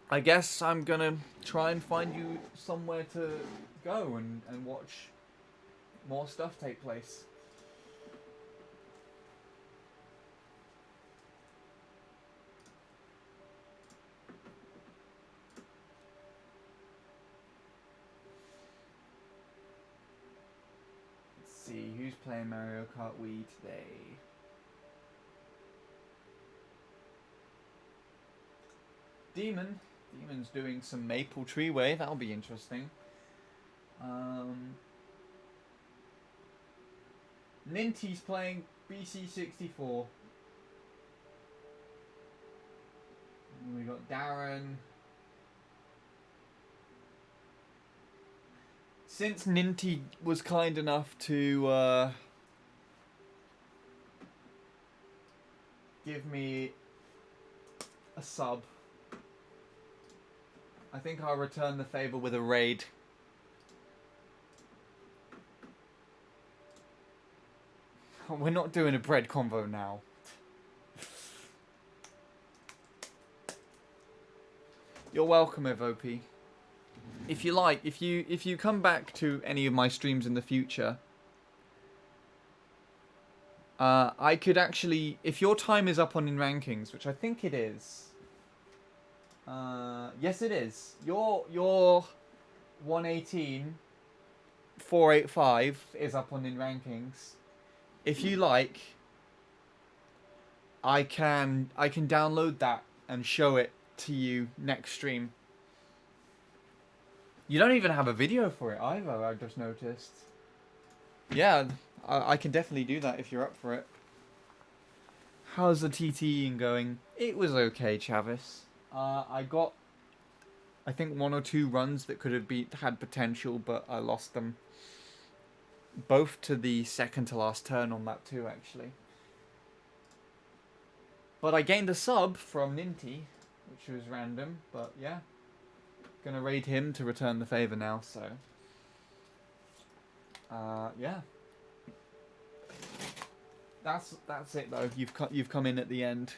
I guess I'm gonna try and find you somewhere to go and watch more stuff take place. Let's see, who's playing Mario Kart Wii today? Demon's doing some Maple Tree Way. That'll be interesting. Ninty's playing BC64. And we got Darren. Since Ninty was kind enough to give me a sub, I think I'll return the favor with a raid. We're not doing a bread convo now. You're welcome, Evop. If you like, if you come back to any of my streams in the future, I could actually, if your time is up on in rankings, which I think it is. Yes, it is. Your 118.485 is up on in rankings. If you like, I can download that and show it to you next stream. You don't even have a video for it either, I just noticed. Yeah, I can definitely do that if you're up for it. How's the TTing going? It was okay, Chavis. I got, I think, 1 or 2 runs that could have had potential, but I lost them. Both to the second to last turn on that too, actually. But I gained a sub from Ninty, which was random, but yeah. Gonna raid him to return the favor now, so. Yeah. That's it though. You've come in at the end.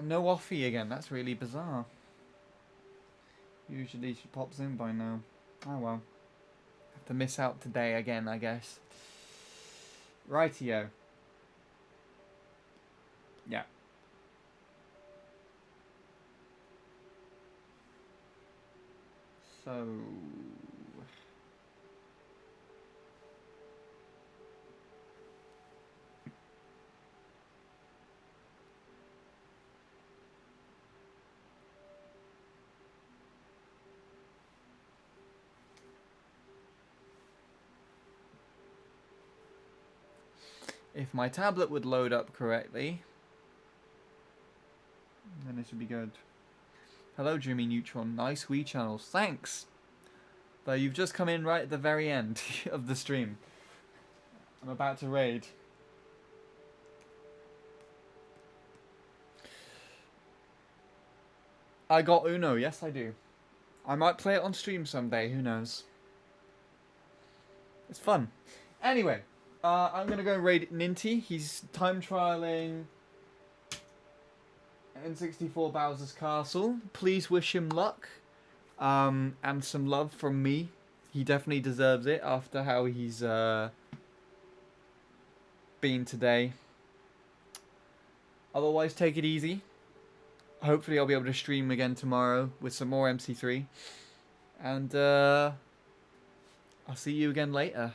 No offie again. That's really bizarre. Usually she pops in by now. Oh well. Have to miss out today again, I guess. Rightio. Yeah. So... If my tablet would load up correctly, then it should be good. Hello, Jimmy Neutron. Nice Wii channels. Thanks! Though you've just come in right at the very end of the stream. I'm about to raid. I got Uno. Yes, I do. I might play it on stream someday. Who knows? It's fun. Anyway, I'm going to go raid Ninty. He's time trialing N64 Bowser's Castle. Please wish him luck. And some love from me. He definitely deserves it after how he's been today. Otherwise, take it easy. Hopefully I'll be able to stream again tomorrow with some more MC3. And I'll see you again later.